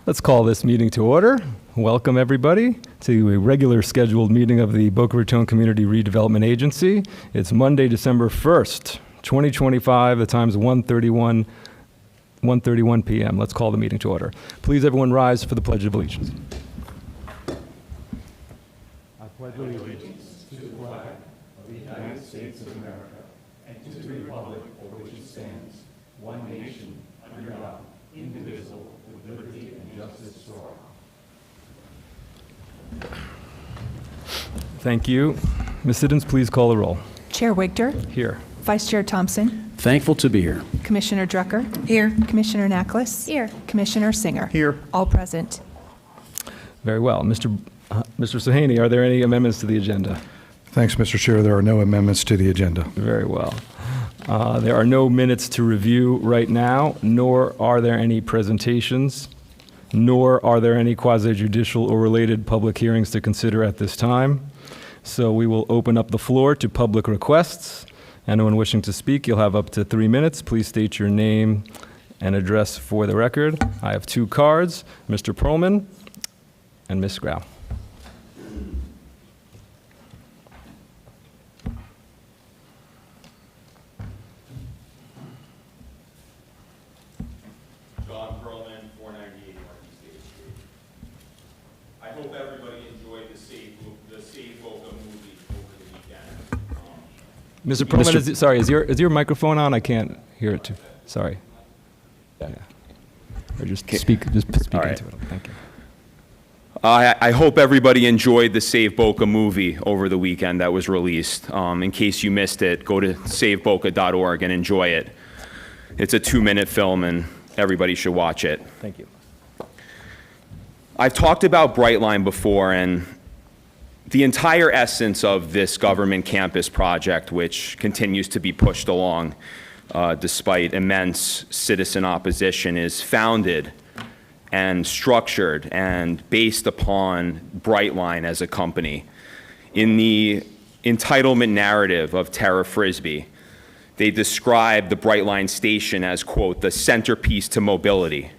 Let's call this meeting to order. Welcome, everybody, to a regular scheduled meeting of the Boca Raton Community Redevelopment Agency. It's Monday, December 1st, 2025. The time's 1:31 p.m. Let's call the meeting to order. Please, everyone, rise for the Pledge of Allegiance. I pledge allegiance to the flag of the United States of America and to the republic for which it stands, one nation, under God, indivisible, with liberty and justice for all. Thank you. Ms. Siddons, please call the roll. Chair Wigder. Here. Vice Chair Thompson. Thankful to be here. Commissioner Drucker. Here. Commissioner Naklis. Here. Commissioner Singer. Here. All present. Very well. Mr. Sahaney, are there any amendments to the agenda? Thanks, Mr. Chair. There are no amendments to the agenda. Very well. There are no minutes to review right now, nor are there any presentations, nor are there any quasi-judicial or related public hearings to consider at this time. So we will open up the floor to public requests. Anyone wishing to speak, you'll have up to 3 minutes. Please state your name and address for the record. I have 2 cards, Mr. Perlman and Ms. Grau. Mr. Perlman, sorry, is your microphone on? I can't hear it too. Sorry. Yeah. Or just speak into it. Thank you. I hope everybody enjoyed the Save Boca movie over the weekend that was released. In case you missed it, go to saveboca.org and enjoy it. It's a 2-minute film and everybody should watch it. Thank you. I've talked about Brightline before, and the entire essence of this government campus project, which continues to be pushed along despite immense citizen opposition, is founded and structured and based upon Brightline as a company. In the entitlement narrative of Tara Frisbee, they describe the Brightline station as, quote, the centerpiece to mobility.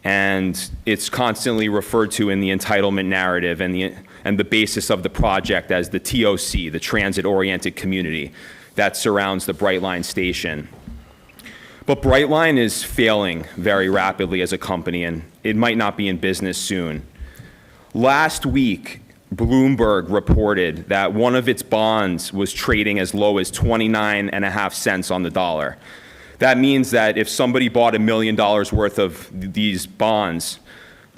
And it's constantly referred to in the entitlement narrative and the basis of the project as the TOC, the transit-oriented community that surrounds the Brightline station. But Brightline is failing very rapidly as a company, and it might not be in business soon. Last week, Bloomberg reported that one of its bonds was trading as low as 29.5 cents on the dollar. That means that if somebody bought $1 million worth of these bonds,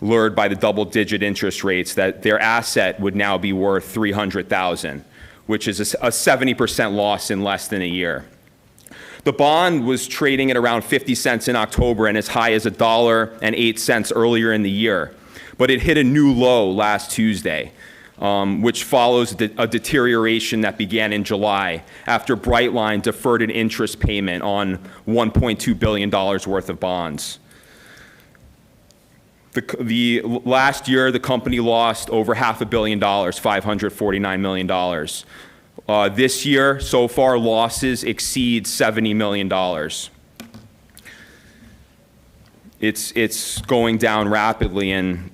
lured by the double-digit interest rates, that their asset would now be worth $300,000, which is a 70% loss in less than a year. The bond was trading at around 50 cents in October and as high as $1.08 earlier in the year, but it hit a new low last Tuesday, which follows a deterioration that began in July after Brightline deferred an interest payment on $1.2 billion worth of bonds. The last year, the company lost over $500 million, $549 million. This year, so far, losses exceed $70 million. It's going down rapidly, and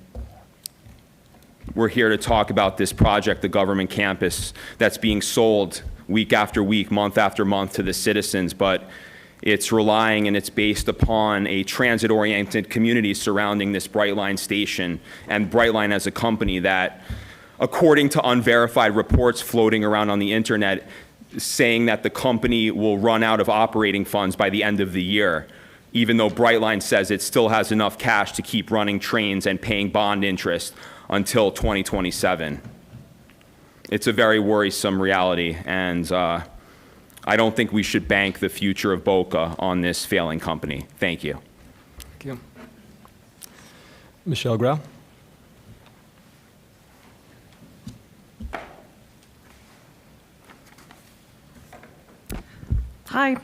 we're here to talk about this project, the government campus, that's being sold week after week, month after month to the citizens, but it's relying and it's based upon a transit-oriented community surrounding this Brightline station, and Brightline as a company that, according to unverified reports floating around on the internet, saying that the company will run out of operating funds by the end of the year, even though Brightline says it still has enough cash to keep running trains and paying bond interest until 2027. It's a very worrisome reality, and I don't think we should bank the future of Boca on this failing company. Thank you. Thank you. Michelle Grau. Hi,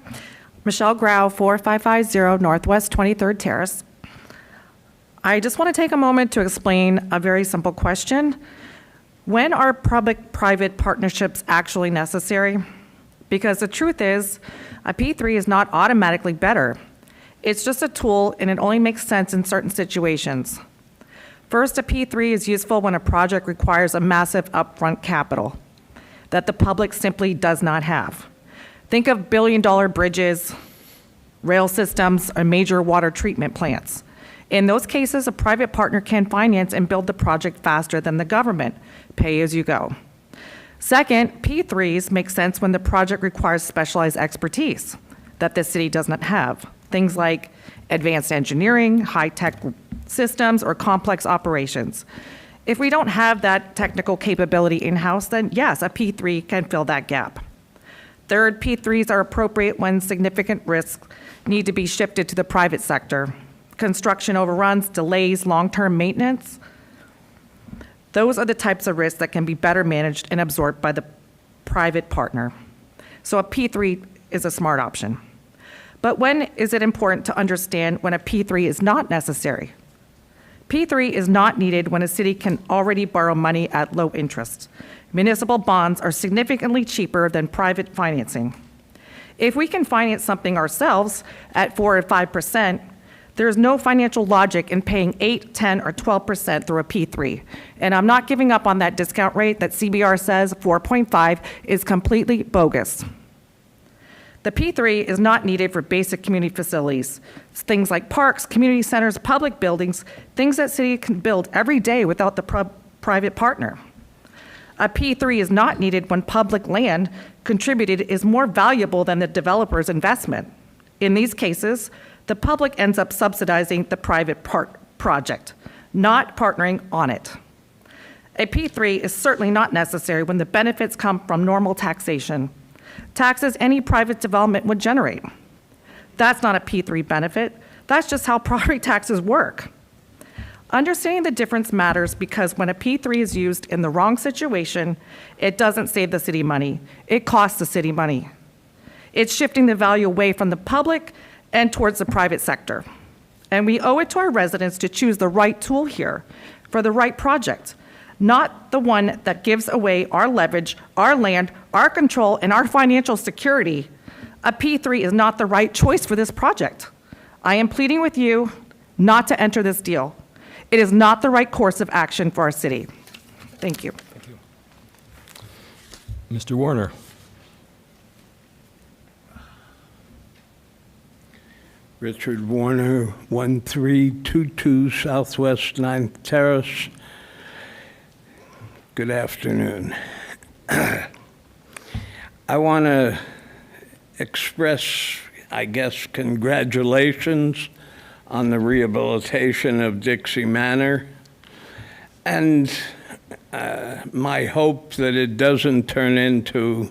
Michelle Grau, 4550 Northwest 23rd Terrace. I just want to take a moment to explain a very simple question. When are public-private partnerships actually necessary? Because the truth is, a P3 is not automatically better. It's just a tool, and it only makes sense in certain situations. First, a P3 is useful when a project requires a massive upfront capital that the public simply does not have. Think of billion-dollar bridges, rail systems, or major water treatment plants. In those cases, a private partner can finance and build the project faster than the government, pay as you go. Second, P3s make sense when the project requires specialized expertise that the city does not have. Things like advanced engineering, high-tech systems, or complex operations. If we don't have that technical capability in-house, then yes, a P3 can fill that gap. Third, P3s are appropriate when significant risks need to be shifted to the private sector. Construction overruns, delays, long-term maintenance. Those are the types of risks that can be better managed and absorbed by the private partner. So a P3 is a smart option. But when is it important to understand when a P3 is not necessary? P3 is not needed when a city can already borrow money at low interest. Municipal bonds are significantly cheaper than private financing. If we can finance something ourselves at 4 or 5%, there is no financial logic in paying 8, 10, or 12% through a P3. And I'm not giving up on that discount rate that CBR says 4.5 is completely bogus. The P3 is not needed for basic community facilities, things like parks, community centers, public buildings, things that city can build every day without the private partner. A P3 is not needed when public land contributed is more valuable than the developer's investment. In these cases, the public ends up subsidizing the private project, not partnering on it. A P3 is certainly not necessary when the benefits come from normal taxation, taxes any private development would generate. That's not a P3 benefit. That's just how property taxes work. Understanding the difference matters because when a P3 is used in the wrong situation, it doesn't save the city money. It costs the city money. It's shifting the value away from the public and towards the private sector. And we owe it to our residents to choose the right tool here for the right project, not the one that gives away our leverage, our land, our control, and our financial security. A P3 is not the right choice for this project. I am pleading with you not to enter this deal. It is not the right course of action for our city. Thank you. Thank you. Mr. Warner. Richard Warner, 1322 Southwest 9th Terrace. Good afternoon. I want to express, I guess, congratulations on the rehabilitation of Dixie Manor, and my hope that it doesn't turn into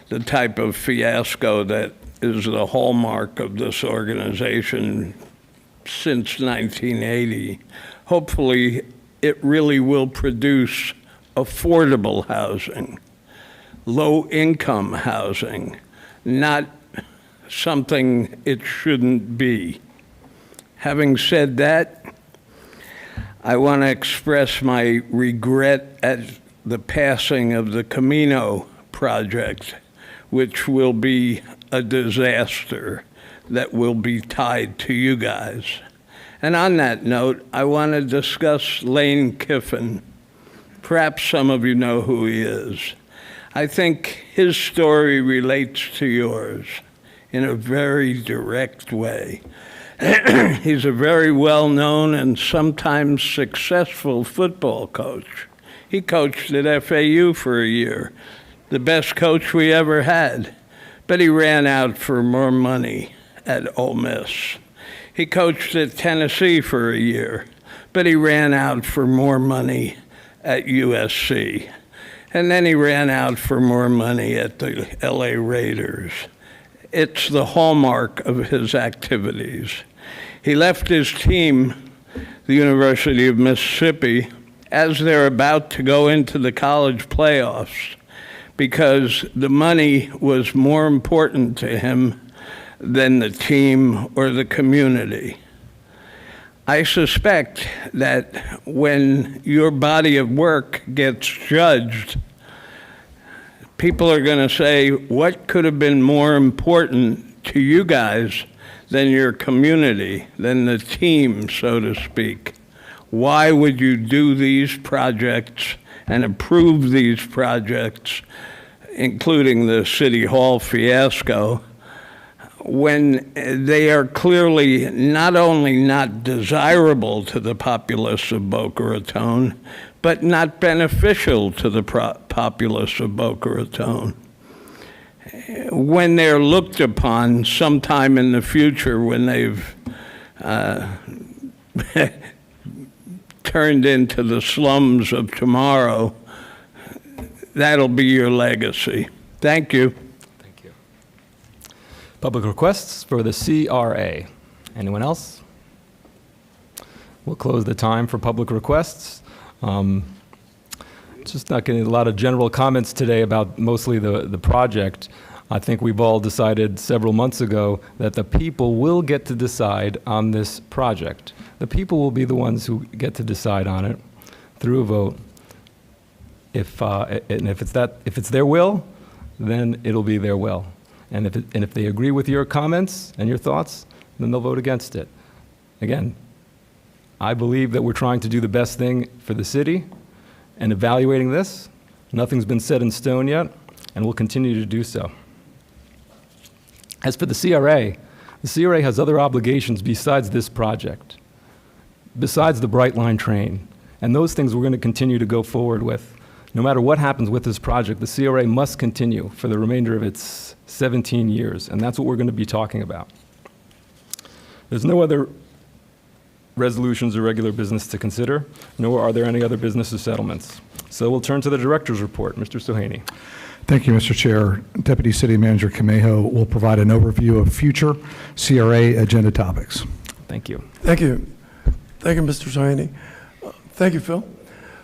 the type of fiasco that is the hallmark of this organization since 1980. Hopefully, it really will produce affordable housing, low-income housing, not something it shouldn't be. Having said that, I want to express my regret at the passing of the Camino project, which will be a disaster that will be tied to you guys. And on that note, I want to discuss Lane Kiffin. Perhaps some of you know who he is. I think his story relates to yours in a very direct way. He's a very well-known and sometimes successful football coach. He coached at FAU for a year, the best coach we ever had, but he ran out for more money at Ole Miss. He coached at Tennessee for a year, but he ran out for more money at USC. And then he ran out for more money at the LA Raiders. It's the hallmark of his activities. He left his team, the University of Mississippi, as they're about to go into the college playoffs because the money was more important to him than the team or the community. I suspect that when your body of work gets judged, people are going to say, what could have been more important to you guys than your community, than the team, so to speak. Why would you do these projects and approve these projects, including the City Hall fiasco, when they are clearly not only not desirable to the populace of Boca Raton, but not beneficial to the populace of Boca Raton? When they're looked upon sometime in the future, when they've turned into the slums of tomorrow, that'll be your legacy. Thank you. Thank you. Public requests for the CRA. Anyone else? We'll close the time for public requests. Just not getting a lot of general comments today about mostly the project. I think we've all decided several months ago that the people will get to decide on this project. The people will be the ones who get to decide on it through a vote. If it's their will, then it'll be their will. And if they agree with your comments and your thoughts, then they'll vote against it. Again, I believe that we're trying to do the best thing for the city, and evaluating this, nothing's been set in stone yet, and we'll continue to do so. As for the CRA has other obligations besides this project, besides the Bright Line train, and those things we're going to continue to go forward with. No matter what happens with this project, the CRA must continue for the remainder of its 17 years, and that's what we're going to be talking about. There's no other resolutions or regular business to consider, nor are there any other business or settlements. So we'll turn to the director's report. Mr. Sohaney. Thank you, Mr. Chair. Deputy City Manager Camejo will provide an overview of future CRA agenda topics. Thank you. Thank you. Thank you, Mr. Sohaney. Thank you, Phil.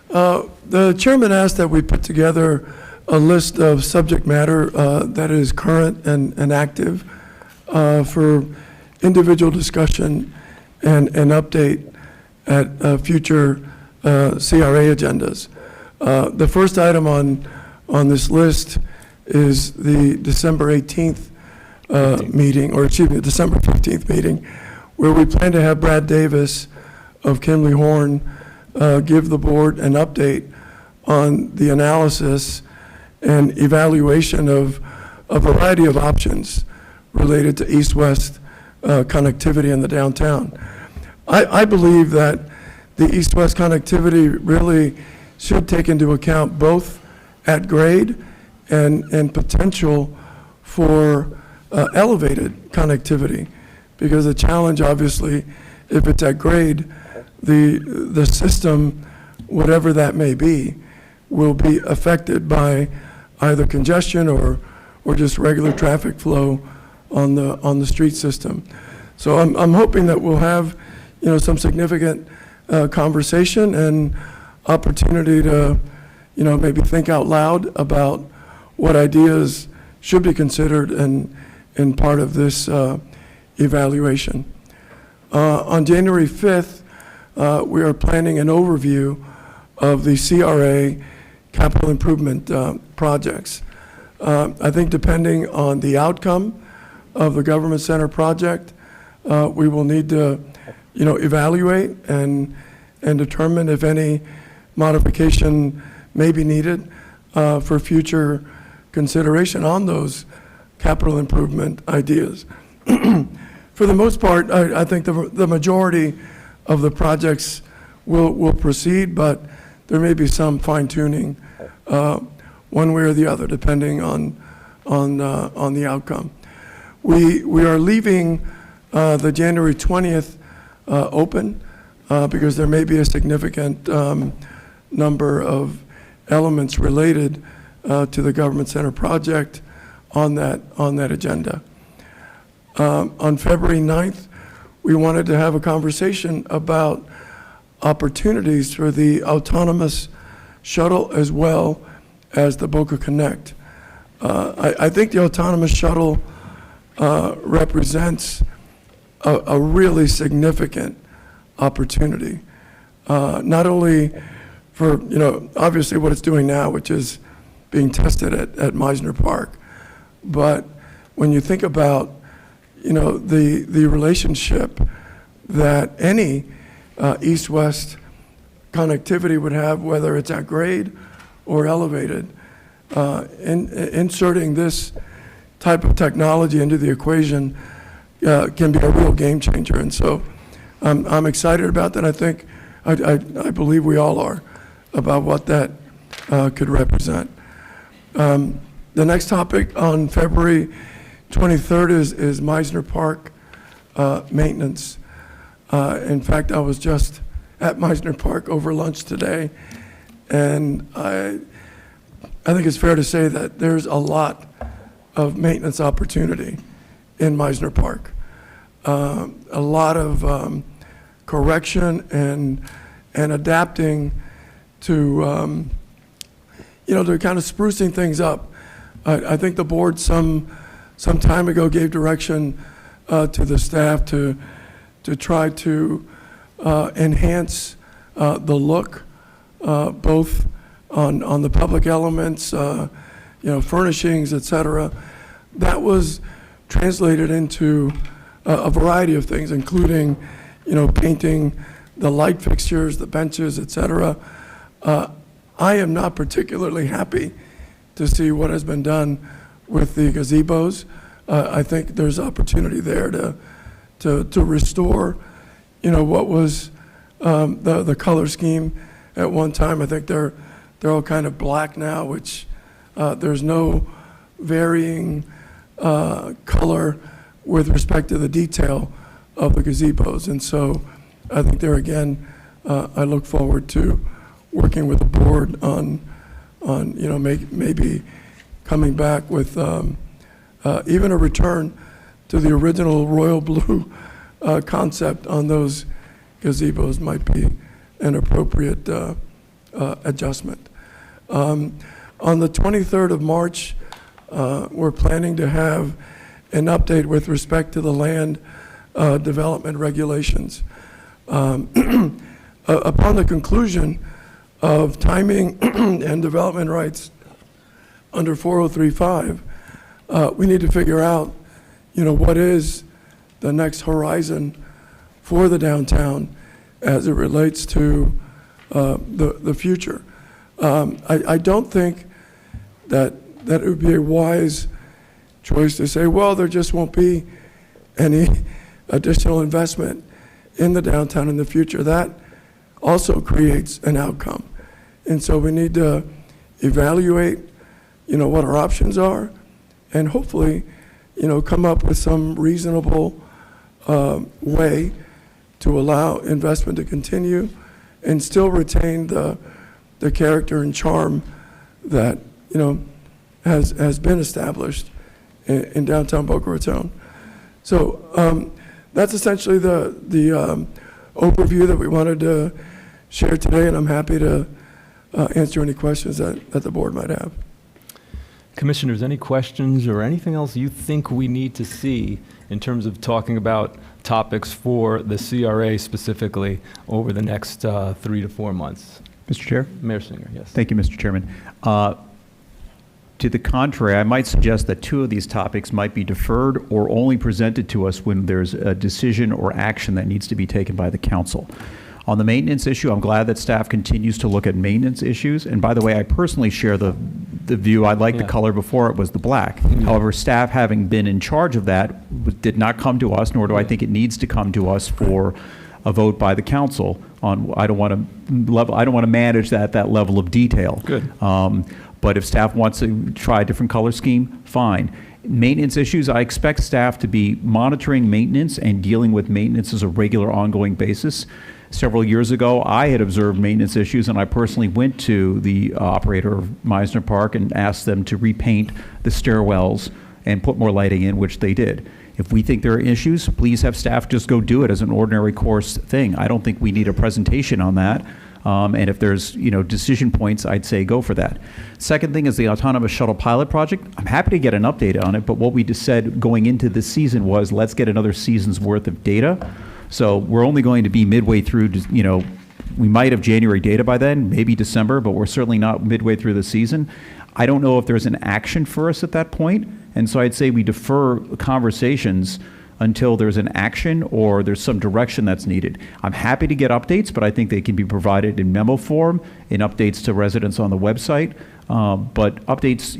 The chairman asked that we put together a list of subject matter that is current and active for individual discussion and update at future CRA agendas. The first item on this list is the December 18th meeting, or excuse me, December 15th meeting, where we plan to have Brad Davis of Kinley Horn give the board an update on the analysis and evaluation of a variety of options related to east-west connectivity in the downtown. I believe that the east-west connectivity really should take into account both at grade and potential for elevated connectivity, because the challenge, obviously, if it's at grade, the system, whatever that may be, will be affected by either congestion or just regular traffic flow on the street system. So I'm hoping that we'll have some significant conversation and opportunity to maybe think out loud about what ideas should be considered in part of this evaluation. On January 5th, we are planning an overview of the CRA capital improvement projects. I think depending on the outcome of the Government Center project, we will need to evaluate and determine if any modification may be needed for future consideration on those capital improvement ideas. For the most part, I think the majority of the projects will proceed, but there may be some fine-tuning one way or the other, depending on the outcome. We are leaving the January 20th open because there may be a significant number of elements related to the Government Center project on that agenda. On February 9th, we wanted to have a conversation about opportunities for the autonomous shuttle as well as the Boca Connect. I think the autonomous shuttle represents a really significant opportunity, not only for, obviously what it's doing now, which is being tested at Meisner Park, but when you think about, the relationship that any east-west connectivity would have, whether it's at grade or elevated. Inserting this type of technology into the equation can be a real game changer. And so I'm excited about that. I believe we all are about what that could represent. The next topic on February 23rd is Meisner Park maintenance. In fact, I was just at Meisner Park over lunch today, and I think it's fair to say that there's a lot of maintenance opportunity in Meisner Park. A lot of correction and adapting to, to kind of sprucing things up. I think the board some time ago gave direction to the staff to try to enhance the look, both on the public elements, furnishings, et cetera. That was translated into a variety of things, including, painting the light fixtures, the benches, et cetera. I am not particularly happy to see what has been done with the gazebos. I think there's opportunity there to restore, what was the color scheme at one time. I think they're all kind of black now, which there's no varying color with respect to the detail of the gazebos. And so I think there again, I look forward to working with the board on maybe coming back with even a return to the original royal blue concept on those gazebos might be an appropriate adjustment. On the 23rd of March, we're planning to have an update with respect to the land development regulations. Upon the conclusion of timing and development rights under 4035, we need to figure out, what is the next horizon for the downtown as it relates to the future. I don't think that it would be a wise choice to say, well, there just won't be any additional investment in the downtown in the future. That also creates an outcome. And so we need to evaluate, what our options are, and hopefully, come up with some reasonable way to allow investment to continue and still retain the character and charm that, has been established in downtown Boca Raton. So that's essentially the overview that we wanted to share today, and I'm happy to answer any questions that the board might have. Commissioners, any questions or anything else you think we need to see in terms of talking about topics for the CRA specifically over the next 3 to 4 months? Mr. Chair? Mayor Singer, yes. Thank you, Mr. Chairman. To the contrary, I might suggest that 2 of these topics might be deferred or only presented to us when there's a decision or action that needs to be taken by the council. On the maintenance issue, I'm glad that staff continues to look at maintenance issues. And by the way, I personally share the view. I liked the color before it was the black. However, staff, having been in charge of that, did not come to us, nor do I think it needs to come to us for a vote by the council on. I don't want to manage that level of detail. Good. But if staff wants to try a different color scheme, fine. Maintenance issues, I expect staff to be monitoring maintenance and dealing with maintenance as a regular ongoing basis. Several years ago, I had observed maintenance issues, and I personally went to the operator of Meisner Park and asked them to repaint the stairwells and put more lighting in, which they did. If we think there are issues, please have staff just go do it as an ordinary course thing. I don't think we need a presentation on that. And if there's, decision points, I'd say go for that. Second thing is the autonomous shuttle pilot project. I'm happy to get an update on it, but what we just said going into this season was let's get another season's worth of data. So we're only going to be midway through, we might have January data by then, maybe December, but we're certainly not midway through the season. I don't know if there's an action for us at that point. And so I'd say we defer conversations until there's an action or there's some direction that's needed. I'm happy to get updates, but I think they can be provided in memo form, in updates to residents on the website. But updates,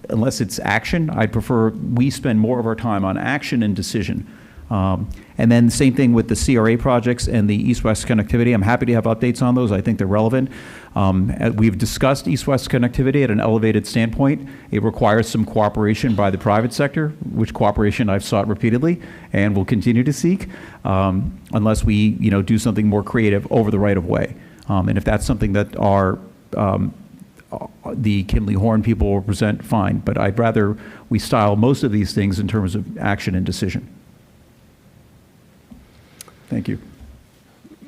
unless it's action, I'd prefer we spend more of our time on action and decision. And then same thing with the CRA projects and the east-west connectivity. I'm happy to have updates on those. I think they're relevant. We've discussed east-west connectivity at an elevated standpoint. It requires some cooperation by the private sector, which cooperation I've sought repeatedly and will continue to seek, unless we, do something more creative over the right-of-way. And if that's something that the Kimley Horn people will present, fine. But I'd rather we style most of these things in terms of action and decision. Thank you.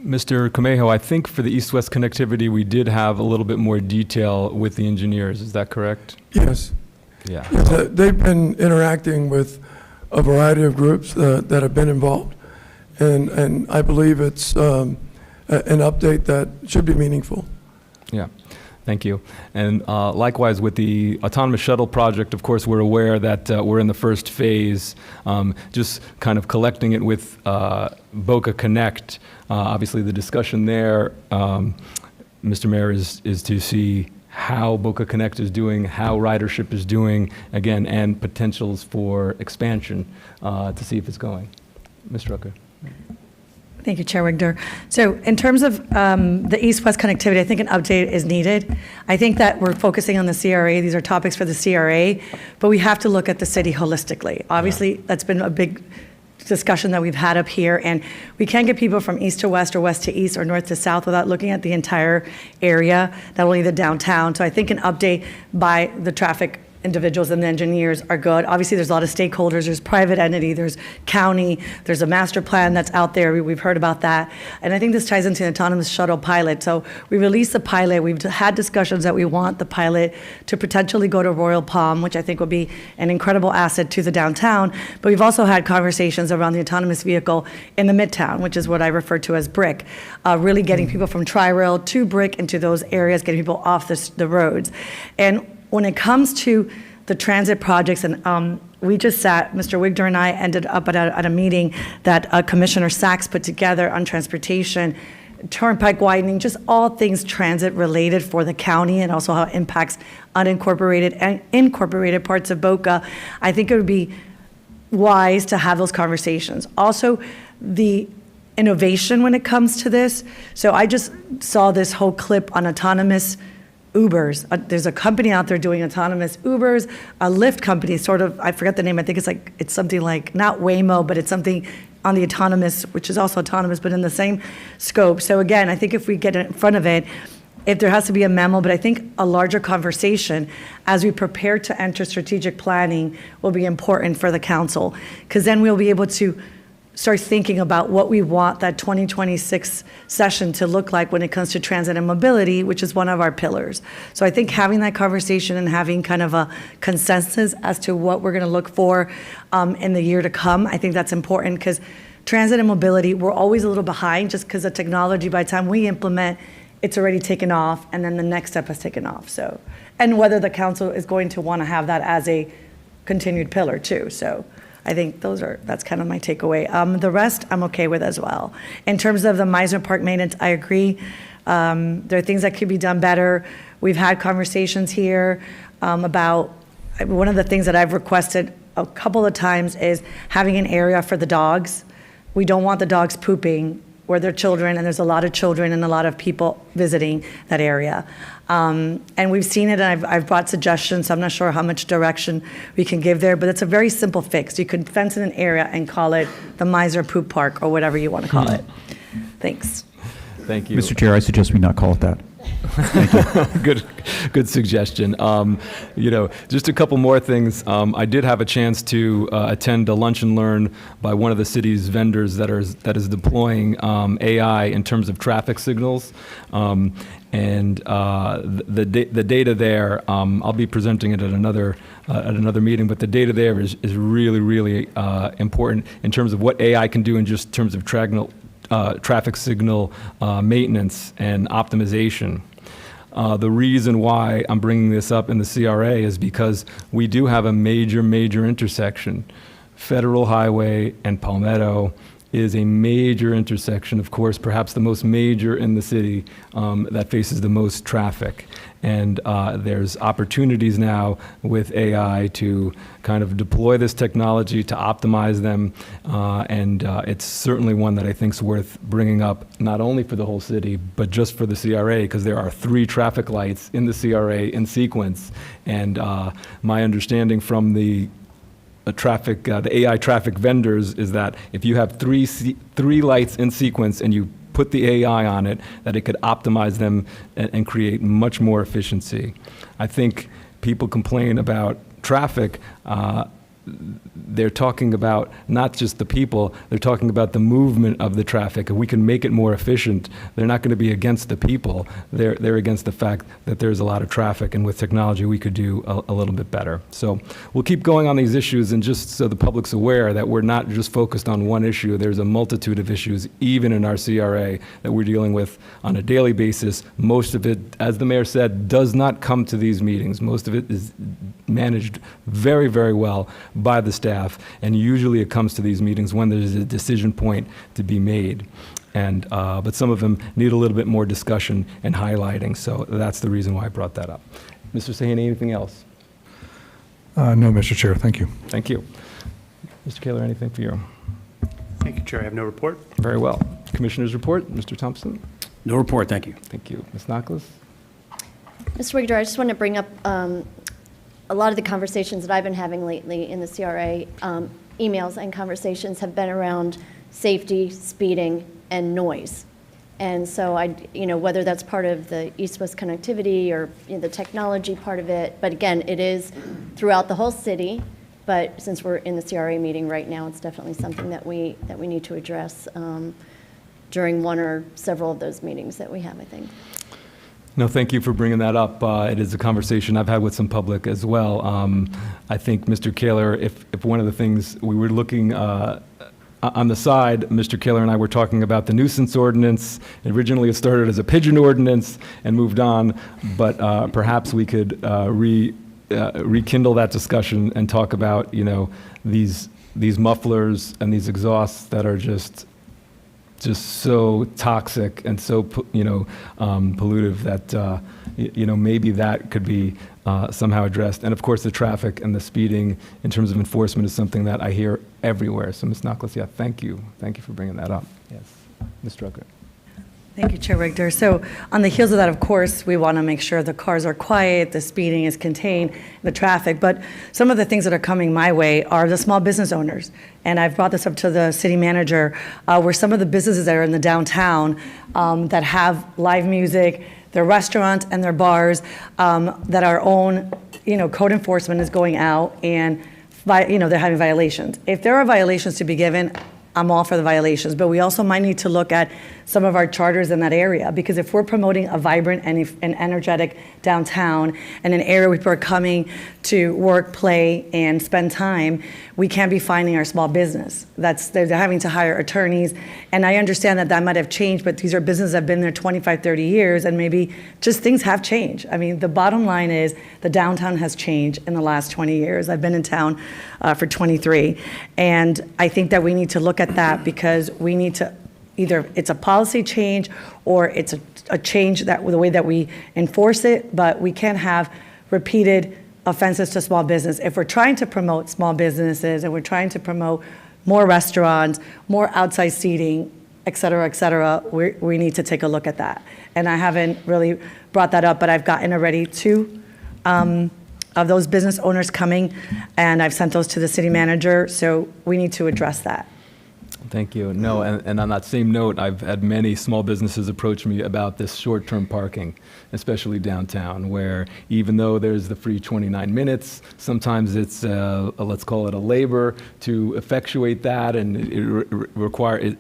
Mr. Comejo, I think for the east-west connectivity, we did have a little bit more detail with the engineers. Is that correct? Yes. Yeah. Yes, they've been interacting with a variety of groups that have been involved, and I believe it's an update that should be meaningful. Yeah. Thank you. And likewise, with the autonomous shuttle project, of course, we're aware that we're in the first phase, just kind of collecting it with Boca Connect. Obviously, the discussion there, Mr. Mayor, is to see how Boca Connect is doing, how ridership is doing, again, and potentials for expansion to see if it's going. Ms. Drucker. Thank you, Chair Wigner. So in terms of the east-west connectivity, I think an update is needed. I think that we're focusing on the CRA. These are topics for the CRA, but we have to look at the city holistically. Obviously, that's been a big discussion that we've had up here, and we can't get people from east to west or west to east or north to south without looking at the entire area, not only the downtown. So I think an update by the traffic individuals and the engineers are good. Obviously, there's a lot of stakeholders. There's private entity, there's county, there's a master plan that's out there. We've heard about that. And I think this ties into the autonomous shuttle pilot. So we released the pilot. We've had discussions that we want the pilot to potentially go to Royal Palm, which I think would be an incredible asset to the downtown. But we've also had conversations around the autonomous vehicle in the Midtown, which is what I refer to as BRIC, really getting people from Tri-Rail to BRIC into those areas, getting people off the roads. And when it comes to the transit projects, and we just sat, Mr. Wigner and I ended up at a meeting that Commissioner Sachs put together on transportation, turnpike widening, just all things transit related for the county, and also how it impacts unincorporated and incorporated parts of Boca. I think it would be wise to have those conversations. Also, the innovation when it comes to this. So I just saw this whole clip on autonomous Ubers. There's a company out there doing autonomous Ubers, a Lyft company, sort of, I forget the name, I think it's something like, not Waymo, but it's something on the autonomous, which is also autonomous, but in the same scope. So again, I think if we get in front of it, if there has to be a memo, but I think a larger conversation as we prepare to enter strategic planning will be important for the council, because then we'll be able to start thinking about what we want that 2026 session to look like when it comes to transit and mobility, which is one of our pillars. So I think having that conversation and having kind of a consensus as to what we're going to look for in the year to come, I think that's important, because transit and mobility, we're always a little behind just because of technology. By the time we implement, it's already taken off, and then the next step has taken off. So, and whether the council is going to want to have that as a continued pillar too. So I think that's kind of my takeaway. The rest I'm okay with as well. In terms of the Meisner Park maintenance, I agree. There are things that could be done better. We've had conversations here about, one of the things that I've requested a couple of times is having an area for the dogs. We don't want the dogs pooping where they're children, and there's a lot of children and a lot of people visiting that area. And we've seen it, and I've brought suggestions, so I'm not sure how much direction we can give there, but it's a very simple fix. You could fence in an area and call it the Meisner Poop Park, or whatever you want to call it. Thanks. Thank you. Mr. Chair, I suggest we not call it that. Good suggestion. Just a couple more things. I did have a chance to attend a lunch and learn by one of the city's vendors that is deploying AI in terms of traffic signals. And the data there, I'll be presenting it at another meeting, but the data there is really, really important in terms of what AI can do in just terms of traffic signal maintenance and optimization. The reason why I'm bringing this up in the CRA is because we do have a major intersection Federal Highway and Palmetto is a major intersection, of course, perhaps the most major in the city, that faces the most traffic. And there's opportunities now with AI to kind of deploy this technology to optimize them. And it's certainly one that I think is worth bringing up, not only for the whole city, but just for the CRA, because there are 3 traffic lights in the CRA in sequence. And my understanding from the AI traffic vendors is that if you have three lights in sequence and you put the AI on it, that it could optimize them and create much more efficiency. I think people complain about traffic. They're talking about not just the people, they're talking about the movement of the traffic. If we can make it more efficient, they're not going to be against the people. They're against the fact that there's a lot of traffic, and with technology we could do a little bit better. So we'll keep going on these issues, and just so the public's aware that we're not just focused on one issue. There's a multitude of issues, even in our CRA, that we're dealing with on a daily basis. Most of it, as the mayor said, does not come to these meetings. Most of it is managed very, very well by the staff, and usually it comes to these meetings when there's a decision point to be made. And but some of them need a little bit more discussion and highlighting, so that's the reason why I brought that up. Mr. Sahaney, anything else? No, Mr. Chair, thank you. Thank you. Mr. Kaler, anything for you? Thank you, Chair. I have no report. Very well. Commissioner's report, Mr. Thompson? No report, thank you. Thank you. Ms. Naklis? Mr. Wigder, I just want to bring up a lot of the conversations that I've been having lately in the CRA, emails and conversations have been around safety, speeding, and noise. And so whether that's part of the east-west connectivity or the technology part of it, but again, it is throughout the whole city. But since we're in the CRA meeting right now, it's definitely something that we need to address during one or several of those meetings that we have, I think. No, thank you for bringing that up. It is a conversation I've had with some public as well. I think, Mr. Kaler, if one of the things we were looking on the side, Mr. Kaler and I were talking about the nuisance ordinance. Originally, it started as a pigeon ordinance and moved on, but perhaps we could rekindle that discussion and talk about, these mufflers and these exhausts that are just so toxic and so pollutive that maybe that could be somehow addressed. And of course, the traffic and the speeding in terms of enforcement is something that I hear everywhere. So Ms. Naklis, yeah, thank you for bringing that up. Yes, Ms. Drucker. Thank you, Chair Richter. So on the heels of that, of course, we want to make sure the cars are quiet, the speeding is contained, the traffic. But some of the things that are coming my way are the small business owners. And I've brought this up to the city manager, where some of the businesses that are in the downtown that have live music, their restaurants and their bars, that our own, code enforcement is going out and, they're having violations. If there are violations to be given, I'm all for the violations, but we also might need to look at some of our charters in that area, because if we're promoting a vibrant and energetic downtown and an area where people are coming to work, play, and spend time, we can't be finding our small business. They're having to hire attorneys, and I understand that might have changed, but these are businesses that have been there 25, 30 years, and maybe just things have changed. I mean, the bottom line is the downtown has changed in the last 20 years. I've been in town for 23, and I think that we need to look at that, because we need to either it's a policy change or it's a change that the way that we enforce it, but we can't have repeated offenses to small business. If we're trying to promote small businesses and we're trying to promote more restaurants, more outside seating, et cetera, we need to take a look at that. And I haven't really brought that up, but I've gotten already 2 of those business owners coming, and I've sent those to the city manager, so we need to address that. Thank you. No, and on that same note, I've had many small businesses approach me about this short-term parking, especially downtown, where even though there's the free 29 minutes, sometimes it's, let's call it a labor to effectuate that, and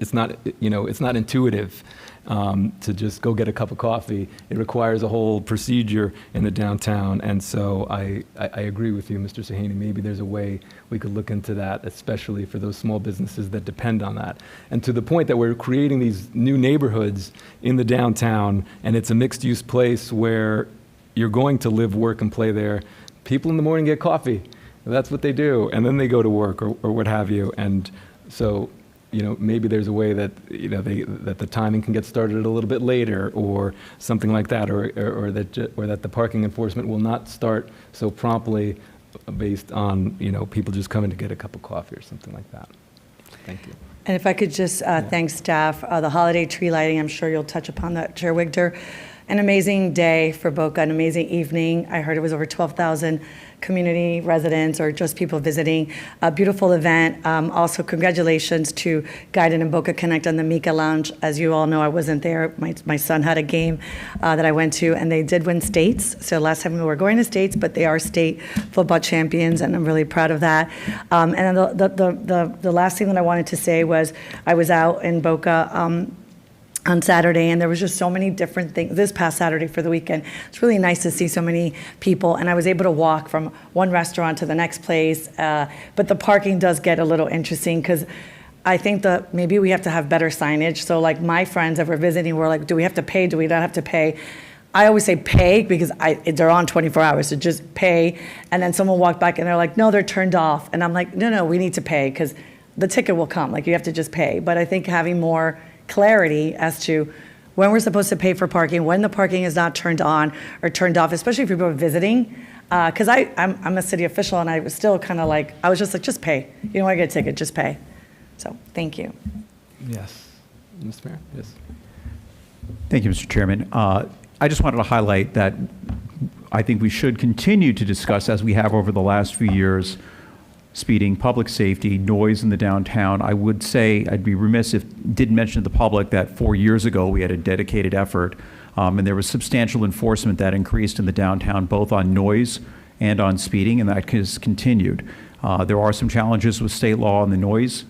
it's not intuitive. To just go get a cup of coffee. It requires a whole procedure in the downtown. And so I agree with you, Mr. Sahaney. Maybe there's a way we could look into that, especially for those small businesses that depend on that. And to the point that we're creating these new neighborhoods in the downtown, and it's a mixed-use place where you're going to live, work, and play there. People in the morning get coffee. That's what they do. And then they go to work or what have you. And so, maybe there's a way that, that the timing can get started a little bit later or something like that, or that the parking enforcement will not start so promptly based on, people just coming to get a cup of coffee or something like that. Thank you. And if I could just thank staff, the holiday tree lighting, I'm sure you'll touch upon that, Chair Wigder. An amazing day for Boca, an amazing evening. I heard it was over 12,000 community residents or just people visiting. A beautiful event. Also, congratulations to Guided and Boca Connect on the Mika Lounge. As you all know, I wasn't there. My son had a game that I went to, and they did win states. So last time we were going to states, but they are state football champions, and I'm really proud of that. And then the last thing that I wanted to say was I was out in Boca on Saturday, and there was just so many different things. This past Saturday for the weekend, it's really nice to see so many people, and I was able to walk from one restaurant to the next place. But the parking does get a little interesting because I think that maybe we have to have better signage. So like my friends that were visiting were like, do we have to pay? Do we not have to pay? I always say pay because they're on 24 hours, so just pay. And then someone walked back and they're like, no, they're turned off. And I'm like, no, we need to pay because the ticket will come. Like you have to just pay. But I think having more clarity as to when we're supposed to pay for parking, when the parking is not turned on or turned off, especially if people are visiting. Because I'm a city official and I was still kind of like, I was just like, just pay. You don't want to get a ticket, just pay. So thank you. Yes. Mr. Mayor? Yes. Thank you, Mr. Chairman. I just wanted to highlight that I think we should continue to discuss, as we have over the last few years, speeding, public safety, noise in the downtown. I would say I'd be remiss if didn't mention to the public that 4 years ago we had a dedicated effort and there was substantial enforcement that increased in the downtown, both on noise and on speeding, and that has continued. There are some challenges with state law on the noise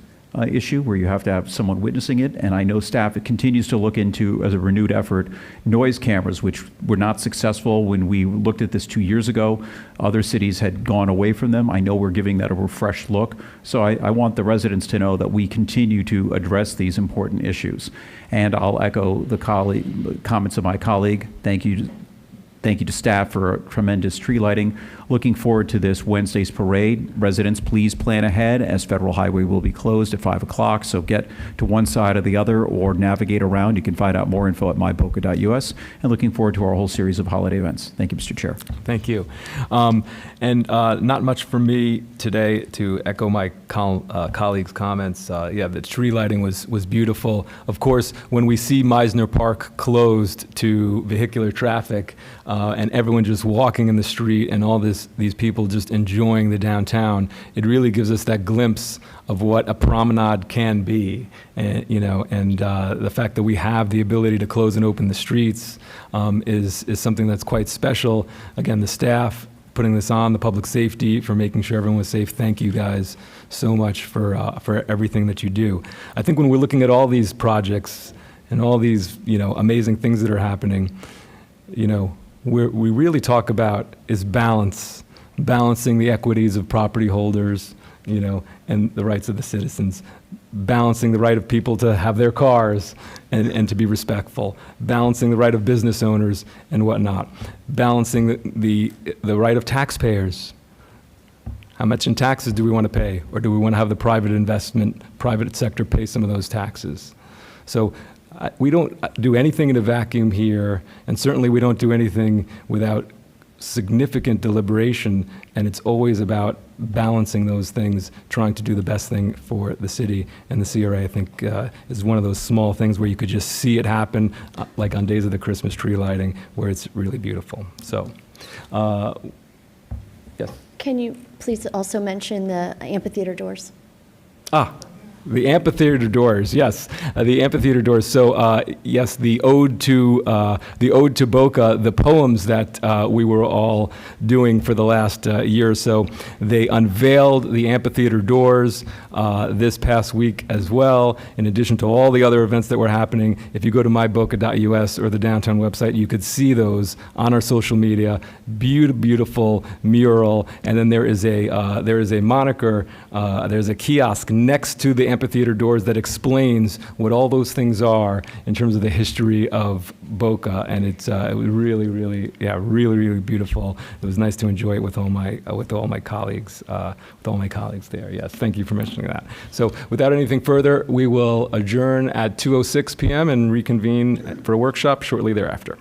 issue where you have to have someone witnessing it, and I know staff continues to look into, as a renewed effort, noise cameras, which were not successful when we looked at this 2 years ago. Other cities had gone away from them. I know we're giving that a refreshed look, so I want the residents to know that we continue to address these important issues. And I'll echo the comments of my colleague. Thank you to staff for tremendous tree lighting. Looking forward to this Wednesday's parade. Residents, please plan ahead as Federal Highway will be closed at 5 o'clock, so get to one side or the other or navigate around. You can find out more info at myboca.us, and looking forward to our whole series of holiday events. Thank you, Mr. Chair. Thank you. And not much for me today to echo my colleagues' comments. Yeah, the tree lighting was beautiful. Of course, when we see Meisner Park closed to vehicular traffic and everyone just walking in the street and all these people just enjoying the downtown, it really gives us that glimpse of what a promenade can be. And, the fact that we have the ability to close and open the streets is something that's quite special. Again, the staff putting this on, the public safety for making sure everyone was safe. Thank you guys so much for everything that you do. I think when we're looking at all these projects and all these, amazing things that are happening, we really talk about is balancing the equities of property holders, and the rights of the citizens, balancing the right of people to have their cars and to be respectful, balancing the right of business owners and whatnot, balancing the right of taxpayers. How much in taxes do we want to pay, or do we want to have the private sector pay some of those taxes? So we don't do anything in a vacuum here, and certainly we don't do anything without significant deliberation, and it's always about balancing those things, trying to do the best thing for the city. And the CRA, I think, is one of those small things where you could just see it happen, like on days of the Christmas tree lighting, where it's really beautiful. So, yes. Can you please also mention the amphitheater doors? The amphitheater doors, yes, the amphitheater doors. So, yes, the ode to Boca, the poems that we were all doing for the last year or so. They unveiled the amphitheater doors this past week as well. In addition to all the other events that were happening, if you go to myboca.us or the downtown website, you could see those on our social media. Beautiful mural, and then there is a moniker. There's a kiosk next to the amphitheater doors that explains what all those things are in terms of the history of Boca, and it was really, really, really beautiful. It was nice to enjoy it with all my colleagues, there. Yes, thank you for mentioning that. So, without anything further, we will adjourn at 2:06 p.m. and reconvene for a workshop shortly thereafter.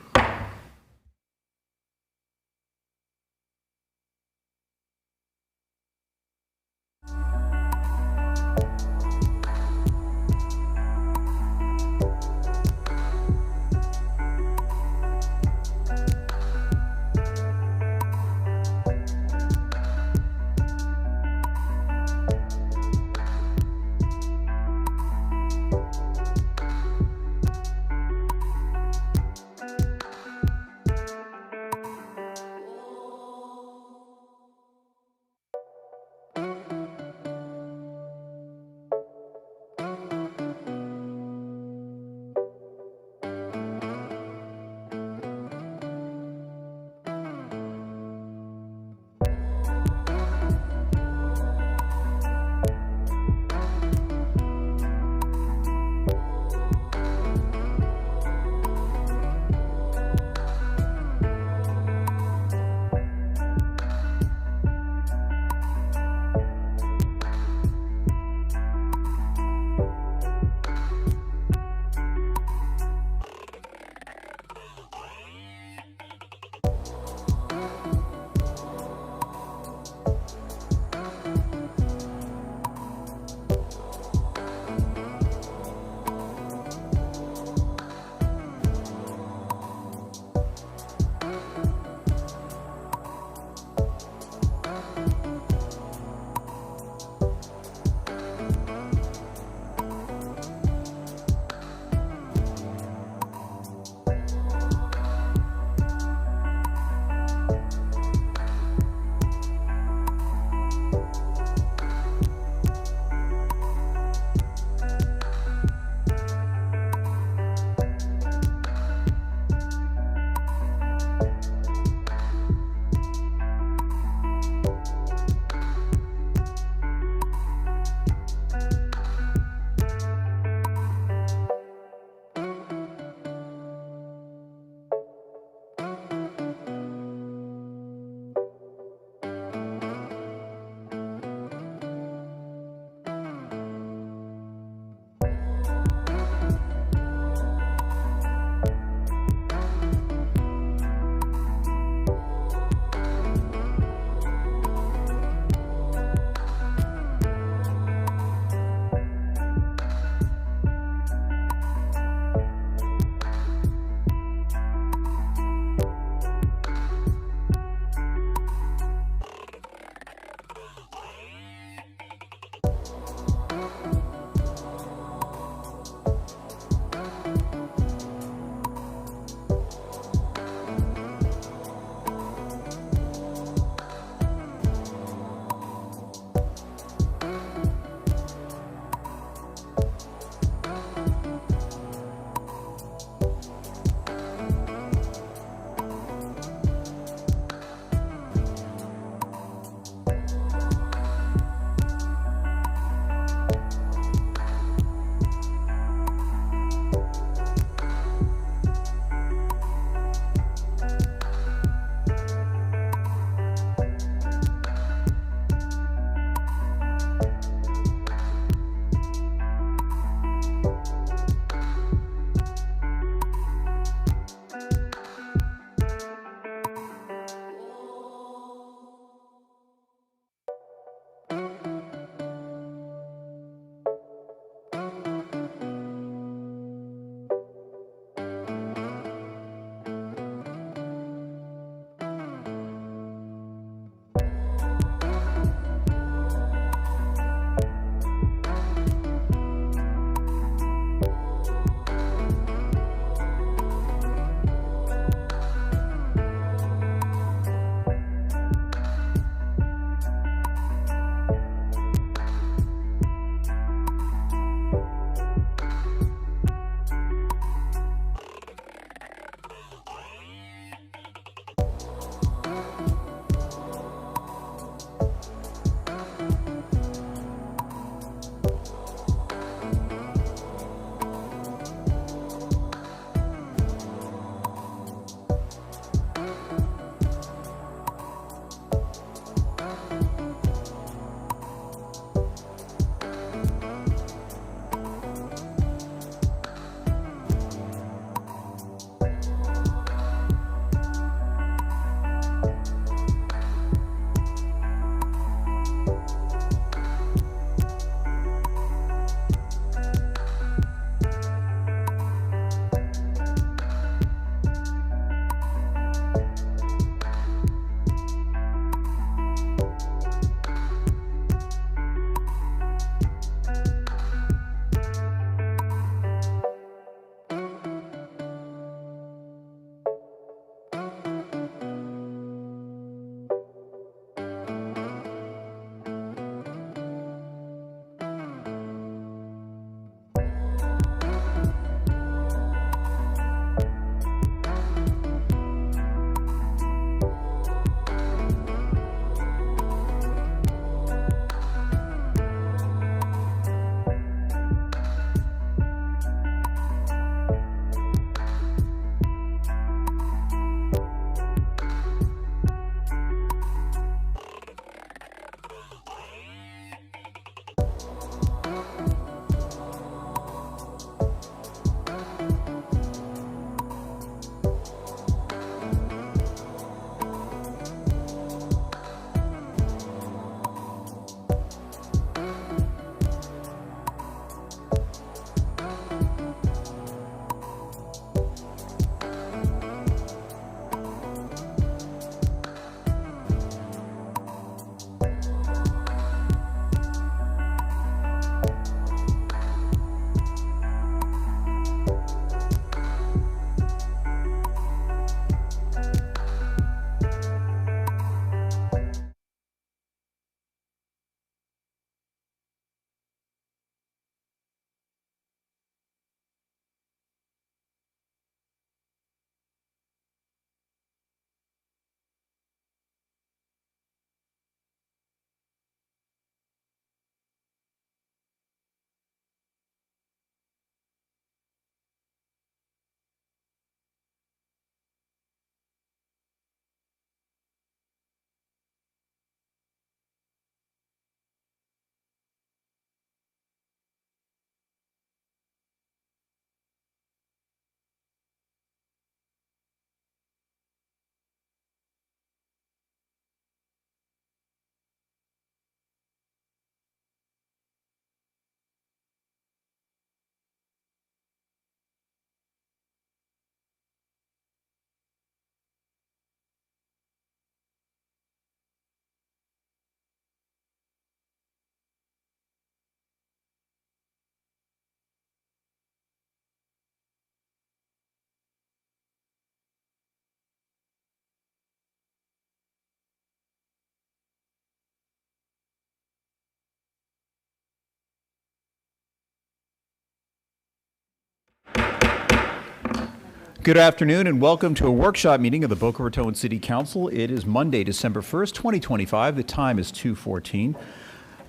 Good afternoon and welcome to a workshop meeting of the Boca Raton City Council. It is Monday, December 1st, 2025. The time is 2:14.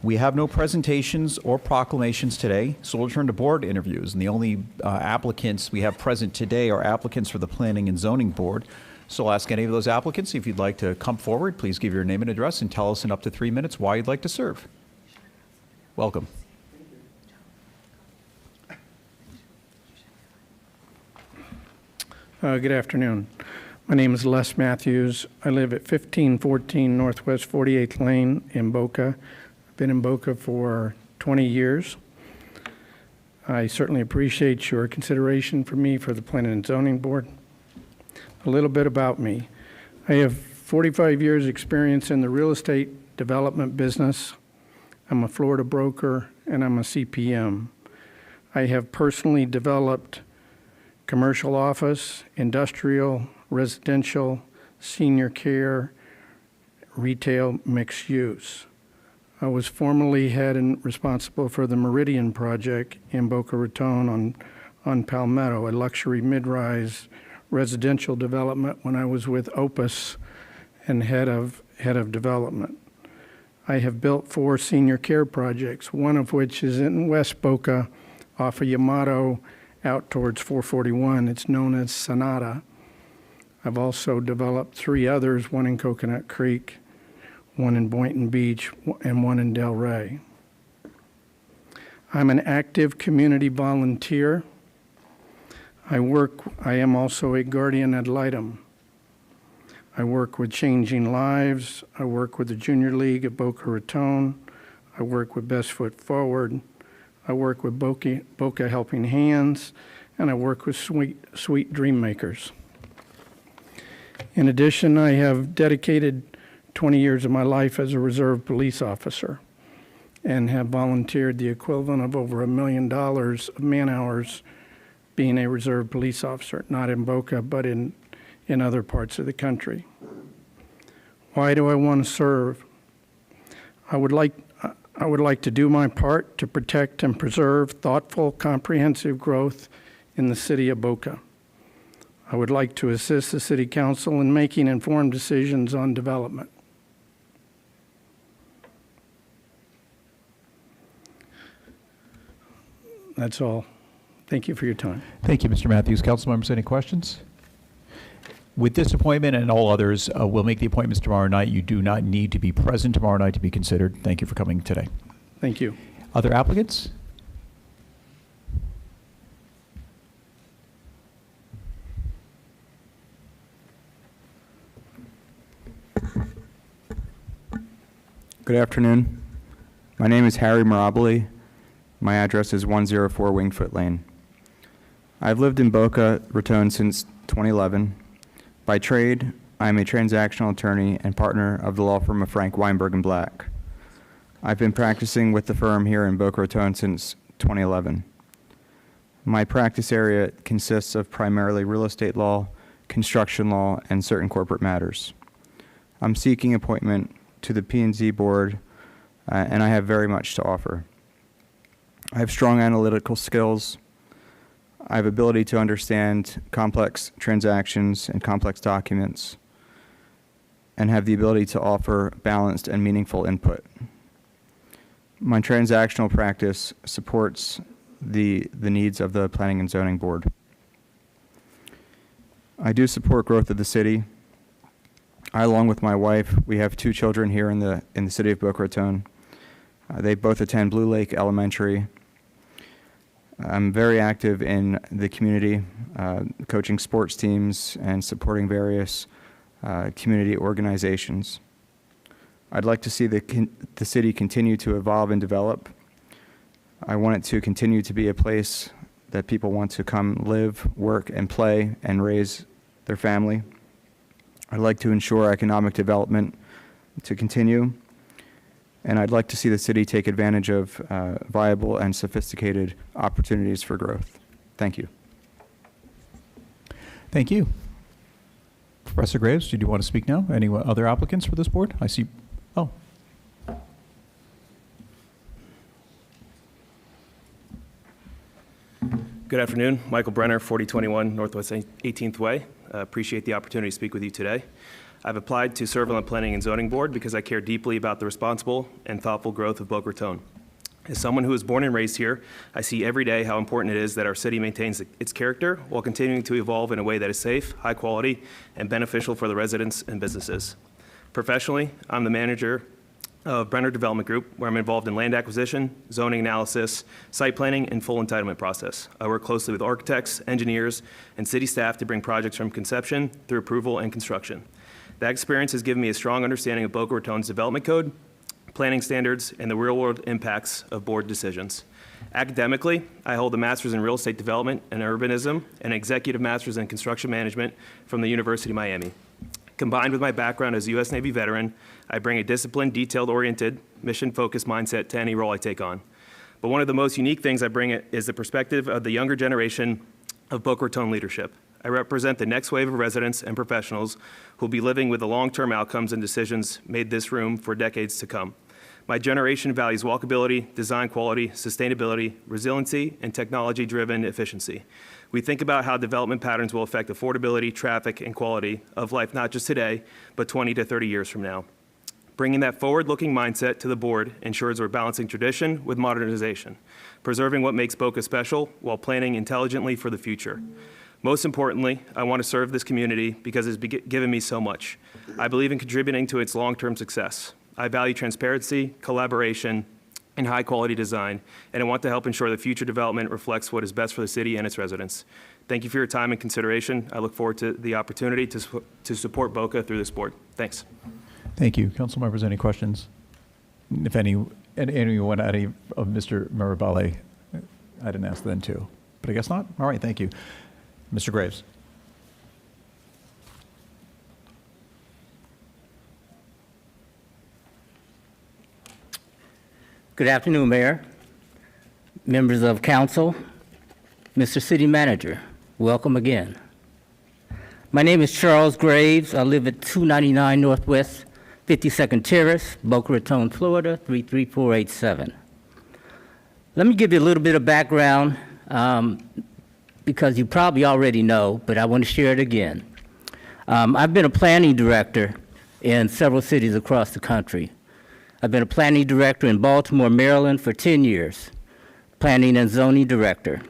We have no presentations or proclamations today, so we'll turn to board interviews. And the only applicants we have present today are applicants for the Planning and Zoning Board. So I'll ask any of those applicants, if you'd like to come forward, please give your name and address and tell us in up to 3 minutes why you'd like to serve. Welcome. Good afternoon. My name is Les Matthews. I live at 1514 Northwest 48th Lane in Boca. I've been in Boca for 20 years. I certainly appreciate your consideration for me for the Planning and Zoning Board. A little bit about me. I have 45 years experience in the real estate development business. I'm a Florida broker and I'm a CPM. I have personally developed commercial office, industrial, residential, senior care, retail, mixed use. I was formerly head and responsible for the Meridian project in Boca Raton on Palmetto, a luxury mid-rise residential development when I was with Opus and head of development. I have built 4 senior care projects, one of which is in West Boca off of Yamato out towards 441. It's known as Sonata. I've also developed 3 others, one in Coconut Creek, one in Boynton Beach, and one in Del Rey. I'm an active community volunteer. I am also a guardian ad litem. I work with Changing Lives. I work with the Junior League at Boca Raton. I work with Best Foot Forward. I work with Boca Helping Hands, and I work with Sweet Dream Makers. In addition, I have dedicated 20 years of my life as a reserve police officer and have volunteered the equivalent of over $1 million of man-hours being a reserve police officer, not in Boca, but in other parts of the country. Why do I want to serve? I would like to do my part to protect and preserve thoughtful, comprehensive growth in the city of Boca. I would like to assist the City Council in making informed decisions on development. That's all. Thank you for your time. Thank you, Mr. Matthews. Council members, any questions? With this appointment and all others, we'll make the appointments tomorrow night. You do not need to be present tomorrow night to be considered. Thank you for coming today. Thank you. Other applicants? Good afternoon. My name is Harry Mirabili. My address is 104 Wingfoot Lane. I've lived in Boca Raton since 2011. By trade, I am a transactional attorney and partner of the law firm of Frank Weinberg & Black. I've been practicing with the firm here in Boca Raton since 2011. My practice area consists of primarily real estate law, construction law, and certain corporate matters. I'm seeking appointment to the P&Z board, and I have very much to offer. I have strong analytical skills. I have ability to understand complex transactions and complex documents, and have the ability to offer balanced and meaningful input. My transactional practice supports the needs of the Planning and Zoning Board. I do support growth of the city. I, along with my wife, we have 2 children here in the city of Boca Raton. They both attend Blue Lake Elementary. I'm very active in the community, coaching sports teams and supporting various community organizations. I'd like to see the city continue to evolve and develop. I want it to continue to be a place that people want to come live, work, and play and raise their family. I'd like to ensure economic development to continue. And I'd like to see the city take advantage of viable and sophisticated opportunities for growth. Thank you. Thank you. Professor Graves, did you want to speak now? Any other applicants for this board? I see. Oh. Good afternoon. Michael Brenner, 4021 Northwest 18th Way. Appreciate the opportunity to speak with you today. I've applied to serve on the Planning and Zoning Board because I care deeply about the responsible and thoughtful growth of Boca Raton. As someone who was born and raised here, I see every day how important it is that our city maintains its character while continuing to evolve in a way that is safe, high quality, and beneficial for the residents and businesses. Professionally, I'm the manager of Brenner Development Group, where I'm involved in land acquisition, zoning analysis, site planning, and full entitlement process. I work closely with architects, engineers, and city staff to bring projects from conception through approval and construction. That experience has given me a strong understanding of Boca Raton's development code, planning standards, and the real-world impacts of board decisions. Academically, I hold a master's in real estate development and urbanism and executive master's in construction management from the University of Miami. Combined with my background as a U.S. Navy veteran, I bring a disciplined, detailed-oriented, mission-focused mindset to any role I take on. But one of the most unique things I bring is the perspective of the younger generation of Boca Raton leadership. I represent the next wave of residents and professionals who will be living with the long-term outcomes and decisions made this room for decades to come. My generation values walkability, design quality, sustainability, resiliency, and technology-driven efficiency. We think about how development patterns will affect affordability, traffic, and quality of life not just today, but 20 to 30 years from now. Bringing that forward-looking mindset to the board ensures we're balancing tradition with modernization, preserving what makes Boca special while planning intelligently for the future. Most importantly, I want to serve this community because it's given me so much. I believe in contributing to its long-term success. I value transparency, collaboration, and high-quality design, and I want to help ensure that future development reflects what is best for the city and its residents. Thank you for your time and consideration. I look forward to the opportunity to support Boca through this board. Thanks. Thank you. Council members, any questions? If anyone of Mr. Mirabale, I didn't ask then too, but I guess not. All right, thank you. Mr. Graves. Good afternoon, Mayor, members of council, Mr. City Manager, welcome again. My name is Charles Graves. I live at 299 Northwest 52nd Terrace, Boca Raton, Florida, 33487. Let me give you a little bit of background because you probably already know, but I want to share it again. I've been a planning director in several cities across the country. I've been a planning director in Baltimore, Maryland for 10 years, planning and zoning director.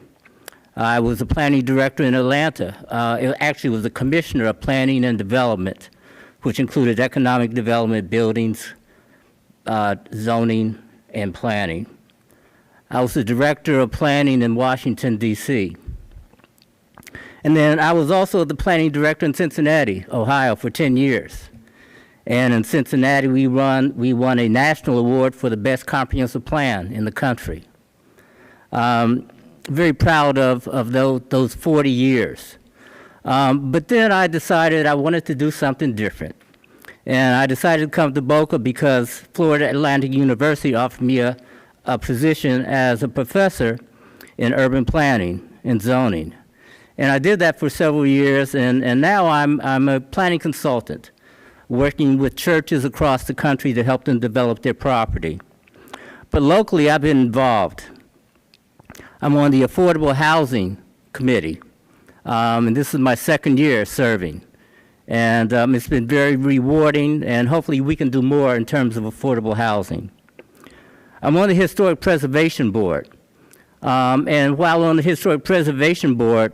I was a planning director in Atlanta. It actually was the commissioner of planning and development, which included economic development, buildings, zoning, and planning. I was the director of planning in Washington, D.C. And then I was also the planning director in Cincinnati, Ohio for 10 years. And in Cincinnati, we won a national award for the best comprehensive plan in the country. Very proud of those 40 years. But then I decided I wanted to do something different. And I decided to come to Boca because Florida Atlantic University offered me a position as a professor in urban planning and zoning. And I did that for several years, and now I'm a planning consultant, working with churches across the country to help them develop their property. But locally, I've been involved. I'm on the Affordable Housing Committee, and this is my second year serving. And it's been very rewarding, and hopefully we can do more in terms of affordable housing. I'm on the Historic Preservation Board, and while on the Historic Preservation Board,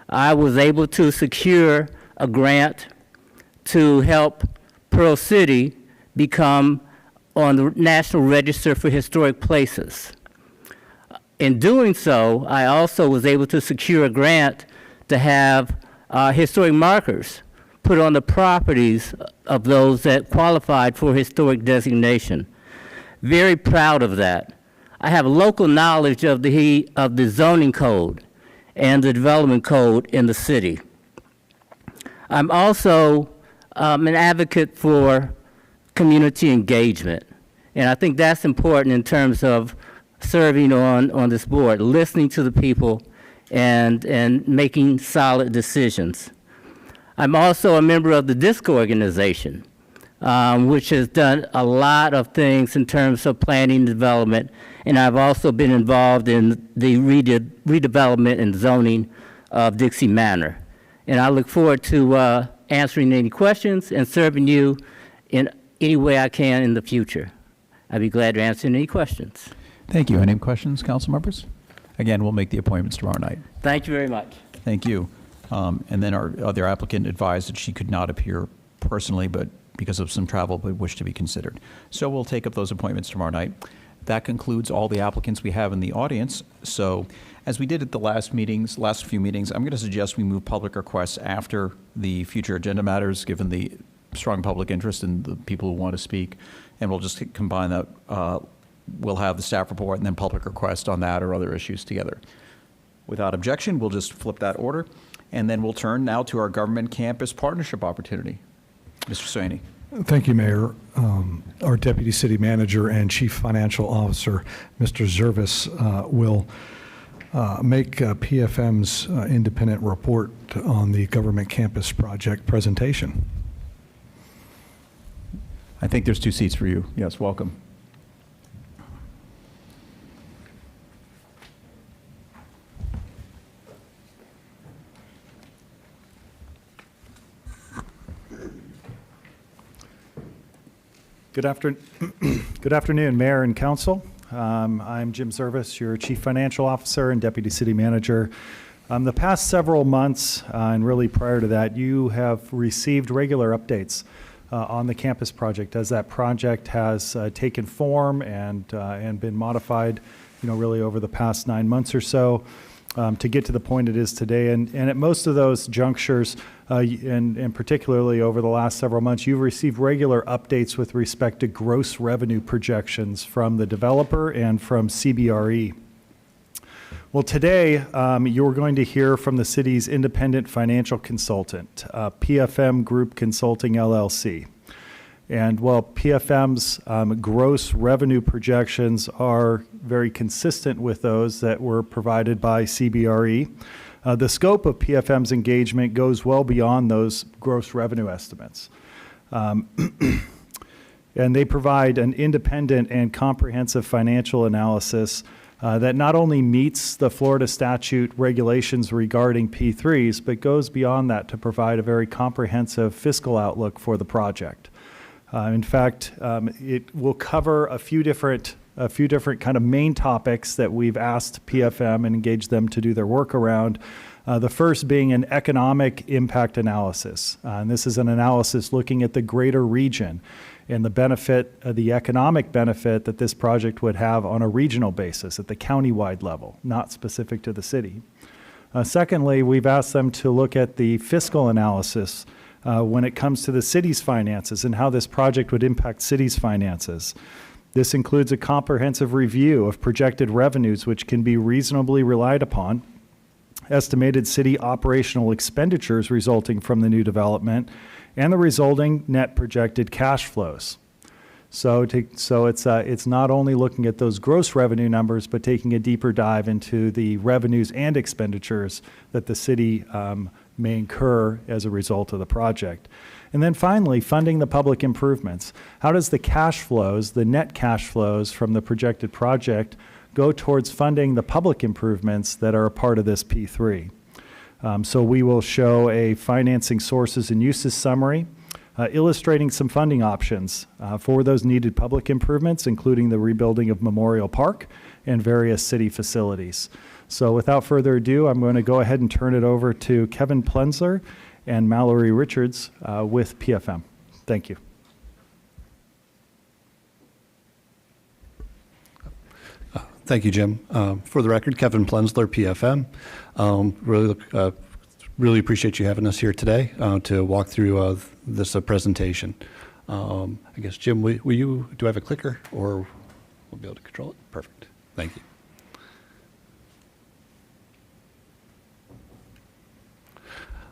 I was able to secure a grant to help Pearl City become on the National Register for Historic Places. In doing so, I also was able to secure a grant to have historic markers put on the properties of those that qualified for historic designation. Very proud of that. I have local knowledge of the zoning code and the development code in the city. I'm also an advocate for community engagement, and I think that's important in terms of serving on this board, listening to the people and making solid decisions. I'm also a member of the DISC organization, which has done a lot of things in terms of planning and development. And I've also been involved in the redevelopment and zoning of Dixie Manor. And I look forward to answering any questions and serving you in any way I can in the future. I'd be glad to answer any questions. Thank you. Any questions, council members? Again, we'll make the appointments tomorrow night. Thank you very much. Thank you. And then our other applicant advised that she could not appear personally, but because of some travel, but wished to be considered. So we'll take up those appointments tomorrow night. That concludes all the applicants we have in the audience. So as we did at the last few meetings, I'm going to suggest we move public requests after the future agenda matters, given the strong public interest in the people who want to speak. And we'll just combine that. We'll have the staff report and then public request on that or other issues together. Without objection, we'll just flip that order. And then we'll turn now to our government campus partnership opportunity. Mr. Swaney. Thank you, Mayor. Our Deputy City Manager and Chief Financial Officer, Mr. Zervis, will make PFM's independent report on the government campus project presentation. I think there's 2 seats for you. Yes, welcome. Good afternoon, Mayor and Council. I'm Jim Zervis, your Chief Financial Officer and Deputy City Manager. The past several months, and really prior to that, you have received regular updates on the campus project as that project has taken form and been modified, really over the past 9 months or so. To get to the point it is today. And at most of those junctures, and particularly over the last several months, you've received regular updates with respect to gross revenue projections from the developer and from CBRE. Well, today, you're going to hear from the city's independent financial consultant, PFM Group Consulting, LLC. And while PFM's gross revenue projections are very consistent with those that were provided by CBRE, the scope of PFM's engagement goes well beyond those gross revenue estimates. And they provide an independent and comprehensive financial analysis that not only meets the Florida statute regulations regarding P3s, but goes beyond that to provide a very comprehensive fiscal outlook for the project. In fact, it will cover a few different kind of main topics that we've asked PFM and engaged them to do their work around. The first being an economic impact analysis. And this is an analysis looking at the greater region and the benefit, the economic benefit that this project would have on a regional basis at the county-wide level, not specific to the city. Secondly, we've asked them to look at the fiscal analysis when it comes to the city's finances and how this project would impact city's finances. This includes a comprehensive review of projected revenues which can be reasonably relied upon, estimated city operational expenditures resulting from the new development, and the resulting net projected cash flows. So it's not only looking at those gross revenue numbers, but taking a deeper dive into the revenues and expenditures that the city may incur as a result of the project. And then finally, funding the public improvements. How does the cash flows, the net cash flows from the projected project, go towards funding the public improvements that are a part of this P3? So we will show a financing sources and uses summary, illustrating some funding options for those needed public improvements, including the rebuilding of Memorial Park and various city facilities. So without further ado, I'm going to go ahead and turn it over to Kevin Plensler and Mallory Richards with PFM. Thank you. Thank you, Jim. For the record, Kevin Plensler, PFM. Really appreciate you having us here today to walk through this presentation. I guess, Jim, do I have a clicker or we'll be able to control it? Perfect. Thank you.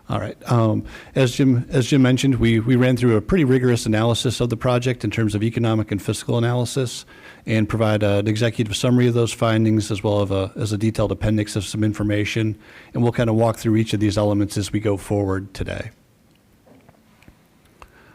All right. As Jim mentioned, we ran through a pretty rigorous analysis of the project in terms of economic and fiscal analysis, and provide an executive summary of those findings as well as a detailed appendix of some information. And we'll kind of walk through each of these elements as we go forward today.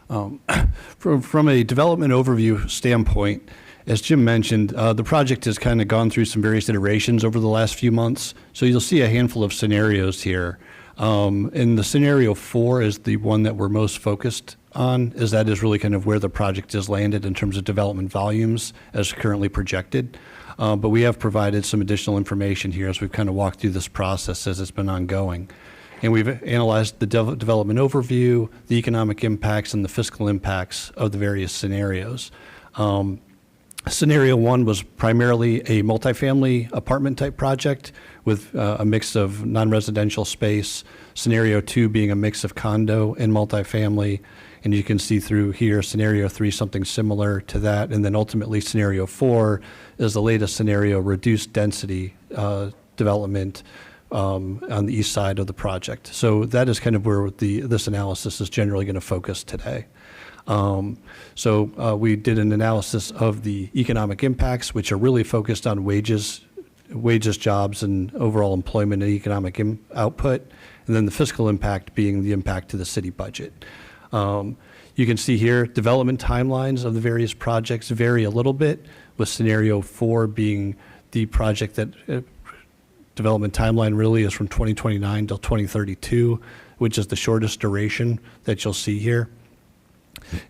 From a development overview standpoint, as Jim mentioned, the project has kind of gone through some various iterations over the last few months. So you'll see a handful of scenarios here. And the scenario 4 is the one that we're most focused on, as that is really kind of where the project has landed in terms of development volumes as currently projected. But we have provided some additional information here as we've kind of walked through this process as it's been ongoing. And we've analyzed the development overview, the economic impacts, and the fiscal impacts of the various scenarios. Scenario 1 was primarily a multifamily apartment type project with a mix of non-residential space. Scenario 2 being a mix of condo and multifamily. And you can see through here, scenario 3, something similar to that. And then ultimately scenario 4 is the latest scenario, reduced density development on the east side of the project. So that is kind of where this analysis is generally going to focus today. We did an analysis of the economic impacts, which are really focused on wages, jobs, and overall employment and economic output, and then the fiscal impact being the impact to the city budget. You can see here development timelines of the various projects vary a little bit, with scenario 4 being the project that development timeline really is from 2029 till 2032, which is the shortest duration that you'll see here.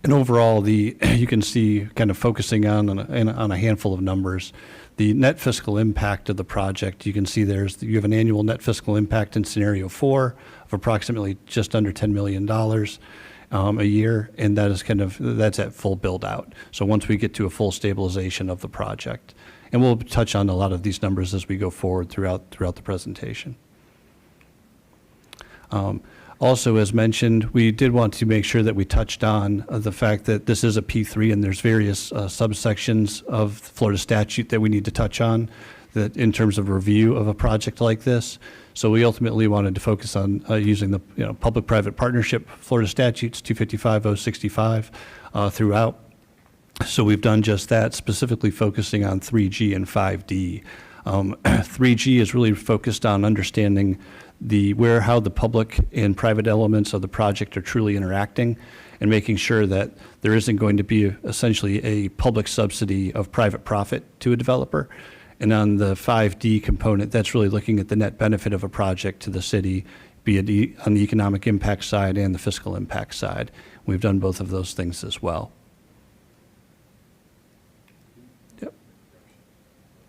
And overall, you can see kind of focusing on a handful of numbers. The net fiscal impact of the project, you can see you have an annual net fiscal impact in scenario 4 of approximately just under $10 million a year, and that's at full build out. So once we get to a full stabilization of the project, and we'll touch on a lot of these numbers as we go forward throughout the presentation. Also, as mentioned, we did want to make sure that we touched on the fact that this is a P3 and there's various subsections of the Florida statute that we need to touch on that in terms of review of a project like this. So we ultimately wanted to focus on using the public-private partnership Florida statutes 255-065 throughout. So we've done just that, specifically focusing on 3G and 5D. 3G is really focused on understanding how the public and private elements of the project are truly interacting and making sure that there isn't going to be essentially a public subsidy of private profit to a developer. And on the 5D component, that's really looking at the net benefit of a project to the city, be it on the economic impact side and the fiscal impact side. We've done both of those things as well. Yep.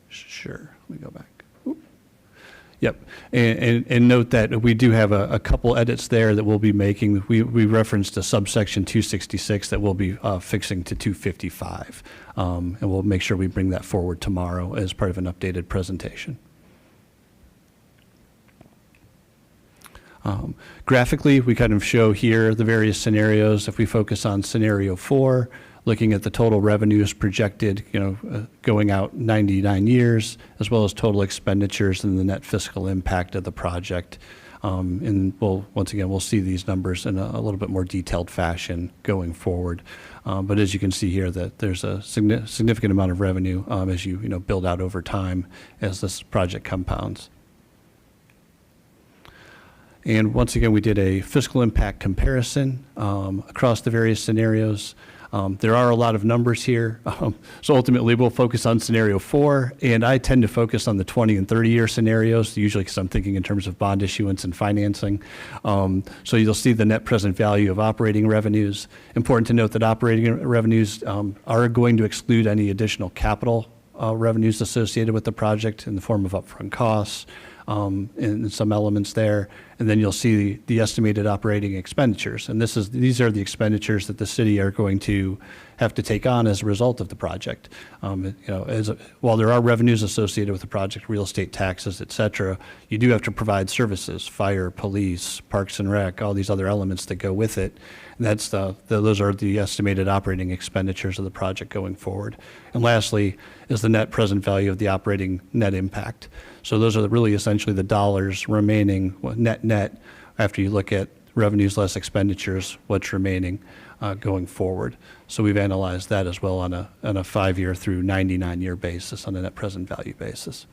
Sure. Let me go back. Yep, and note that we do have a couple edits there that we'll be making. We referenced a subsection 266 that we'll be fixing to 255, and we'll make sure we bring that forward tomorrow as part of an updated presentation. Graphically, we kind of show here the various scenarios. If we focus on scenario 4, looking at the total revenues projected, going out 99 years, as well as total expenditures and the net fiscal impact of the project. And once again, we'll see these numbers in a little bit more detailed fashion going forward. But as you can see here, that there's a significant amount of revenue as you build out over time as this project compounds. And once again, we did a fiscal impact comparison across the various scenarios. There are a lot of numbers here, so ultimately we'll focus on scenario 4, and I tend to focus on the 20 and 30-year scenarios, usually because I'm thinking in terms of bond issuance and financing. So you'll see the net present value of operating revenues. Important to note that operating revenues are going to exclude any additional capital revenues associated with the project in the form of upfront costs, and some elements there. And then you'll see the estimated operating expenditures. And these are the expenditures that the city are going to have to take on as a result of the project. While there are revenues associated with the project, real estate taxes, et cetera, you do have to provide services, fire, police, parks and rec, all these other elements that go with it. And those are the estimated operating expenditures of the project going forward. And lastly is the net present value of the operating net impact. So those are really essentially the dollars remaining net after you look at revenues less expenditures, what's remaining going forward. So we've analyzed that as well on a 5-year through 99-year basis on a net present value basis.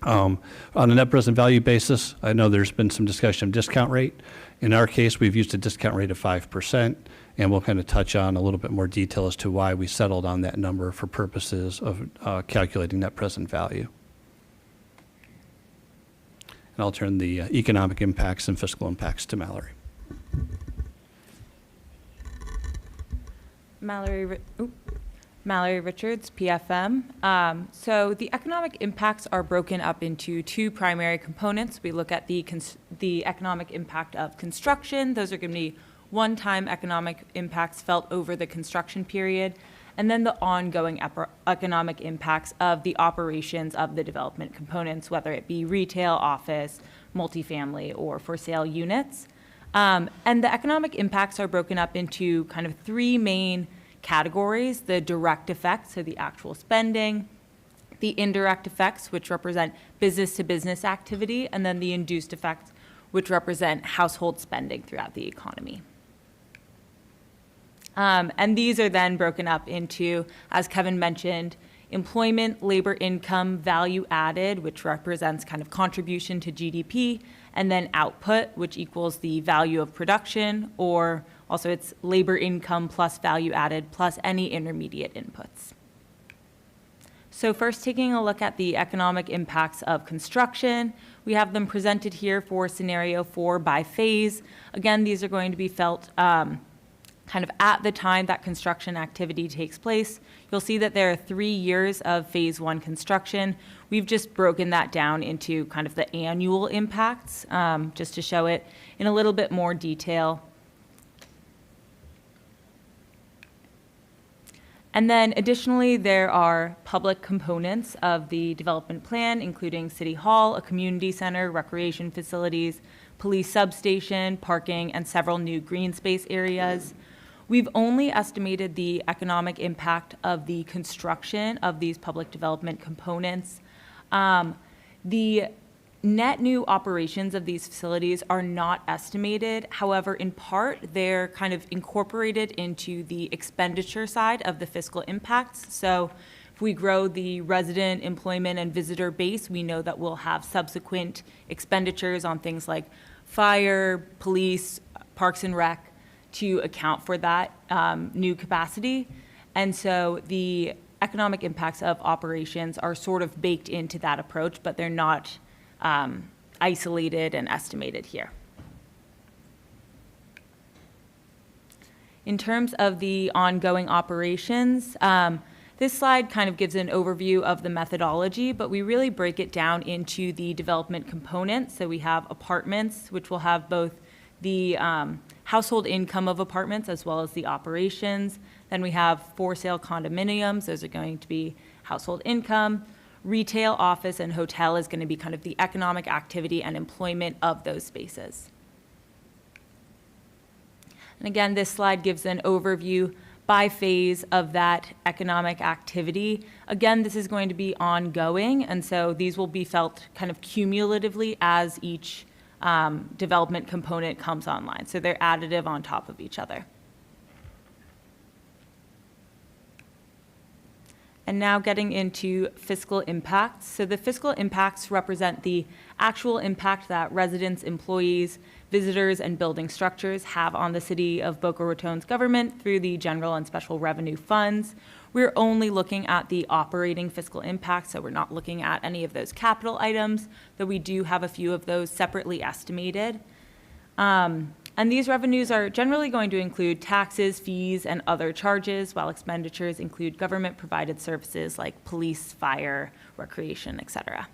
On a net present value basis, I know there's been some discussion of discount rate. In our case, we've used a discount rate of 5%, and we'll kind of touch on a little bit more detail as to why we settled on that number for purposes of calculating net present value. And I'll turn the economic impacts and fiscal impacts to Mallory. Mallory Richards, PFM. So the economic impacts are broken up into two primary components. We look at the economic impact of construction. Those are going to be one-time economic impacts felt over the construction period, and then the ongoing economic impacts of the operations of the development components, whether it be retail, office, multifamily, or for sale units. And the economic impacts are broken up into kind of three main categories: the direct effects, so the actual spending, the indirect effects, which represent business-to-business activity, and then the induced effects, which represent household spending throughout the economy. And these are then broken up into, as Kevin mentioned, employment, labor income, value added, which represents kind of contribution to GDP, and then output, which equals the value of production, or also it's labor income plus value added plus any intermediate inputs. So first, taking a look at the economic impacts of construction, we have them presented here for scenario 4 by phase. Again, these are going to be felt kind of at the time that construction activity takes place. You'll see that there are 3 years of phase 1 construction. We've just broken that down into kind of the annual impacts, just to show it in a little bit more detail. And then additionally, there are public components of the development plan, including City Hall, a community center, recreation facilities, police substation, parking, and several new green space areas. We've only estimated the economic impact of the construction of these public development components. The net new operations of these facilities are not estimated. However, in part, they're kind of incorporated into the expenditure side of the fiscal impacts. So if we grow the resident, employment, and visitor base, we know that we'll have subsequent expenditures on things like fire, police, parks and rec, to account for that new capacity. And so the economic impacts of operations are sort of baked into that approach, but they're not isolated and estimated here. In terms of the ongoing operations, this slide kind of gives an overview of the methodology, but we really break it down into the development components. So we have apartments, which will have both the household income of apartments as well as the operations. Then we have for sale condominiums. Those are going to be household income. Retail, office, and hotel is going to be kind of the economic activity and employment of those spaces. And again, this slide gives an overview by phase of that economic activity. Again, this is going to be ongoing, and so these will be felt kind of cumulatively as each development component comes online. So they're additive on top of each other. And now getting into fiscal impacts. So the fiscal impacts represent the actual impact that residents, employees, visitors, and building structures have on the city of Boca Raton's government through the general and special revenue funds. We're only looking at the operating fiscal impacts, so we're not looking at any of those capital items, though we do have a few of those separately estimated. And these revenues are generally going to include taxes, fees, and other charges, while expenditures include government-provided services like police, fire, recreation, et cetera.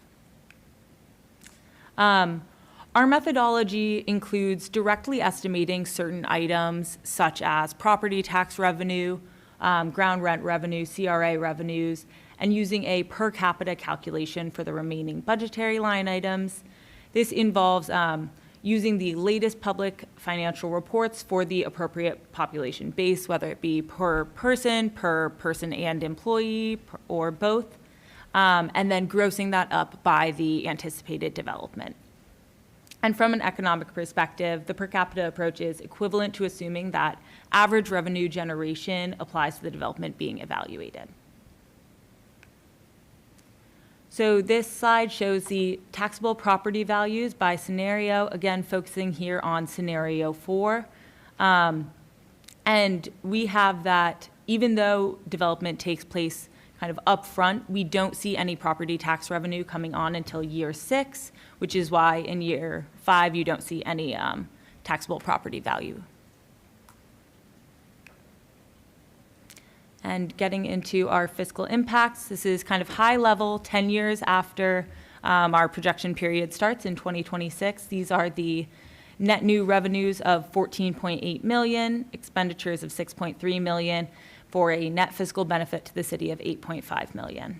Our methodology includes directly estimating certain items such as property tax revenue, ground rent revenue, CRA revenues, and using a per capita calculation for the remaining budgetary line items. This involves using the latest public financial reports for the appropriate population base, whether it be per person and employee, or both, and then grossing that up by the anticipated development. And from an economic perspective, the per capita approach is equivalent to assuming that average revenue generation applies to the development being evaluated. So this slide shows the taxable property values by scenario, again, focusing here on scenario 4. And we have that even though development takes place kind of upfront, we don't see any property tax revenue coming on until year 6, which is why in year 5 you don't see any taxable property value. And getting into our fiscal impacts, this is kind of high level, 10 years after our projection period starts in 2026. These are the net new revenues of 14.8 million, expenditures of 6.3 million, for a net fiscal benefit to the city of 8.5 million.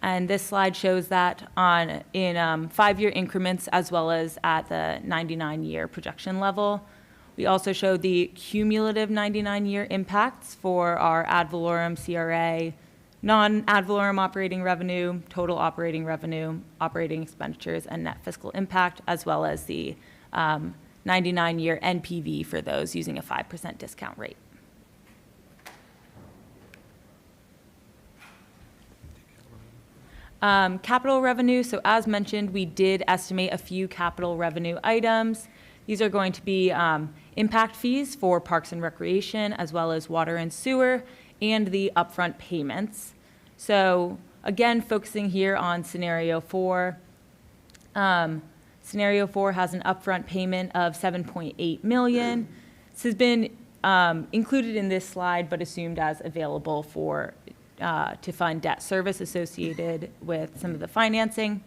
And this slide shows that in 5-year increments as well as at the 99-year projection level. We also show the cumulative 99-year impacts for our ad valorem CRA, non-ad valorem operating revenue, total operating revenue, operating expenditures, and net fiscal impact, as well as the 99-year NPV for those using a 5% discount rate. Capital revenue, so as mentioned, we did estimate a few capital revenue items. These are going to be impact fees for parks and recreation, as well as water and sewer, and the upfront payments. So again, focusing here on scenario 4. Scenario 4 has an upfront payment of 7.8 million. This has been included in this slide, but assumed as available for to fund debt service associated with some of the financing.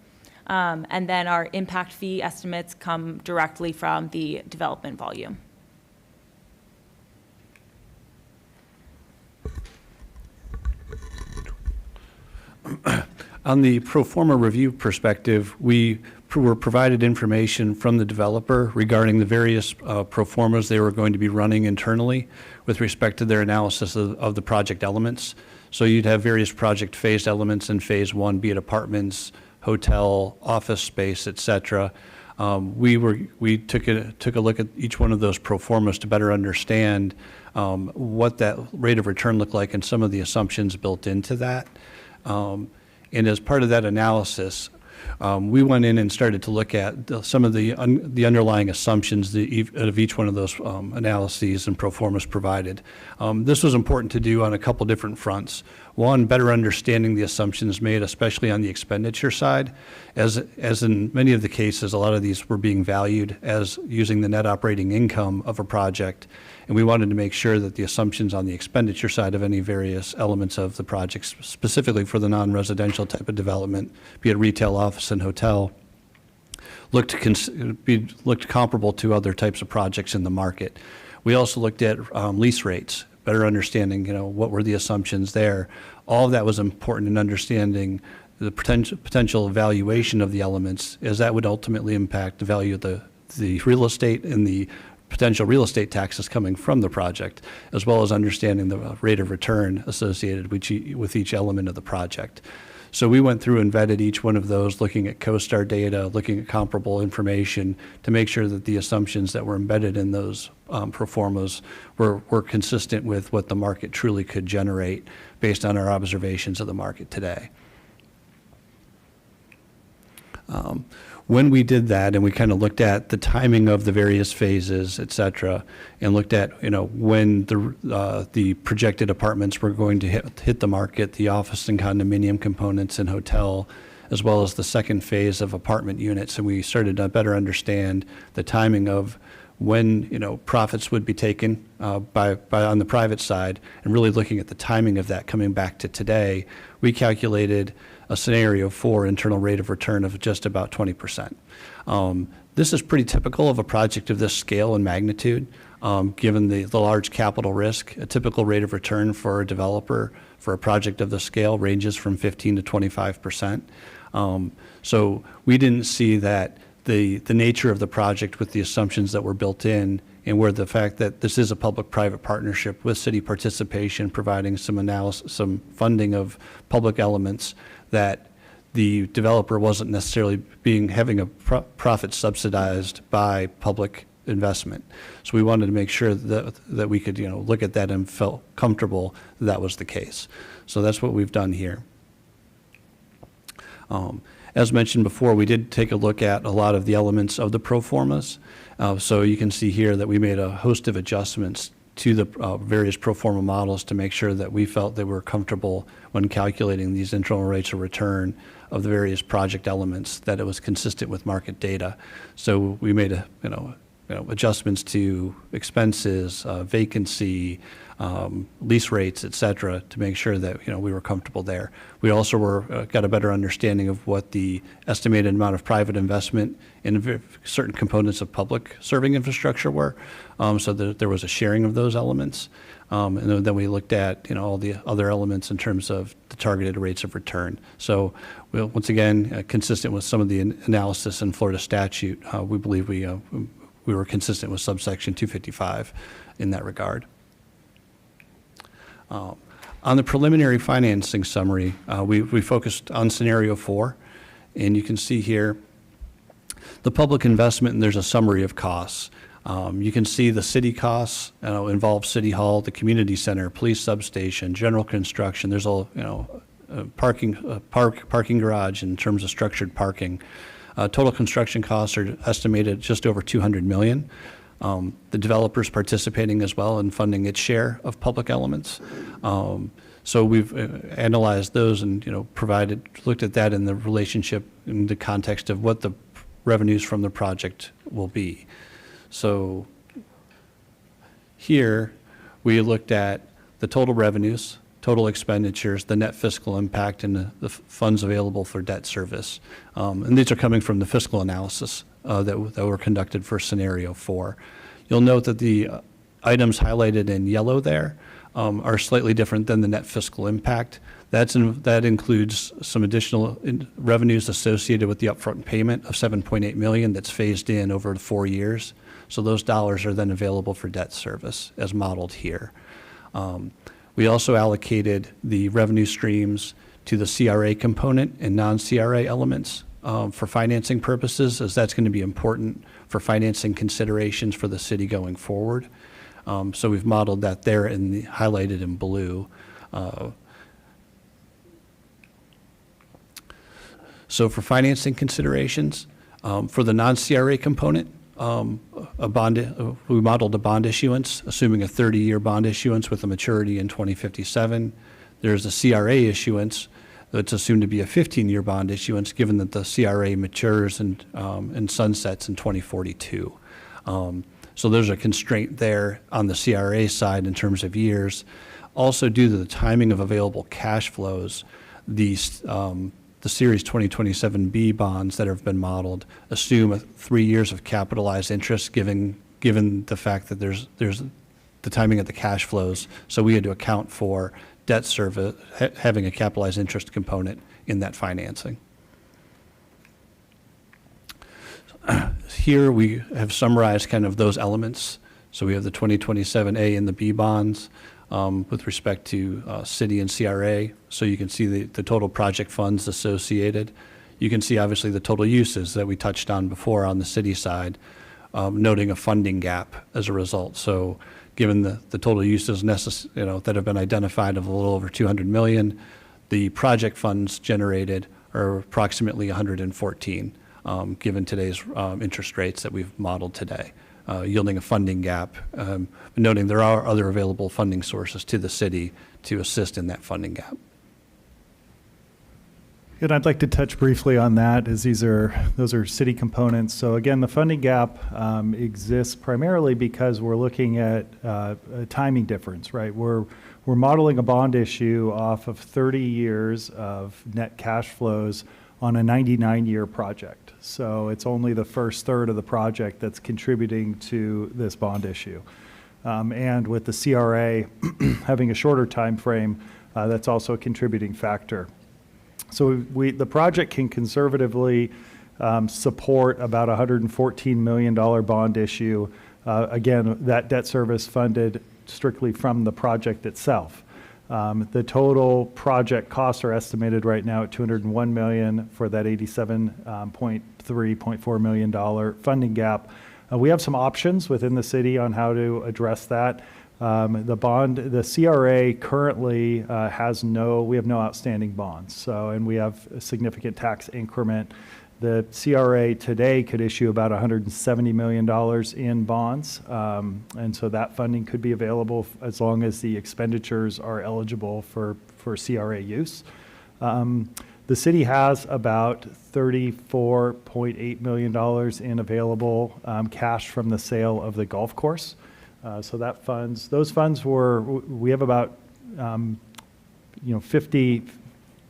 And then our impact fee estimates come directly from the development volume. On the pro forma review perspective, we were provided information from the developer regarding the various pro formas they were going to be running internally with respect to their analysis of the project elements. So you'd have various project phased elements in phase 1, be it apartments, hotel, office space, et cetera. We took a look at each one of those pro formas to better understand what that rate of return looked like and some of the assumptions built into that. And as part of that analysis, we went in and started to look at some of the underlying assumptions of each one of those analyses and pro formas provided. This was important to do on a couple different fronts. One, better understanding the assumptions made, especially on the expenditure side. As in many of the cases, a lot of these were being valued as using the net operating income of a project, and we wanted to make sure that the assumptions on the expenditure side of any various elements of the project, specifically for the non-residential type of development, be it retail, office, and hotel, looked comparable to other types of projects in the market. We also looked at lease rates, better understanding, what were the assumptions there. All of that was important in understanding the potential valuation of the elements, as that would ultimately impact the value of the real estate and the potential real estate taxes coming from the project, as well as understanding the rate of return associated with each element of the project. So we went through and vetted each one of those, looking at CoStar data, looking at comparable information to make sure that the assumptions that were embedded in those pro formas were consistent with what the market truly could generate based on our observations of the market today. When we did that and we kind of looked at the timing of the various phases, et cetera, and looked at, when the projected apartments were going to hit the market, the office and condominium components and hotel, as well as the second phase of apartment units, and we started to better understand the timing of when, profits would be taken by on the private side, and really looking at the timing of that coming back to today, we calculated a scenario for internal rate of return of just about 20%. This is pretty typical of a project of this scale and magnitude, given the large capital risk. A typical rate of return for a developer for a project of this scale ranges from 15 to 25%. So we didn't see that the nature of the project with the assumptions that were built in, and where the fact that this is a public-private partnership with city participation, providing some analysis, some funding of public elements, that the developer wasn't necessarily having a profit subsidized by public investment. So we wanted to make sure that we could look at that and felt comfortable that was the case. So that's what we've done here. As mentioned before, we did take a look at a lot of the elements of the pro formas. So you can see here that we made a host of adjustments to the various pro forma models to make sure that we felt they were comfortable when calculating these internal rates of return of the various project elements, that it was consistent with market data. So we made adjustments to expenses, vacancy, lease rates, et cetera, to make sure that we were comfortable there. We also got a better understanding of what the estimated amount of private investment in certain components of public serving infrastructure were, so that there was a sharing of those elements. And then we looked at all the other elements in terms of the targeted rates of return. So once again, consistent with some of the analysis in Florida statute, we believe we were consistent with subsection 255 in that regard. On the preliminary financing summary, we focused on scenario 4, and you can see here the public investment, and there's a summary of costs. You can see the city costs involve City Hall, the community center, police substation, general construction. There's a parking garage in terms of structured parking. Total construction costs are estimated just over $200 million. The developer's participating as well in funding its share of public elements. So we've analyzed those and looked at that in the relationship in the context of what the revenues from the project will be. So here we looked at the total revenues, total expenditures, the net fiscal impact, and the funds available for debt service. And these are coming from the fiscal analysis that were conducted for scenario 4. You'll note that the items highlighted in yellow there are slightly different than the net fiscal impact. That includes some additional revenues associated with the upfront payment of $7.8 million that's phased in over 4 years. So those dollars are then available for debt service as modeled here. We also allocated the revenue streams to the CRA component and non-CRA elements for financing purposes, as that's going to be important for financing considerations for the city going forward. So we've modeled that there highlighted in blue. So for financing considerations, for the non-CRA component, we modeled a bond issuance, assuming a 30-year bond issuance with a maturity in 2057. There's a CRA issuance that's assumed to be a 15-year bond issuance, given that the CRA matures and sunsets in 2042. So there's a constraint there on the CRA side in terms of years. Also, due to the timing of available cash flows, the Series 2027B bonds that have been modeled assume 3 years of capitalized interest, given the fact that there's the timing of the cash flows. So we had to account for debt service having a capitalized interest component in that financing. Here we have summarized kind of those elements. So we have the 2027A and the B bonds with respect to city and CRA. So you can see the total project funds associated. You can see obviously the total uses that we touched on before on the city side, noting a funding gap as a result. So given the total uses that have been identified of a little over 200 million, the project funds generated are approximately 114, given today's interest rates that we've modeled today, yielding a funding gap, noting there are other available funding sources to the city to assist in that funding gap. And I'd like to touch briefly on that, as those are city components. So again, the funding gap exists primarily because we're looking at a timing difference, right? We're modeling a bond issue off of 30 years of net cash flows on a 99-year project. So it's only the first third of the project that's contributing to this bond issue. And with the CRA having a shorter time frame, that's also a contributing factor. So the project can conservatively support about a $114 million bond issue. Again, that debt service funded strictly from the project itself. The total project costs are estimated right now at $201 million for that $87.4 million funding gap. We have some options within the city on how to address that. The CRA currently we have no outstanding bonds. So, and we have a significant tax increment. The CRA today could issue about $170 million in bonds. And so that funding could be available as long as the expenditures are eligible for CRA use. The city has about $34.8 million in available cash from the sale of the golf course. So those funds we have about, 50,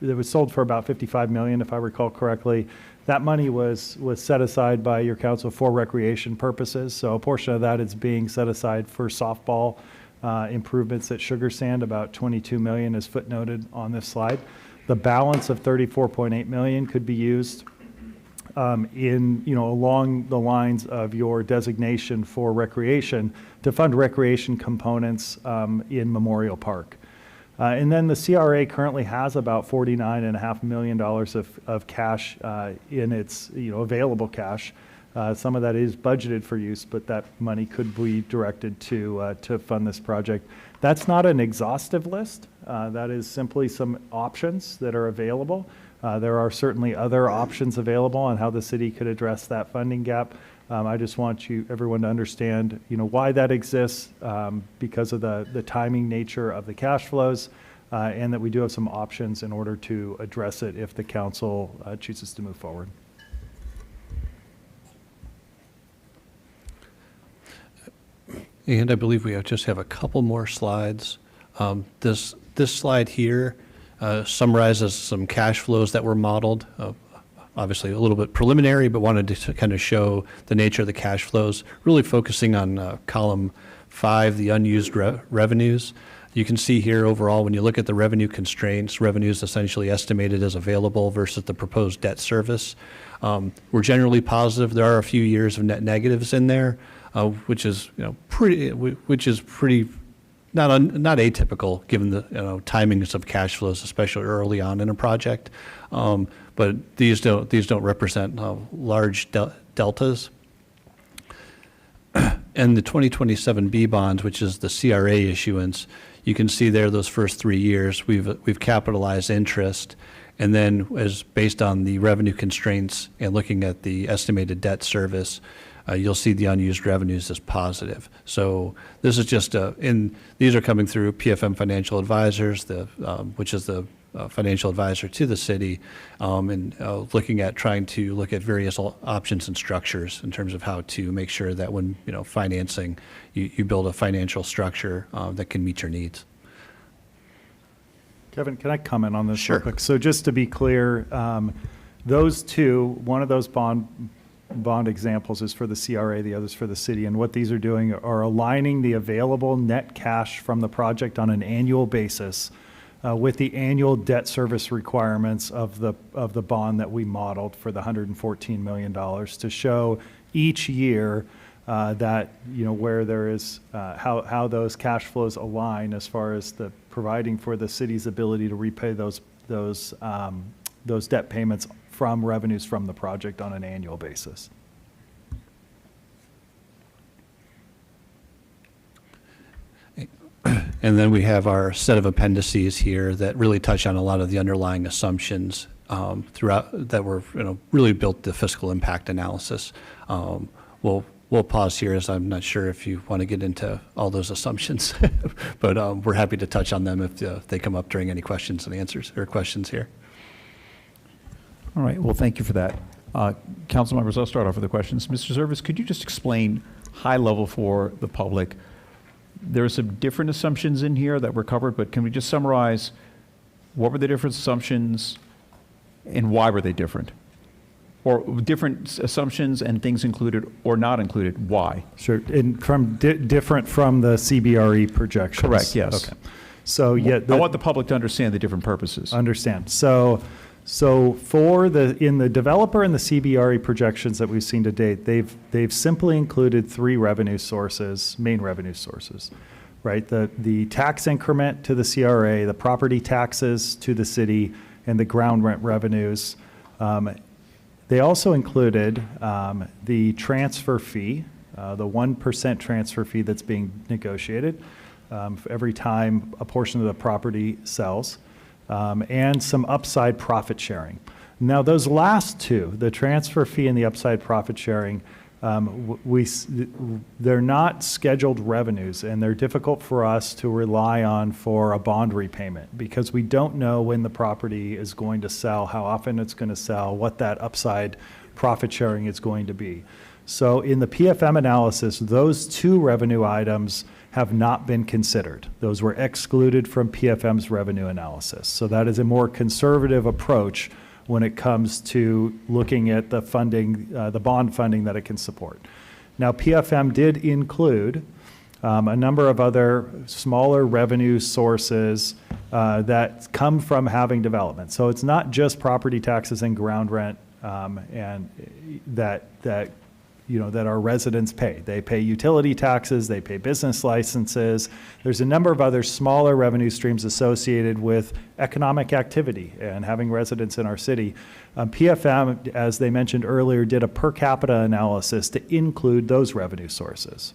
it was sold for about $55 million, if I recall correctly. That money was set aside by your council for recreation purposes. So a portion of that is being set aside for softball improvements at Sugar Sand. About $22 million is footnoted on this slide. The balance of $34.8 million could be used along the lines of your designation for recreation to fund recreation components in Memorial Park. And then the CRA currently has about $49.5 million of cash in its available cash. Some of that is budgeted for use, but that money could be directed to fund this project. That's not an exhaustive list. That is simply some options that are available. There are certainly other options available on how the city could address that funding gap. I just want everyone to understand, why that exists, because of the timing nature of the cash flows, and that we do have some options in order to address it if the council chooses to move forward. And I believe we just have a couple more slides. This slide here summarizes some cash flows that were modeled. Obviously a little bit preliminary, but wanted to kind of show the nature of the cash flows, really focusing on column 5, the unused revenues. You can see here overall, when you look at the revenue constraints, revenues essentially estimated as available versus the proposed debt service. We're generally positive. There are a few years of net negatives in there, which is pretty not atypical given the timings of cash flows, especially early on in a project. But these don't represent large deltas. And the 2027 B bonds, which is the CRA issuance, you can see there those first 3 years we've capitalized interest, and then as based on the revenue constraints and looking at the estimated debt service, you'll see the unused revenues as positive. So this is just these are coming through PFM Financial Advisors, which is the financial advisor to the city, and looking at trying to look at various options and structures in terms of how to make sure that when financing, you build a financial structure that can meet your needs. Kevin, can I comment on this Sure. real quick? So just to be clear, those two, one of those bond examples is for the CRA, the other's for the city, and what these are doing are aligning the available net cash from the project on an annual basis with the annual debt service requirements of the bond that we modeled for the $114 million to show each year that where there is how those cash flows align as far as the providing for the city's ability to repay those debt payments from revenues from the project on an annual basis. And then we have our set of appendices here that really touch on a lot of the underlying assumptions throughout that were really built the fiscal impact analysis. We'll pause here as I'm not sure if you want to get into all those assumptions, but we're happy to touch on them if they come up during any questions and answers or questions here. All right, well, thank you for that. Council members, I'll start off with the questions. Mr. Zervis, could you just explain high level for the public? There are some different assumptions in here that were covered, but can we just summarize what were the different assumptions and why were they different? Or different assumptions and things included or not included, why? Sure, and different from the CBRE projections. Correct, yes. Okay. So yeah, I want the public to understand the different purposes. Understand. So for in the developer and the CBRE projections that we've seen to date, they've simply included 3 revenue sources, main revenue sources, right? The tax increment to the CRA, the property taxes to the city, and the ground rent revenues. They also included the transfer fee, the 1% transfer fee that's being negotiated. every time a portion of the property sells, and some upside profit sharing. Now, those last two, the transfer fee and the upside profit sharing, they're not scheduled revenues, and they're difficult for us to rely on for a bond repayment because we don't know when the property is going to sell, how often it's going to sell, what that upside profit sharing is going to be. So in the PFM analysis, those two revenue items have not been considered. Those were excluded from PFM's revenue analysis. So that is a more conservative approach when it comes to looking at the funding, the bond funding that it can support. Now, PFM did include a number of other smaller revenue sources that come from having development. So it's not just property taxes and ground rent and that our residents pay. They pay utility taxes, they pay business licenses. There's a number of other smaller revenue streams associated with economic activity and having residents in our city. PFM, as they mentioned earlier, did a per capita analysis to include those revenue sources.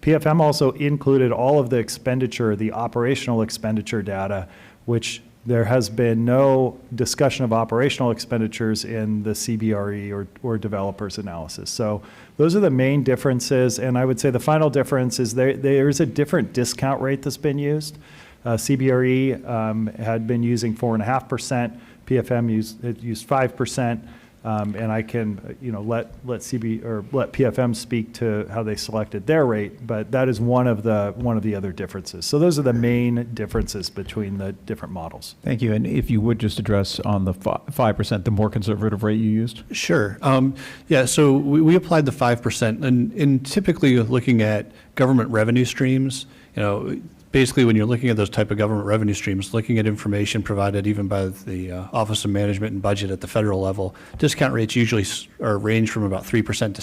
PFM also included all of the expenditure, the operational expenditure data, which there has been no discussion of operational expenditures in the CBRE or developers analysis. So those are the main differences. And I would say the final difference is there is a different discount rate that's been used. CBRE had been using 4.5%. PFM used 5%. And I can, let PFM speak to how they selected their rate, but that is one of the other differences. So those are the main differences between the different models. Thank you. And if you would just address on the 5%, the more conservative rate you used? Sure. Yeah, so we applied the 5%, and typically looking at government revenue streams, basically, when you're looking at those type of government revenue streams, looking at information provided even by the Office of Management and Budget at the federal level, discount rates usually range from about 3% to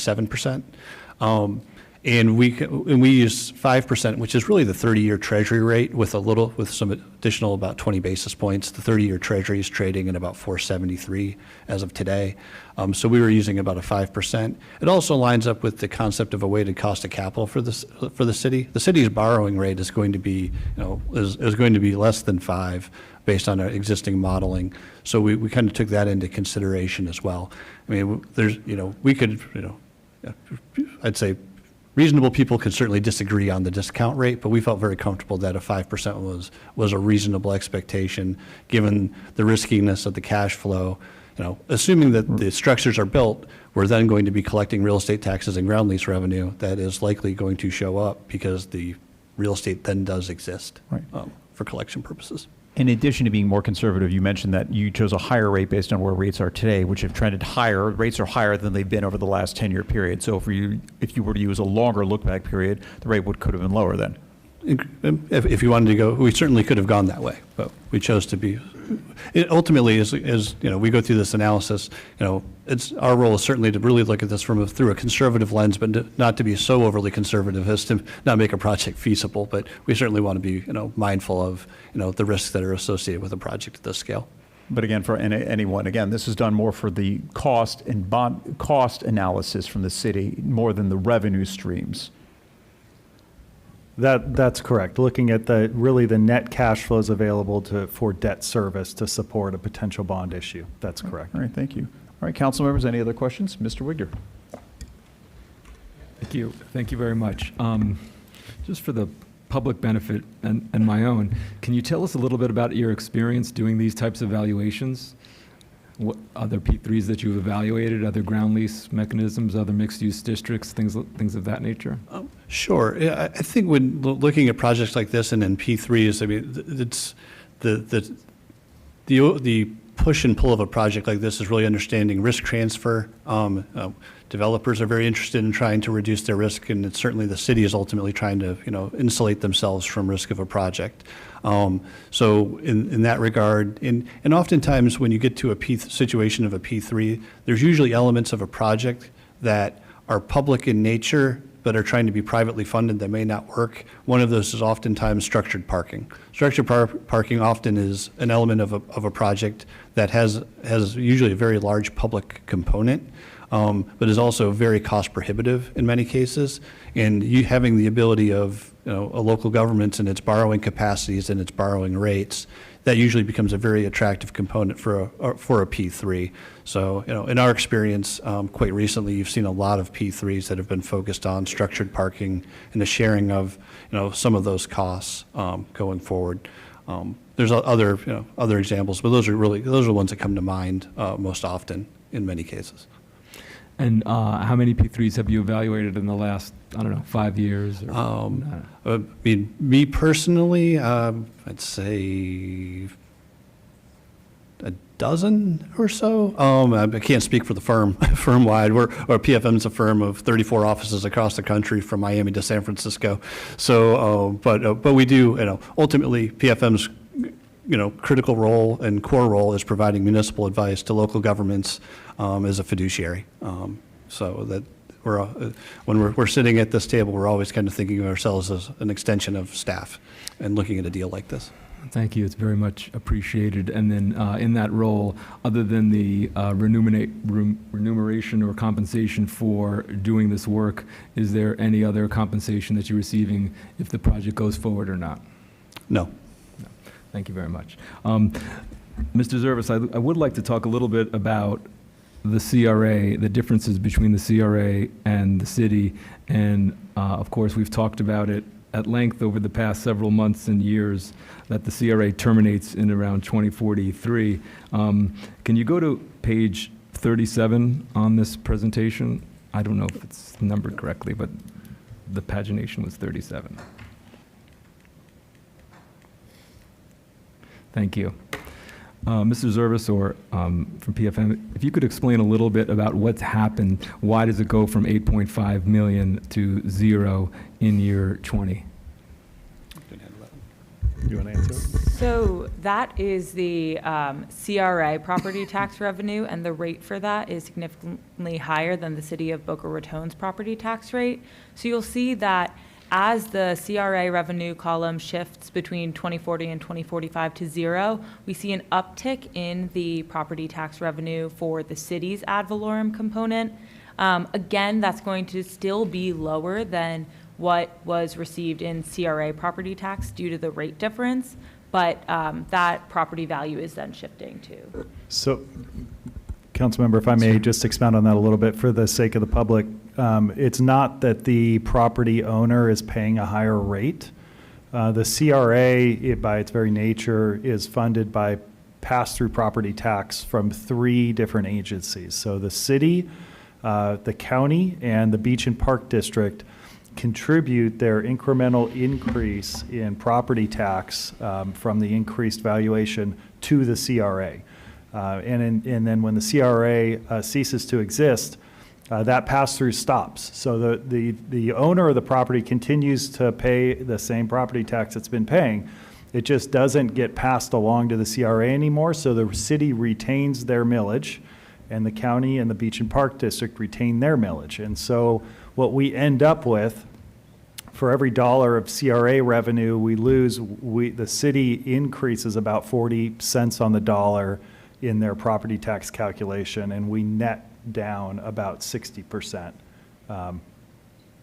7%. And we use 5%, which is really the 30-year Treasury rate with some additional about 20 basis points. The 30-year Treasury is trading at about 4.73 as of today. So we were using about a 5%. It also lines up with the concept of a weighted cost of capital for the city. The city's borrowing rate is going to be, is going to be less than 5 based on our existing modeling. So we kind of took that into consideration as well. I mean, we could, I'd say, reasonable people could certainly disagree on the discount rate, but we felt very comfortable that a 5% was a reasonable expectation given the riskiness of the cash flow. Assuming that the structures are built, we're then going to be collecting real estate taxes and ground lease revenue that is likely going to show up because the real estate then does exist for collection purposes. In addition to being more conservative, you mentioned that you chose a higher rate based on where rates are today, which have trended higher. Rates are higher than they've been over the last 10-year period. So if you were to use a longer look-back period, the rate could have been lower then. If you wanted to go, we certainly could have gone that way, but we chose to be. It ultimately, as we go through this analysis, it's our role is certainly to really look at this through a conservative lens, but not to be so overly conservative as to not make a project feasible. But we certainly want to be, mindful of, the risks that are associated with a project at this scale. But again, for anyone, this is done more for the cost and cost analysis from the city more than the revenue streams. That's correct. Looking at the net cash flows available for debt service to support a potential bond issue. That's correct. All right, thank you. All right, council members, any other questions? Mr. Wigder. Thank you very much. Just for the public benefit and my own, can you tell us a little bit about your experience doing these types of evaluations? What other P3s that you've evaluated, other ground lease mechanisms, other mixed-use districts, things of that nature? Sure. Yeah, I think when looking at projects like this and in P3s, I mean, it's the push and pull of a project like this is really understanding risk transfer. Developers are very interested in trying to reduce their risk, and it's certainly the city is ultimately trying to insulate themselves from risk of a project. So in that regard, and oftentimes when you get to a situation of a P3, there's usually elements of a project that are public in nature but are trying to be privately funded that may not work. One of those is oftentimes structured parking. Structured parking often is an element of a project that has usually a very large public component, but is also very cost prohibitive in many cases. And you having the ability of a local government and its borrowing capacities and its borrowing rates, that usually becomes a very attractive component for a P3. So, in our experience, quite recently, you've seen a lot of P3s that have been focused on structured parking and the sharing of, some of those costs going forward. There's other examples, but those are the ones that come to mind most often in many cases. And how many P3s have you evaluated in the last, 5 years? Or, Me personally, I'd say a dozen or so. I can't speak for the firm-wide. PFM's a firm of 34 offices across the country from Miami to San Francisco. So, but we do, ultimately, PFM's critical role and core role is providing municipal advice to local governments as a fiduciary. So that when we're sitting at this table, we're always kind of thinking of ourselves as an extension of staff and looking at a deal like this. Thank you. It's very much appreciated. And then in that role, other than the remuneration or compensation for doing this work, is there any other compensation that you're receiving if the project goes forward or not? No. Thank you very much. Mr. Zervis, I would like to talk a little bit about the CRA, the differences between the CRA and the city. And of course, we've talked about it at length over the past several months and years that the CRA terminates in around 2043. Can you go to page 37 on this presentation? I don't know if it's numbered correctly, but the pagination was 37. Thank you. Mr. Zervis or from PFM, if you could explain a little bit about what's happened, why does it go from 8.5 million to 0 in year 20? You want to answer? So that is the CRA property tax revenue, and the rate for that is significantly higher than the city of Boca Raton's property tax rate. So you'll see that as the CRA revenue column shifts between 2040 and 2045 to 0, we see an uptick in the property tax revenue for the city's ad valorem component. Again, that's going to still be lower than what was received in CRA property tax due to the rate difference, but that property value is then shifting too. So, Councilmember, if I may just expound on that a little bit for the sake of the public. It's not that the property owner is paying a higher rate. The CRA, by its very nature, is funded by pass-through property tax from 3 different agencies. So the city, the county, and the Beach and Park District contribute their incremental increase in property tax from the increased valuation to the CRA. And then when the CRA ceases to exist, that pass-through stops. So the owner of the property continues to pay the same property tax it's been paying. It just doesn't get passed along to the CRA anymore, so the city retains their millage, and the county and the Beach and Park District retain their millage. And so what we end up with, for every dollar of CRA revenue we lose, the city increases about 40 cents on the dollar in their property tax calculation, and we net down about 60%,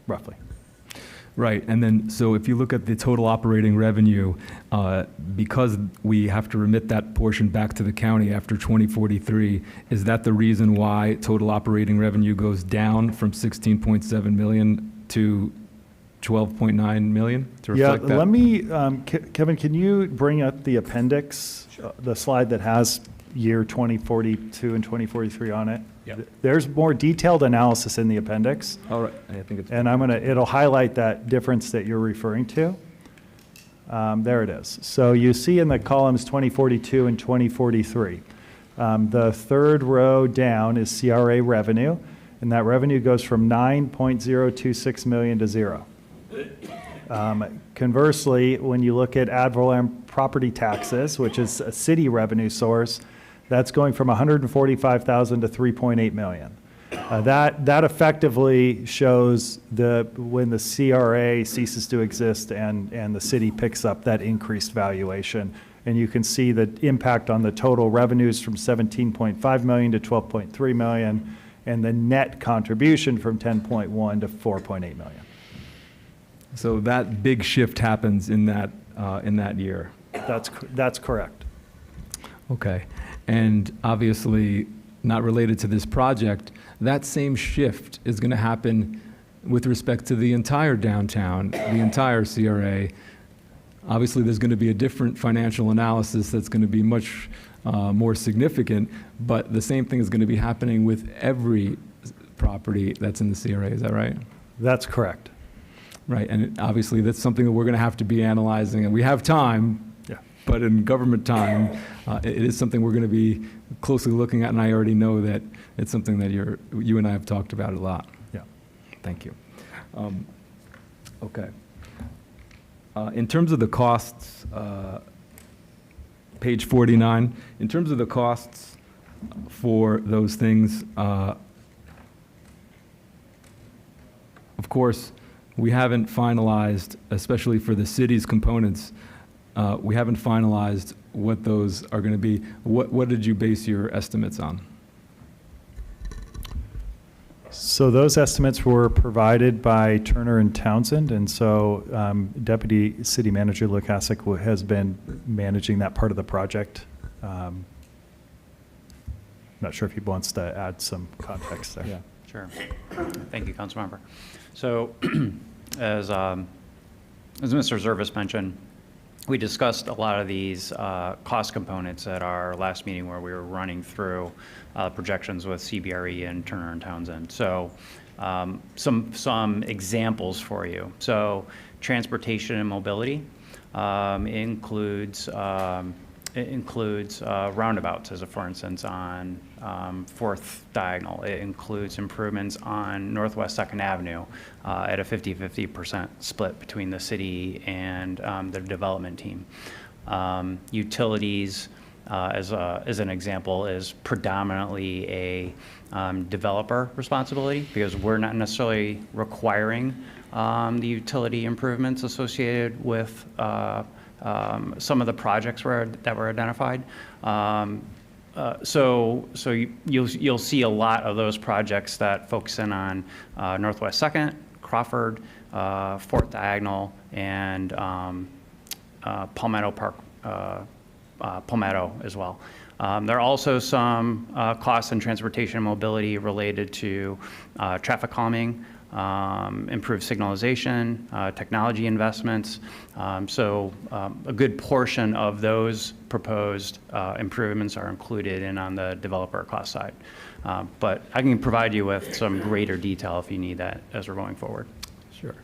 roughly. Right, and then, so if you look at the total operating revenue, because we have to remit that portion back to the county after 2043, is that the reason why total operating revenue goes down from 16.7 million to 12.9 million to reflect that? Let me, Kevin, can you bring up the appendix, the slide that has year 2042 and 2043 on it? Yep. There's more detailed analysis in the appendix. All right, I think it's. And it'll highlight that difference that you're referring to. There it is. So you see in the columns 2042 and 2043. The third row down is CRA revenue, and that revenue goes from 9.026 million to 0. Conversely, when you look at ad valorem property taxes, which is a city revenue source, that's going from 145,000 to 3.8 million. That effectively shows when the CRA ceases to exist and the city picks up that increased valuation. And you can see the impact on the total revenues from 17.5 million to 12.3 million, and the net contribution from 10.1 to 4.8 million. So that big shift happens in that year. That's correct. Okay. And obviously, not related to this project, that same shift is going to happen with respect to the entire downtown, the entire CRA. Obviously, there's going to be a different financial analysis that's going to be much more significant, but the same thing is going to be happening with every property that's in the CRA. Is that right? That's correct. Right. And obviously, that's something that we're going to have to be analyzing, and we have time. Yeah. But in government time, it is something we're going to be closely looking at, and I already know that it's something that you and I have talked about a lot. Yeah. Thank you. Okay. In terms of the costs, page 49, in terms of the costs for those things, of course, we haven't finalized, especially for the city's components, we haven't finalized what those are going to be. What did you base your estimates on? So those estimates were provided by Turner and Townsend, and so Deputy City Manager Lukasik has been managing that part of the project. Not sure if he wants to add some context there. Yeah, sure. Thank you, Councilmember. So, as Mr. Zervis mentioned, we discussed a lot of these cost components at our last meeting where we were running through projections with CBRE and Turner and Townsend. So some examples for you. So transportation and mobility includes roundabouts, as a for instance, on 4th Diagonal. It includes improvements on Northwest 2nd Avenue at a 50-50% split between the city and the development team. Utilities, as an example, is predominantly a developer responsibility because we're not necessarily requiring the utility improvements associated with some of the projects that were identified. So you'll see a lot of those projects that focus in on Northwest 2nd, Crawford, 4th Diagonal, and Palmetto Park, Palmetto as well. There are also some costs in transportation and mobility related to traffic calming, improved signalization, technology investments. So a good portion of those proposed improvements are included in on the developer cost side. But I can provide you with some greater detail if you need that as we're going forward. Sure.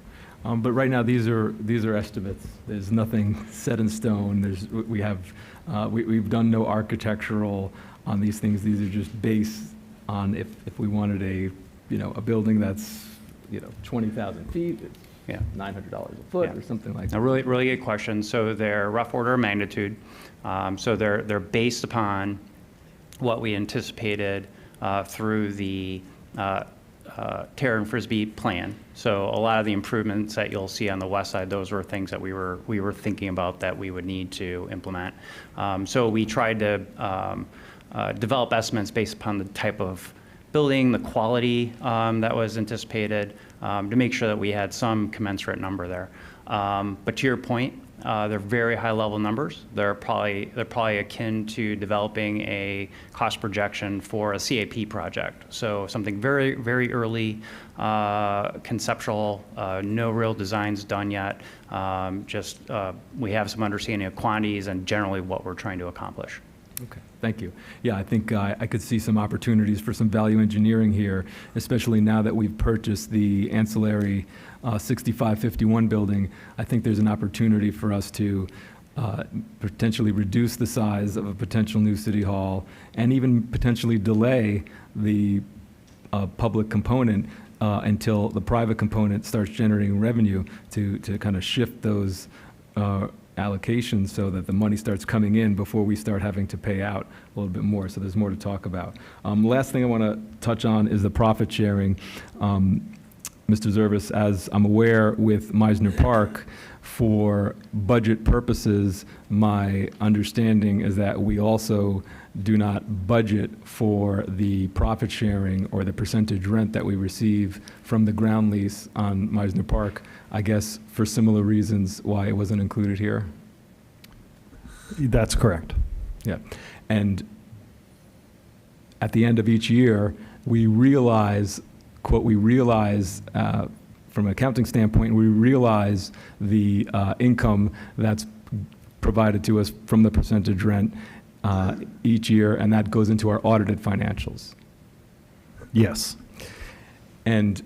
But right now, these are estimates. There's nothing set in stone. We've done no architectural on these things. These are just based on if we wanted a building that's 20,000 feet, it's Yeah. $900 a foot or something like that. A really good question. So they're rough order of magnitude. So they're based upon what we anticipated through the Terra and Frisbee plan. So a lot of the improvements that you'll see on the west side, those were things that we were thinking about that we would need to implement. So we tried to develop estimates based upon the type of building, the quality that was anticipated, to make sure that we had some commensurate number there. But to your point, they're very high level numbers. They're probably akin to developing a cost projection for a CAP project. So something very, very early, conceptual, no real designs done yet. We have some understanding of quantities and generally what we're trying to accomplish. Okay, thank you. Yeah, I think I could see some opportunities for some value engineering here, especially now that we've purchased the ancillary 6551 building. I think there's an opportunity for us to potentially reduce the size of a potential new city hall and even potentially delay the public component until the private component starts generating revenue to kind of shift those allocations so that the money starts coming in before we start having to pay out a little bit more. So there's more to talk about. Last thing I want to touch on is the profit sharing. Mr. Zervis, as I'm aware with Meisner Park, for budget purposes, my understanding is that we also do not budget for the profit sharing or the percentage rent that we receive from the ground lease on Meisner Park, I guess for similar reasons why it wasn't included here. That's correct. Yeah. And at the end of each year, we realize, quote, we realize, from an accounting standpoint, we realize the income that's provided to us from the percentage rent each year, and that goes into our audited financials. Yes. And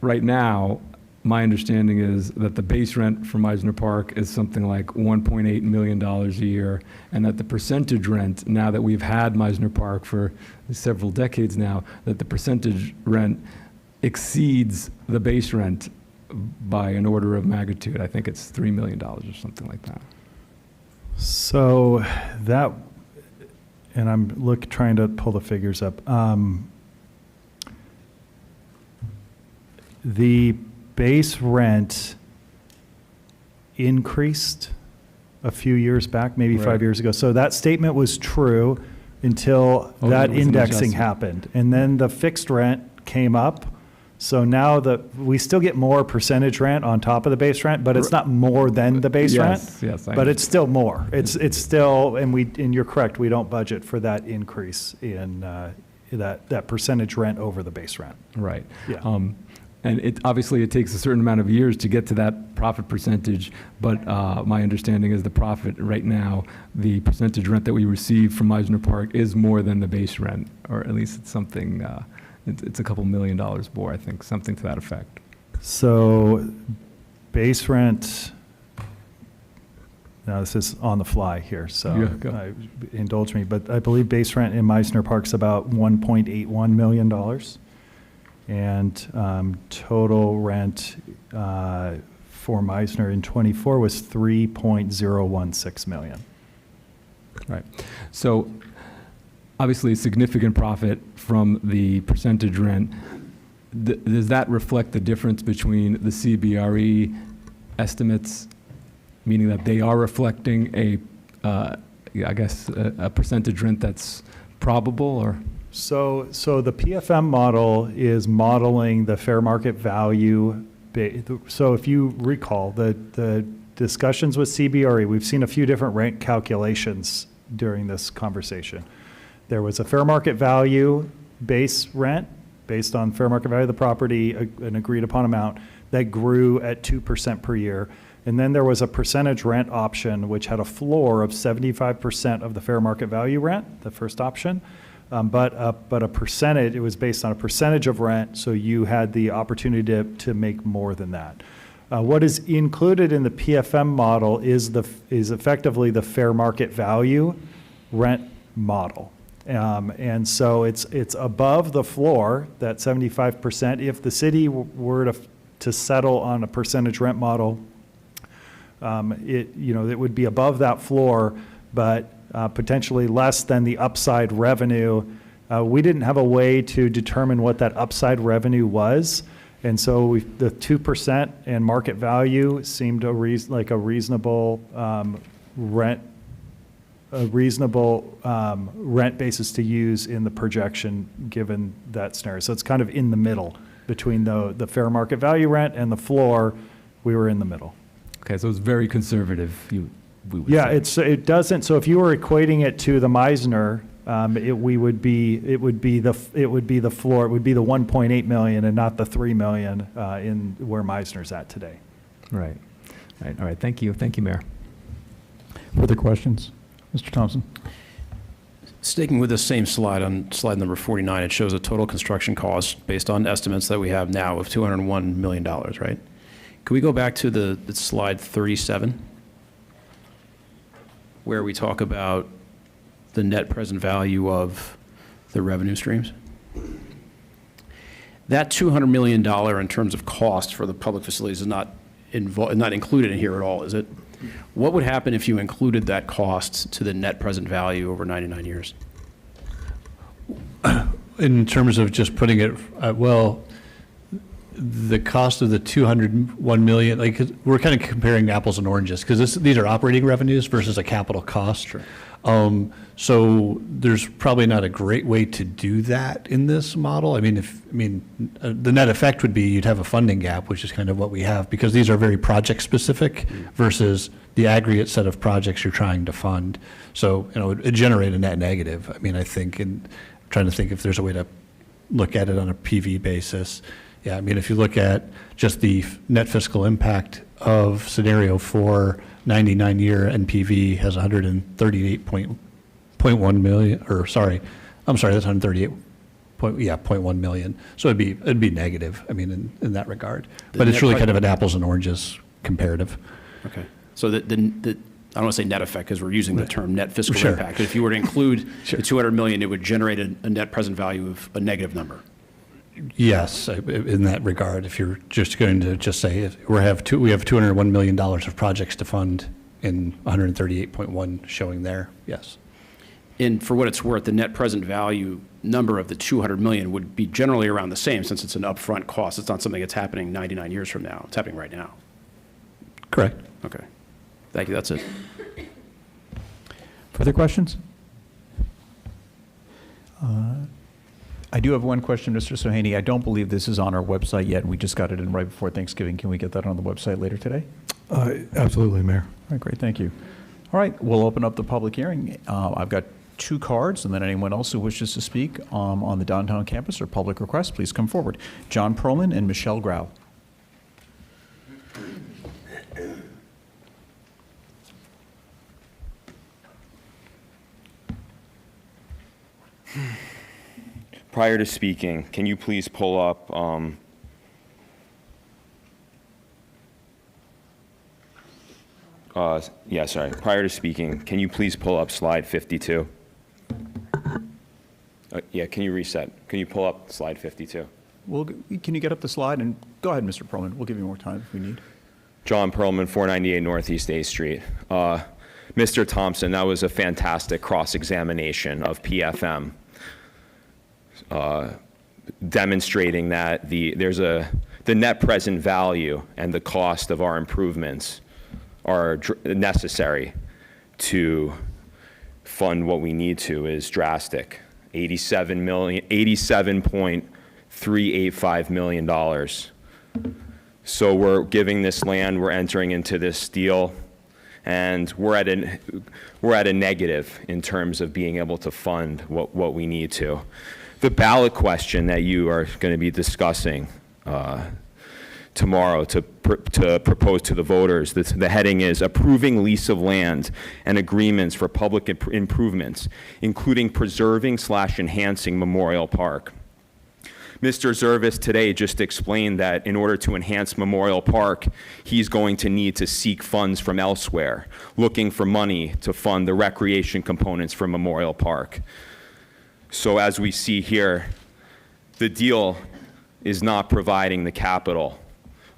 right now, my understanding is that the base rent for Meisner Park is something like $1.8 million a year, and that the percentage rent, now that we've had Meisner Park for several decades now, that the percentage rent exceeds the base rent by an order of magnitude. I think it's $3 million or something like that. So that, and I'm trying to pull the figures up. The base rent increased a few years back, maybe Right. 5 years ago. So that statement was true until that there was an indexing adjustment. happened. And then the fixed rent came up. So now we still get more percentage rent on top of the base rent, but it's not more than the base rent. Yes, I But it's still more. It's still, and you're correct, we don't budget for that increase in that percentage rent over the base rent. Right. Yeah. And obviously it takes a certain amount of years to get to that profit percentage, but my understanding is the profit right now, the percentage rent that we receive from Meisner Park is more than the base rent, or at least it's something, it's a couple $1 million more, I think, something to that effect. So base rent, now this is on the fly here, so Yeah, go. indulge me, but I believe base rent in Meisner Park's about $1.81 million. And total rent for Meisner in '24 was $3.016 million. Right. So obviously a significant profit from the percentage rent. Does that reflect the difference between the CBRE estimates, meaning that they are reflecting a percentage rent that's probable, or? So the PFM model is modeling the fair market value. So if you recall, the discussions with CBRE, we've seen a few different rent calculations during this conversation. There was a fair market value base rent based on fair market value of the property, an agreed upon amount that grew at 2% per year. And then there was a percentage rent option, which had a floor of 75% of the fair market value rent, the first option. But a percentage, it was based on a percentage of rent, so you had the opportunity to make more than that. What is included in the PFM model is effectively the fair market value rent model. And so it's above the floor, that 75%. If the city were to settle on a percentage rent model, it would be above that floor, but potentially less than the upside revenue. We didn't have a way to determine what that upside revenue was, and so the 2% and market value seemed like a reasonable rent basis to use in the projection given that scenario. So it's kind of in the middle between the fair market value rent and the floor. We were in the middle. Okay, so it's very conservative. Yeah, it doesn't. So if you were equating it to the Meisner, it would be the floor. It would be the 1.8 million and not the 3 million in where Meisner's at today. Right. All right. Thank you, Mayor. Further questions? Mr. Thompson? Sticking with the same slide, on slide number 49, it shows a total construction cost based on estimates that we have now of $201 million, right? Can we go back to the slide 37, where we talk about the net present value of the revenue streams? That $200 million in terms of cost for the public facilities is not included in here at all, is it? What would happen if you included that cost to the net present value over 99 years? In terms of just putting it, the cost of the 201 million, like, 'cause we're kind of comparing apples and oranges, because these are operating revenues versus a capital cost. Sure. So there's probably not a great way to do that in this model. I mean, the net effect would be you'd have a funding gap, which is kind of what we have, because these are very project specific versus the aggregate set of projects you're trying to fund. So, it'd generate a net negative. I mean, I think, and I'm trying to think if there's a way to look at it on a PV basis. Yeah, I mean, if you look at just the net fiscal impact of scenario 4, 99-year NPV has 138.1 million, or sorry, that's 0.1 million. So it'd be negative, I mean, in that regard. But it's really kind of an apples and oranges comparative. Okay. So I don't want to say net effect because we're using the term net fiscal impact. But if you were to include the 200 million, it would generate a net present value of a negative number. Yes, in that regard, if you're just going to just say we have $201 million of projects to fund in 138.1 showing there, yes. And for what it's worth, the net present value number of the 200 million would be generally around the same since it's an upfront cost. It's not something that's happening 99 years from now. It's happening right now. Correct. Okay. Thank you. That's it. Further questions? I do have one question, Mr. Sohaney. I don't believe this is on our website yet. We just got it in right before Thanksgiving. Can we get that on the website later today? Absolutely, Mayor. All right, great, thank you. All right, we'll open up the public hearing. I've got 2 cards, and then anyone else who wishes to speak on the downtown campus or public request, please come forward. John Perlman and Michelle Grau. Prior to speaking, can you please pull up prior to speaking, can you please pull up slide 52? Yeah, can you reset? Can you pull up slide 52? Can you get up the slide? And go ahead, Mr. Perlman. We'll give you more time if we need. John Perlman, 498 Northeast A Street. Mr. Thompson, that was a fantastic cross-examination of PFM. Demonstrating that the net present value and the cost of our improvements are necessary to fund what we need to is drastic. $87.385 million. So we're giving this land, we're entering into this deal, and we're at a negative in terms of being able to fund what we need to. The ballot question that you are going to be discussing tomorrow to propose to the voters, the heading is approving lease of land and agreements for public improvements, including preserving/enhancing Memorial Park. Mr. Zervis today just explained that in order to enhance Memorial Park, he's going to need to seek funds from elsewhere, looking for money to fund the recreation components for Memorial Park. So as we see here, the deal is not providing the capital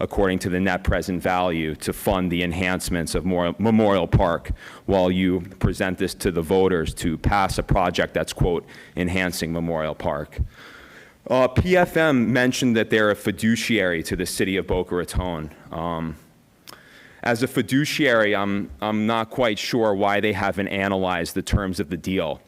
according to the net present value to fund the enhancements of Memorial Park while you present this to the voters to pass a project that's, quote, enhancing Memorial Park. PFM mentioned that they're a fiduciary to the city of Boca Raton. As a fiduciary, I'm not quite sure why they haven't analyzed the terms of the deal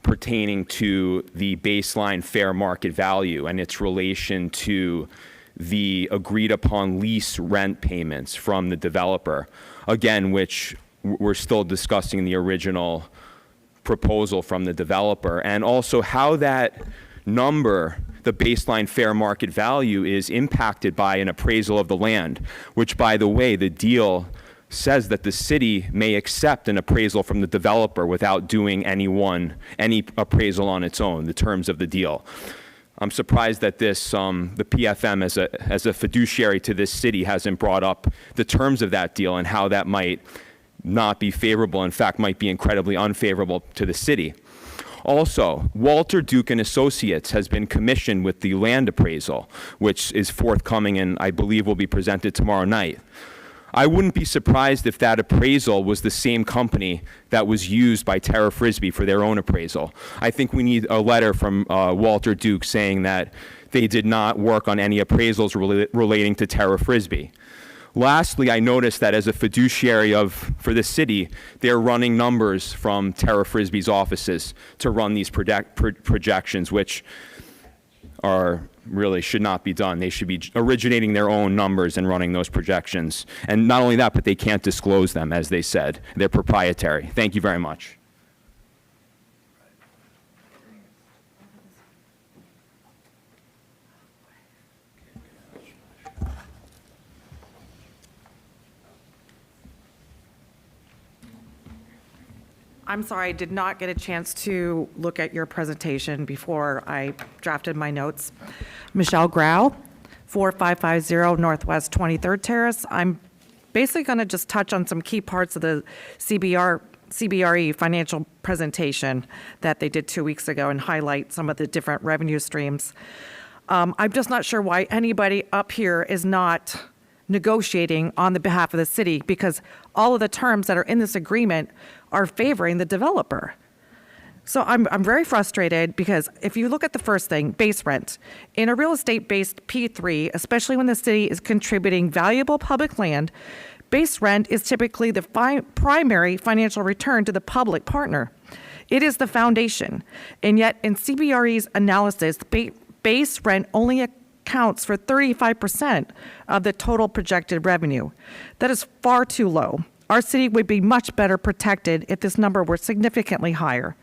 pertaining to the baseline fair market value and its relation to the agreed upon lease rent payments from the developer, again, which we're still discussing the original proposal from the developer, and also how that number, the baseline fair market value, is impacted by an appraisal of the land, which, by the way, the deal says that the city may accept an appraisal from the developer without doing any appraisal on its own, the terms of the deal. I'm surprised that the PFM as a fiduciary to this city hasn't brought up the terms of that deal and how that might not be favorable, in fact, might be incredibly unfavorable to the city. Also, Walter Duke and Associates has been commissioned with the land appraisal, which is forthcoming and I believe will be presented tomorrow night. I wouldn't be surprised if that appraisal was the same company that was used by Terra Frisbee for their own appraisal. I think we need a letter from Walter Duke saying that they did not work on any appraisals relating to Terra Frisbee. Lastly, I noticed that as a fiduciary for the city, they're running numbers from Terra Frisbee's offices to run these projections, which are really should not be done. They should be originating their own numbers and running those projections. And not only that, but they can't disclose them, as they said. They're proprietary. Thank you very much. I'm sorry, I did not get a chance to look at your presentation before I drafted my notes. Michelle Grau, 4550 Northwest 23rd Terrace. I'm basically going to just touch on some key parts of the CBRE financial presentation that they did 2 weeks ago and highlight some of the different revenue streams. I'm just not sure why anybody up here is not negotiating on the behalf of the city, because all of the terms that are in this agreement are favoring the developer. So I'm very frustrated, because if you look at the first thing, base rent, in a real estate-based P3, especially when the city is contributing valuable public land, base rent is typically the primary financial return to the public partner. It is the foundation. And yet in CBRE's analysis, base rent only accounts for 35% of the total projected revenue. That is far too low. Our city would be much better protected if this number were significantly higher,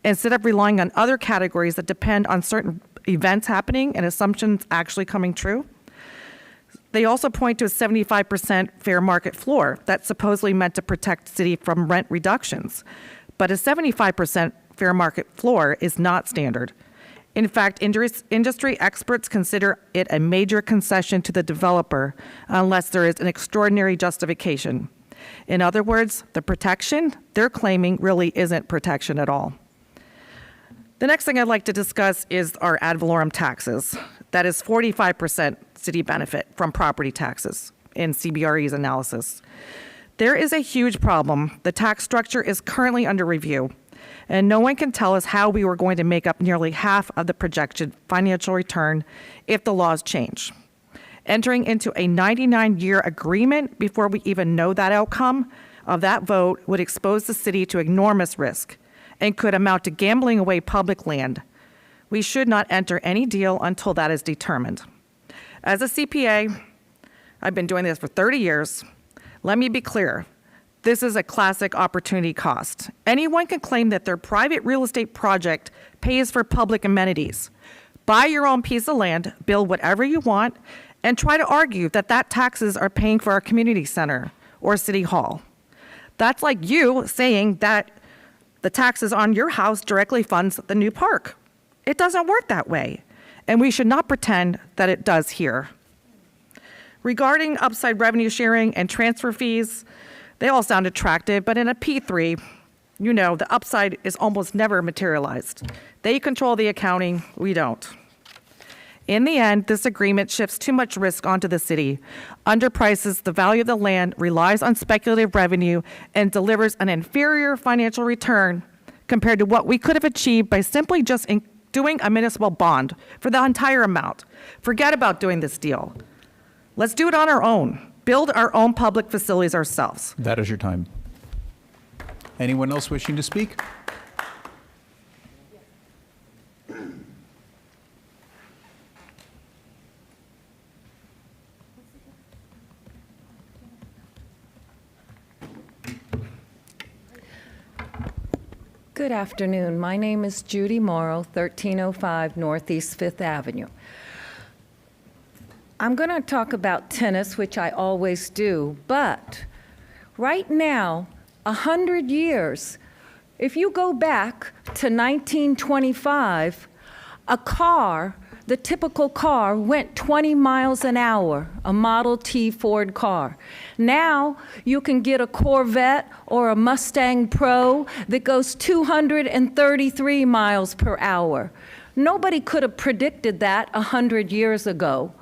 instead of relying on other categories that depend on certain events happening and assumptions actually coming true. They also point to a 75% fair market floor that's supposedly meant to protect the city from rent reductions. But a 75% fair market floor is not standard. In fact, industry experts consider it a major concession to the developer unless there is an extraordinary justification. In other words, the protection they're claiming really isn't protection at all. The next thing I'd like to discuss is our ad valorem taxes. That is 45% city benefit from property taxes in CBRE's analysis. There is a huge problem. The tax structure is currently under review, and no one can tell us how we were going to make up nearly half of the projected financial return if the laws change. Entering into a 99-year agreement before we even know that outcome of that vote would expose the city to enormous risk and could amount to gambling away public land. We should not enter any deal until that is determined. As a CPA, I've been doing this for 30 years. Let me be clear. This is a classic opportunity cost. Anyone can claim that their private real estate project pays for public amenities. Buy your own piece of land, build whatever you want, and try to argue that taxes are paying for our community center or city hall. That's like you saying that the taxes on your house directly funds the new park. It doesn't work that way, and we should not pretend that it does here. Regarding upside revenue sharing and transfer fees, they all sound attractive, but in a P3, you know, the upside is almost never materialized. They control the accounting, we don't. In the end, this agreement shifts too much risk onto the city, underprices the value of the land, relies on speculative revenue, and delivers an inferior financial return compared to what we could have achieved by simply just doing a municipal bond for the entire amount. Forget about doing this deal. Let's do it on our own. Build our own public facilities ourselves. That is your time. Anyone else wishing to speak? Good afternoon. My name is Judy Morrow, 1305 Northeast 5th Avenue. I'm going to talk about tennis, which I always do, but right now, 100 years, if you go back to 1925, a car, the typical car, went 20 miles an hour, a Model T Ford car. Now, you can get a Corvette or a Mustang Pro that goes 233 miles per hour. Nobody could have predicted that 100 years ago.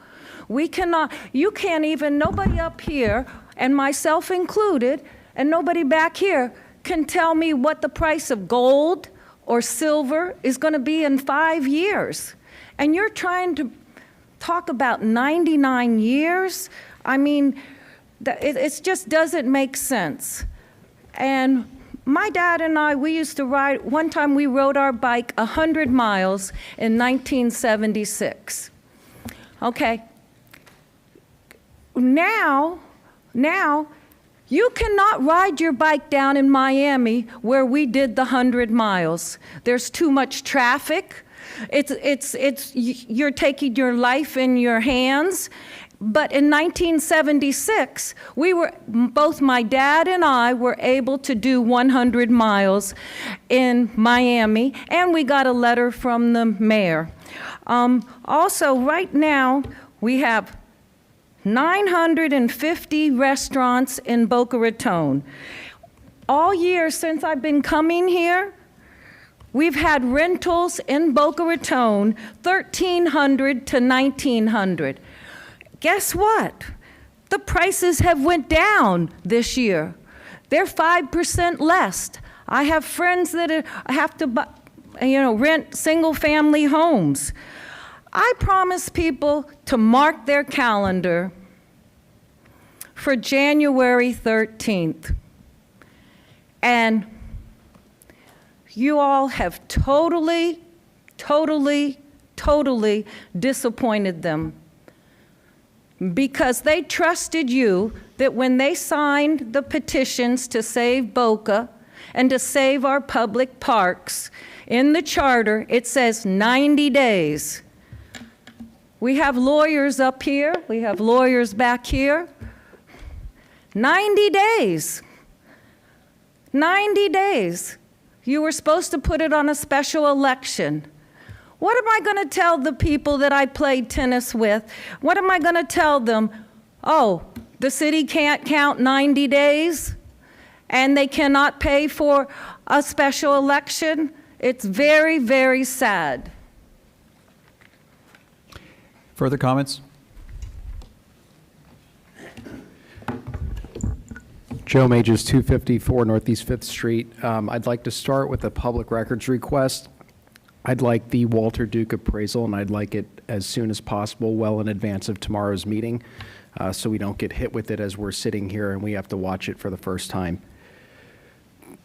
We cannot, you can't even, nobody up here, and myself included, and nobody back here, can tell me what the price of gold or silver is going to be in 5 years. And you're trying to talk about 99 years. I mean, it just doesn't make sense. And my dad and I, we used to ride, one time we rode our bike 100 miles in 1976. Okay. Now, you cannot ride your bike down in Miami where we did the 100 miles. There's too much traffic. You're taking your life in your hands. But in 1976, both my dad and I were able to do 100 miles in Miami, and we got a letter from the mayor. Also, right now, we have 950 restaurants in Boca Raton. All year since I've been coming here, we've had rentals in Boca Raton, 1,300 to 1,900. Guess what? The prices have went down this year. They're 5% less. I have friends that have to buy, rent single-family homes. I promise people to mark their calendar for January 13th. And you all have totally disappointed them, because they trusted you that when they signed the petitions to save Boca and to save our public parks, in the charter it says 90 days. We have lawyers up here, we have lawyers back here. 90 days. 90 days. You were supposed to put it on a special election. What am I going to tell the people that I played tennis with? What am I going to tell them? Oh, the city can't count 90 days and they cannot pay for a special election? It's very, very sad. Further comments? Joe Mages, 254 Northeast 5th Street. I'd like to start with a public records request. I'd like the Walter Duke appraisal, and I'd like it as soon as possible, well in advance of tomorrow's meeting, so we don't get hit with it as we're sitting here and we have to watch it for the first time.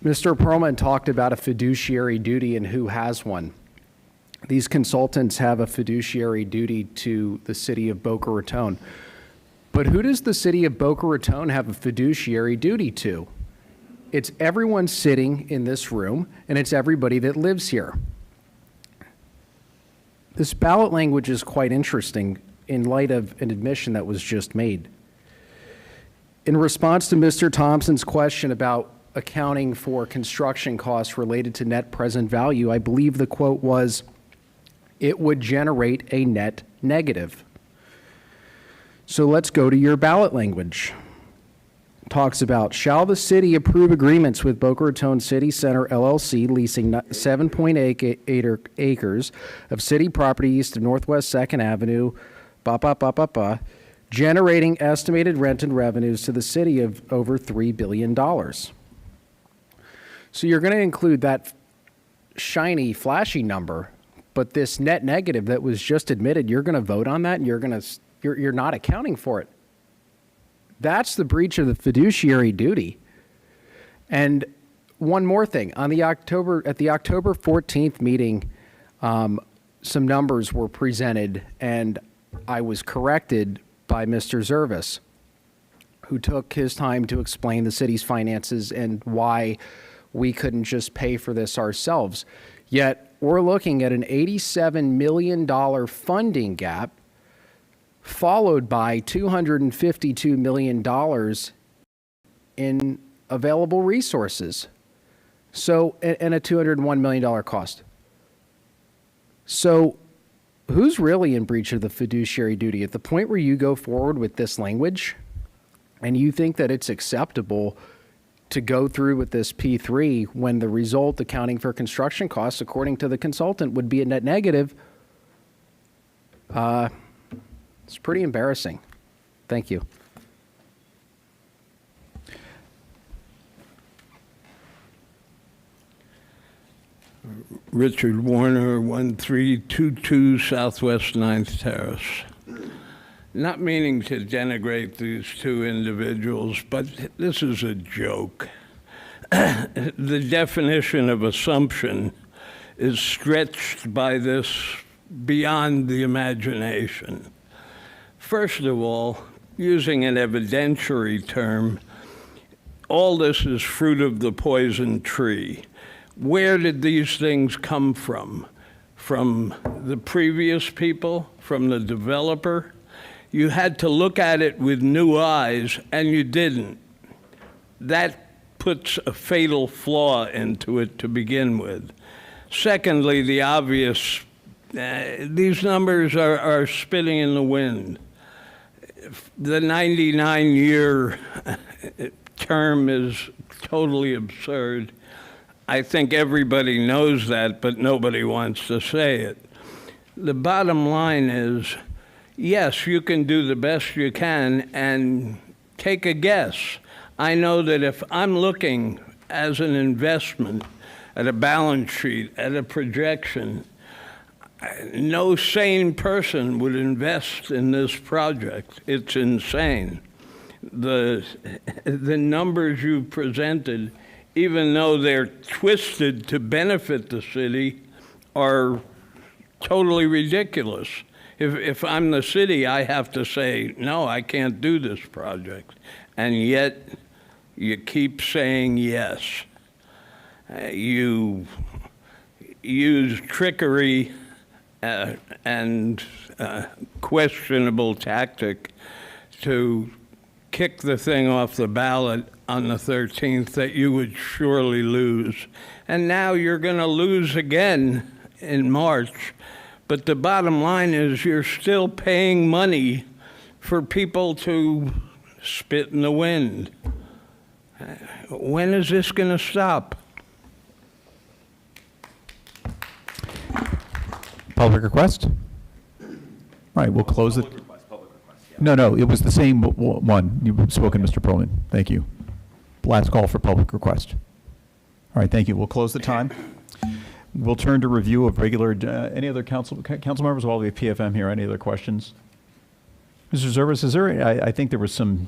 Mr. Perlman talked about a fiduciary duty and who has one. These consultants have a fiduciary duty to the city of Boca Raton. But who does the city of Boca Raton have a fiduciary duty to? It's everyone sitting in this room, and it's everybody that lives here. This ballot language is quite interesting in light of an admission that was just made. In response to Mr. Thompson's question about accounting for construction costs related to net present value, I believe the quote was, "It would generate a net negative." So let's go to your ballot language. Talks about, shall the city approve agreements with Boca Raton City Center LLC leasing 7.8 acres of city property east of Northwest 2nd Avenue, generating estimated rent and revenues to the city of over $3 billion. So you're going to include that shiny, flashy number, but this net negative that was just admitted, you're going to vote on that and you're not accounting for it. That's the breach of the fiduciary duty. And one more thing, at the October 14th meeting, some numbers were presented and I was corrected by Mr. Zervis, who took his time to explain the city's finances and why we couldn't just pay for this ourselves. Yet we're looking at an $87 million funding gap, followed by $252 million in available resources. So, and a $201 million cost. So who's really in breach of the fiduciary duty? At the point where you go forward with this language and you think that it's acceptable to go through with this P3 when the result accounting for construction costs, according to the consultant, would be a net negative, it's pretty embarrassing. Thank you. Richard Warner, 1322 Southwest 9th Terrace. not meaning to denigrate these two individuals, but this is a joke. The definition of assumption is stretched by this beyond the imagination. First of all, using an evidentiary term, all this is fruit of the poison tree. Where did these things come from? From the previous people? From the developer? You had to look at it with new eyes, and you didn't. That puts a fatal flaw into it to begin with. Secondly, the obvious, these numbers are spitting in the wind. The 99-year term is totally absurd. I think everybody knows that, but nobody wants to say it. The bottom line is, yes, you can do the best you can and take a guess. I know that if I'm looking as an investment at a balance sheet, at a projection, no sane person would invest in this project. It's insane. The numbers you presented, even though they're twisted to benefit the city, are totally ridiculous. If I'm the city, I have to say, no, I can't do this project. And yet, you keep saying yes. You use trickery and questionable tactic to kick the thing off the ballot on the 13th that you would surely lose. And now you're going to lose again in March. But the bottom line is you're still paying money for people to spit in the wind. When is this going to stop? Public request? All right, we'll close it. No, it was the same one. You've spoken, Mr. Perlman. Thank you. Last call for public request. All right, thank you. We'll close the time. We'll turn to review of regular, any other council members while we have PFM here? Any other questions? Mr. Zervis, is there, I think there was some,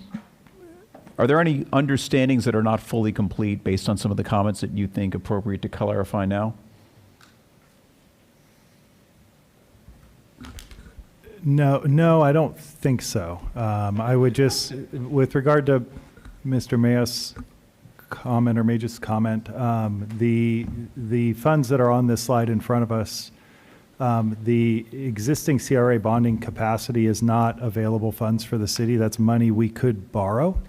are there any understandings that are not fully complete based on some of the comments that you think appropriate to clarify now? No, I don't think so. I would just, with regard to Mr. Mayos' comment or Major's comment, the funds that are on this slide in front of us, the existing CRA bonding capacity is not available funds for the city. That's money we could borrow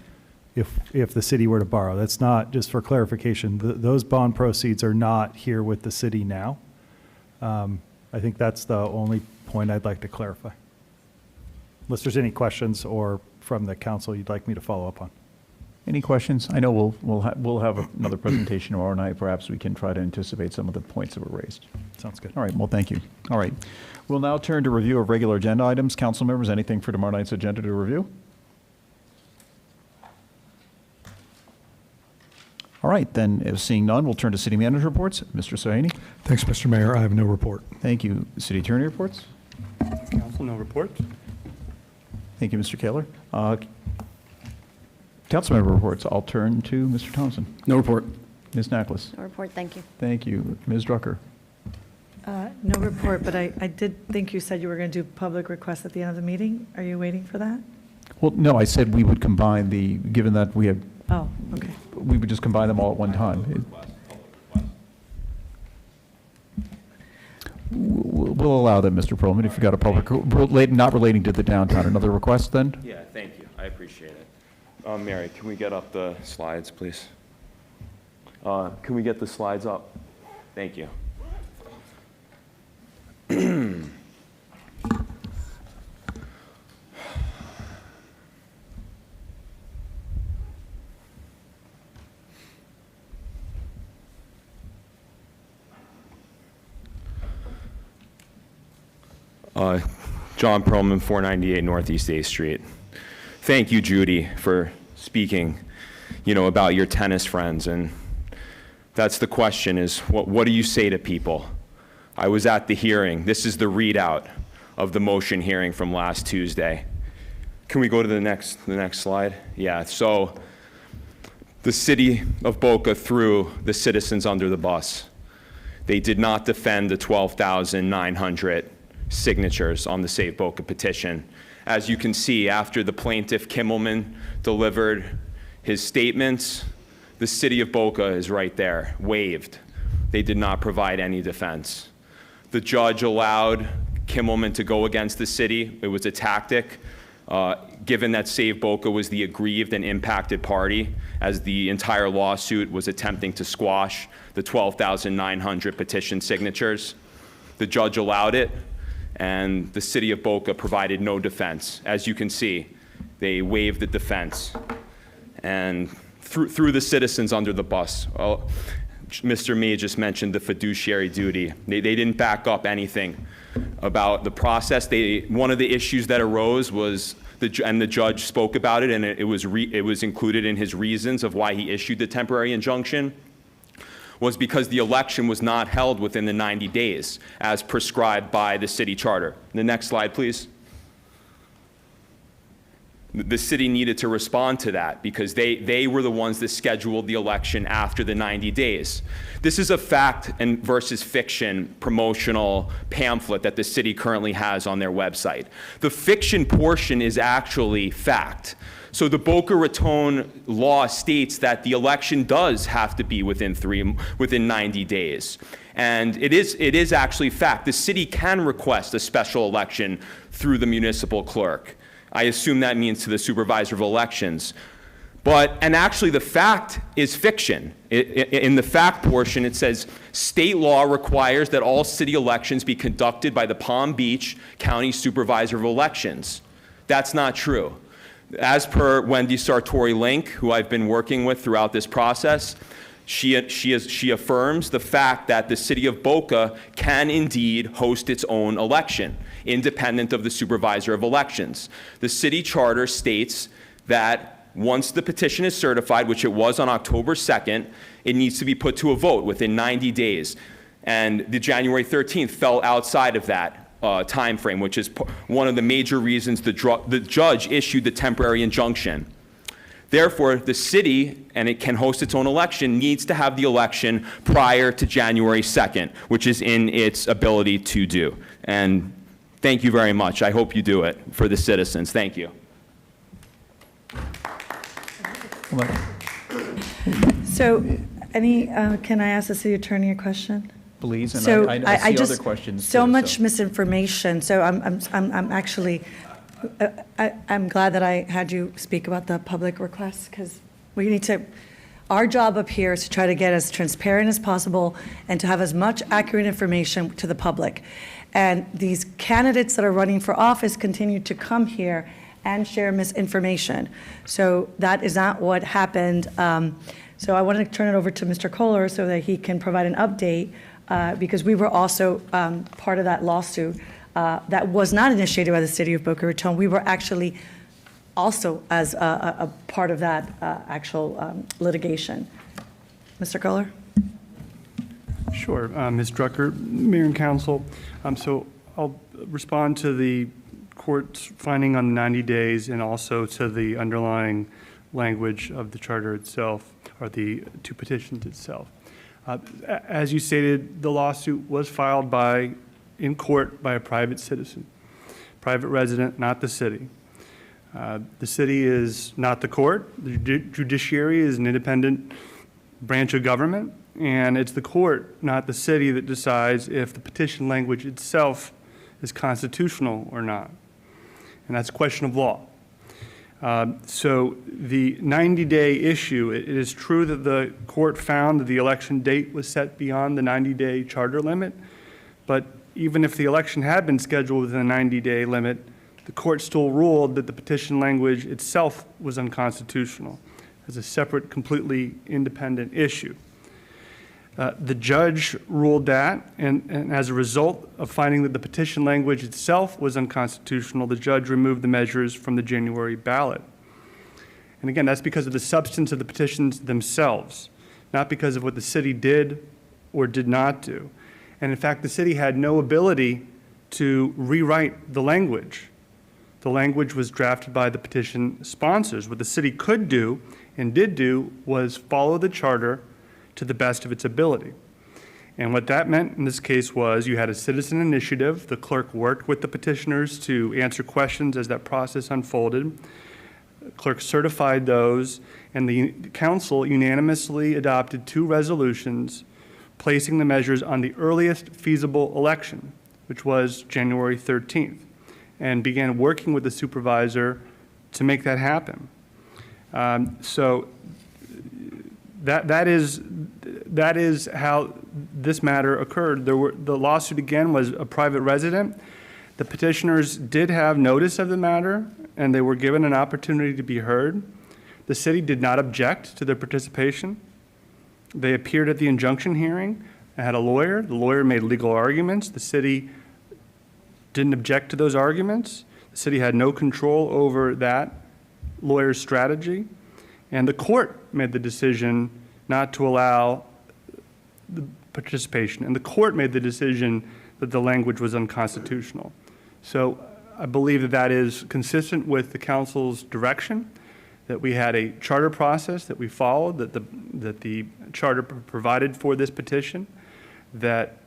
if the city were to borrow. That's not, just for clarification, those bond proceeds are not here with the city now. I think that's the only point I'd like to clarify. Unless there's any questions or from the council you'd like me to follow up on. Any questions? I know we'll have another presentation tomorrow night. Perhaps we can try to anticipate some of the points that were raised. Sounds good. All right, well, thank you. All right. We'll now turn to review of regular agenda items. Council members, anything for tomorrow night's agenda to review? All right, then, if seeing none, we'll turn to city manager reports. Mr. Sohani? Thanks, Mr. Mayor. I have no report. Thank you. City attorney reports? Council, no report. Thank you, Mr. Kaler. Councilmember reports. I'll turn to Mr. Thompson. No report. Ms. Naklis? No report, thank you. Thank you. Ms. Drucker? No report, but I did think you said you were going to do public requests at the end of the meeting. Are you waiting for that? Well, no, I said we would combine the, given that we have, Oh, okay. we would just combine them all at one time. We'll allow them, Mr. Perlman, if you've got a public, not relating to the downtown. Another request then? Yeah, thank you. I appreciate it. Mary, can we get up the slides, please? Can we get the slides up? Thank you. John Perlman, 498 Northeast 8th Street. Thank you, Judy, for speaking, about your tennis friends. And that's the question is, what do you say to people? I was at the hearing. This is the readout of the motion hearing from last Tuesday. Can we go to the next slide? Yeah, so the city of Boca threw the citizens under the bus. They did not defend the 12,900 signatures on the Save Boca petition. As you can see, after the plaintiff Kimmelman delivered his statements, the city of Boca is right there, waived. They did not provide any defense. The judge allowed Kimmelman to go against the city. It was a tactic, given that Save Boca was the aggrieved and impacted party, as the entire lawsuit was attempting to squash the 12,900 petition signatures. The judge allowed it, and the city of Boca provided no defense. As you can see, they waived the defense and threw the citizens under the bus. Well, Mr. May just mentioned the fiduciary duty. They didn't back up anything about the process. One of the issues that arose was, and the judge spoke about it, and it was included in his reasons of why he issued the temporary injunction, was because the election was not held within the 90 days as prescribed by the city charter. The next slide, please. The city needed to respond to that because they were the ones that scheduled the election after the 90 days. This is a fact and versus fiction promotional pamphlet that the city currently has on their website. The fiction portion is actually fact. So the Boca Raton law states that the election does have to be within 90 days. And it is actually fact. The city can request a special election through the municipal clerk. I assume that means to the supervisor of elections. And actually the fact is fiction. In the fact portion, it says, state law requires that all city elections be conducted by the Palm Beach County Supervisor of Elections. That's not true. As per Wendy Sartori-Link, who I've been working with throughout this process, she affirms the fact that the city of Boca can indeed host its own election, independent of the supervisor of elections. The city charter states that once the petition is certified, which it was on October 2nd, it needs to be put to a vote within 90 days. And the January 13th fell outside of that time frame, which is one of the major reasons the judge issued the temporary injunction. Therefore, the city, and it can host its own election, needs to have the election prior to January 2nd, which is in its ability to do. And thank you very much. I hope you do it for the citizens. Thank you. So, can I ask the city attorney a question? Please, and So I see just, other questions. so too, much misinformation. So I'm actually, I'm glad that I had you speak about the public request, because we need to, our job up here is to try to get as transparent as possible and to have as much accurate information to the public. And these candidates that are running for office continue to come here and share misinformation. So that is not what happened. So I want to turn it over to Mr. Kohler so that he can provide an update, because we were also part of that lawsuit that was not initiated by the city of Boca Raton. We were actually also as a part of that actual litigation. Mr. Kohler? Sure. Ms. Drucker, Mayor and Council. So I'll respond to the court's finding on the 90 days and also to the underlying language of the charter itself, or the two petitions itself. As you stated, the lawsuit was filed in court by a private citizen, private resident, not the city. The city is not the court. The judiciary is an independent branch of government, and it's the court, not the city, that decides if the petition language itself is constitutional or not. And that's a question of law. So the 90-day issue, it is true that the court found that the election date was set beyond the 90-day charter limit, but even if the election had been scheduled within the 90-day limit, the court still ruled that the petition language itself was unconstitutional as a separate, completely independent issue. The judge ruled that, and as a result of finding that the petition language itself was unconstitutional, the judge removed the measures from the January ballot. And again, that's because of the substance of the petitions themselves, not because of what the city did or did not do. And in fact, the city had no ability to rewrite the language. The language was drafted by the petition sponsors. What the city could do and did do was follow the charter to the best of its ability. And what that meant in this case was you had a citizen initiative. The clerk worked with the petitioners to answer questions as that process unfolded. The clerk certified those, and the council unanimously adopted 2 resolutions placing the measures on the earliest feasible election, which was January 13th, and began working with the supervisor to make that happen. So that is how this matter occurred. The lawsuit, again, was a private resident. The petitioners did have notice of the matter, and they were given an opportunity to be heard. The city did not object to their participation. They appeared at the injunction hearing. I had a lawyer. The lawyer made legal arguments. The city didn't object to those arguments. The city had no control over that lawyer's strategy. And the court made the decision not to allow the participation. And the court made the decision that the language was unconstitutional. So I believe that that is consistent with the council's direction, that we had a charter process that we followed, that the charter provided for this petition, that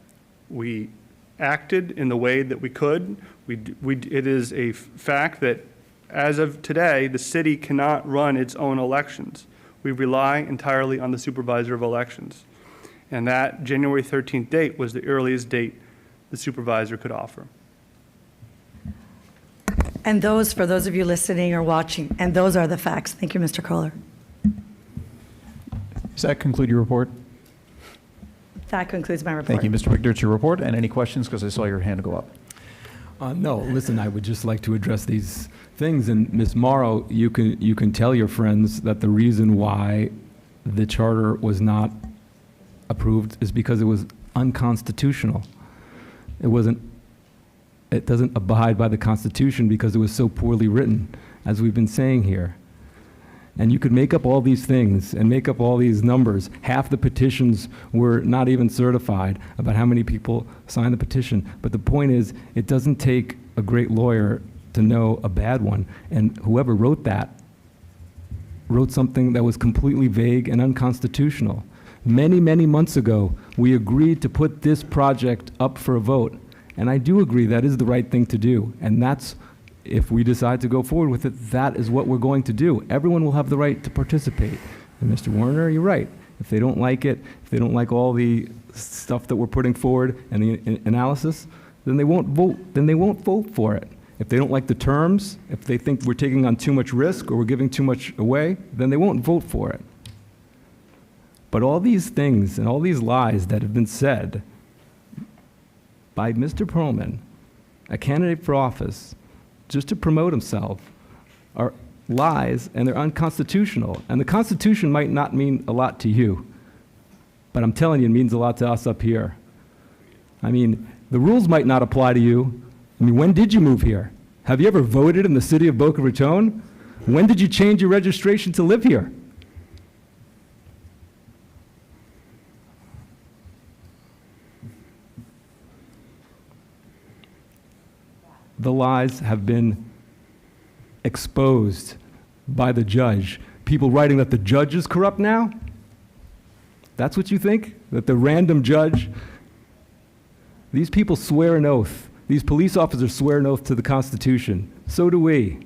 we acted in the way that we could. It is a fact that as of today, the city cannot run its own elections. We rely entirely on the supervisor of elections. And that January 13th date was the earliest date the supervisor could offer. And those, for those of you listening or watching, and those are the facts. Thank you, Mr. Kohler. Does that conclude your report? That concludes my report. Thank you, Mr. Wigder, your report. And any questions, because I saw your hand go up? No, listen, I would just like to address these things. And Ms. Morrow, you can tell your friends that the reason why the charter was not approved is because it was unconstitutional. It doesn't abide by the Constitution because it was so poorly written, as we've been saying here. And you could make up all these things and make up all these numbers. Half the petitions were not even certified about how many people signed the petition. But the point is, it doesn't take a great lawyer to know a bad one. And whoever wrote that wrote something that was completely vague and unconstitutional. Many, many months ago, we agreed to put this project up for a vote. And I do agree that is the right thing to do. And that's, if we decide to go forward with it, that is what we're going to do. Everyone will have the right to participate. And Mr. Warner, you're right. If they don't like it, if they don't like all the stuff that we're putting forward and the analysis, then they won't vote. Then they won't vote for it. If they don't like the terms, if they think we're taking on too much risk or we're giving too much away, then they won't vote for it. But all these things and all these lies that have been said by Mr. Perlman, a candidate for office, just to promote himself, are lies, and they're unconstitutional. And the Constitution might not mean a lot to you, but I'm telling you, it means a lot to us up here. I mean, the rules might not apply to you. I mean, when did you move here? Have you ever voted in the city of Boca Raton? When did you change your registration to live here? The lies have been exposed by the judge. People writing that the judge is corrupt now? That's what you think? That the random judge? These people swear an oath. These police officers swear an oath to the Constitution. So do we.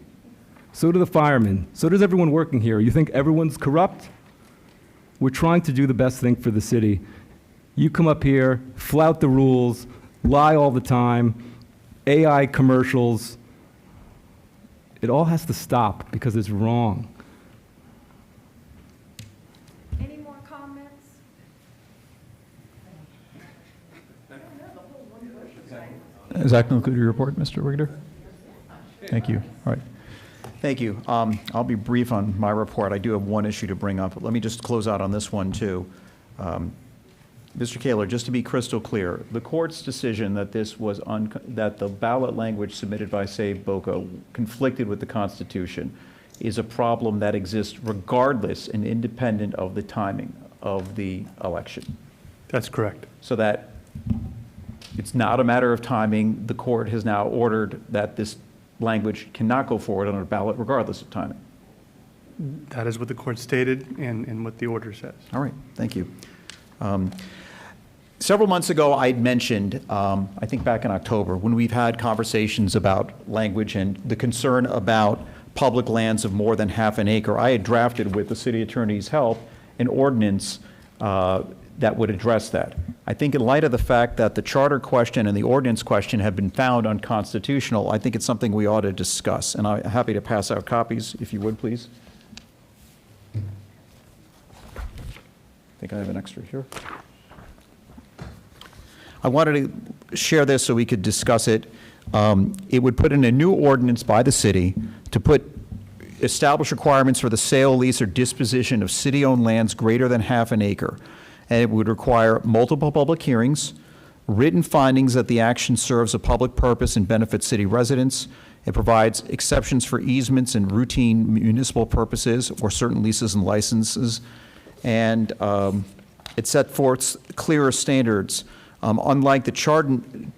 So do the firemen. So does everyone working here. You think everyone's corrupt? We're trying to do the best thing for the city. You come up here, flout the rules, lie all the time, AI commercials. It all has to stop because it's wrong. Any more comments? Does that conclude your report, Mr. Wigder? Thank you. All right. Thank you. I'll be brief on my report. I do have one issue to bring up. Let me just close out on this one, too. Mr. Kaler, just to be crystal clear, the court's decision that this was that the ballot language submitted by Save Boca conflicted with the Constitution is a problem that exists regardless and independent of the timing of the election. That's correct. So that it's not a matter of timing. The court has now ordered that this language cannot go forward on a ballot regardless of timing. That is what the court stated and what the order says. All right, thank you. Several months ago, I mentioned, I think back in October, when we've had conversations about language and the concern about public lands of more than half an acre, I had drafted, with the city attorney's help, an ordinance that would address that. I think in light of the fact that the charter question and the ordinance question have been found unconstitutional, I think it's something we ought to discuss. And I'm happy to pass out copies, if you would, please. I think I have an extra here. I wanted to share this so we could discuss it. It would put in a new ordinance by the city to establish requirements for the sale, lease, or disposition of city-owned lands greater than half an acre. And it would require multiple public hearings, written findings that the action serves a public purpose and benefits city residents. It provides exceptions for easements and routine municipal purposes or certain leases and licenses. And it set forth clearer standards. Unlike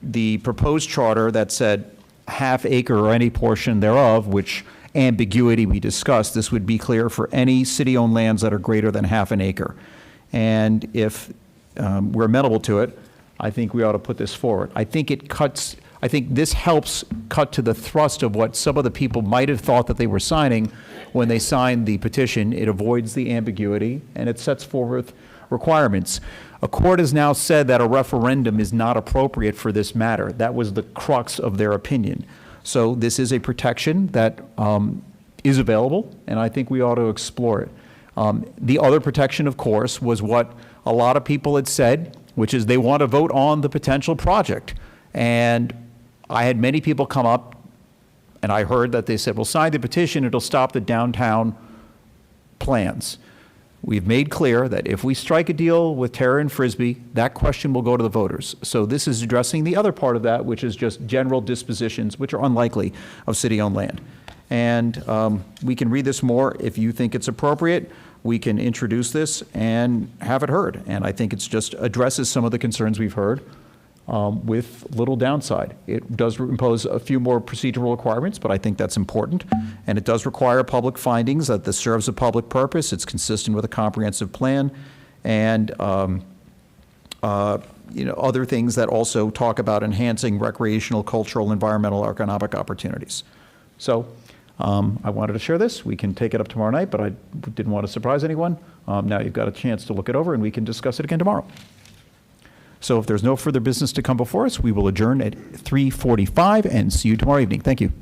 the proposed charter that said half acre or any portion thereof, which ambiguity we discussed, this would be clear for any city-owned lands that are greater than half an acre. And if we're amenable to it, I think we ought to put this forward. I think this helps cut to the thrust of what some of the people might have thought that they were signing when they signed the petition. It avoids the ambiguity, and it sets forth requirements. A court has now said that a referendum is not appropriate for this matter. That was the crux of their opinion. So this is a protection that is available, and I think we ought to explore it. The other protection, of course, was what a lot of people had said, which is they want to vote on the potential project. And I had many people come up, and I heard that they said, well, sign the petition, it'll stop the downtown plans. We've made clear that if we strike a deal with Terra and Frisbee, that question will go to the voters. So this is addressing the other part of that, which is just general dispositions, which are unlikely, of city-owned land. And we can read this more if you think it's appropriate. We can introduce this and have it heard. And I think it's just addresses some of the concerns we've heard with little downside. It does impose a few more procedural requirements, but I think that's important. And it does require public findings that this serves a public purpose. It's consistent with a comprehensive plan. And other things that also talk about enhancing recreational, cultural, environmental, economic opportunities. So I wanted to share this. We can take it up tomorrow night, but I didn't want to surprise anyone. Now you've got a chance to look it over, and we can discuss it again tomorrow. So if there's no further business to come before us, we will adjourn at 3:45 and see you tomorrow evening. Thank you.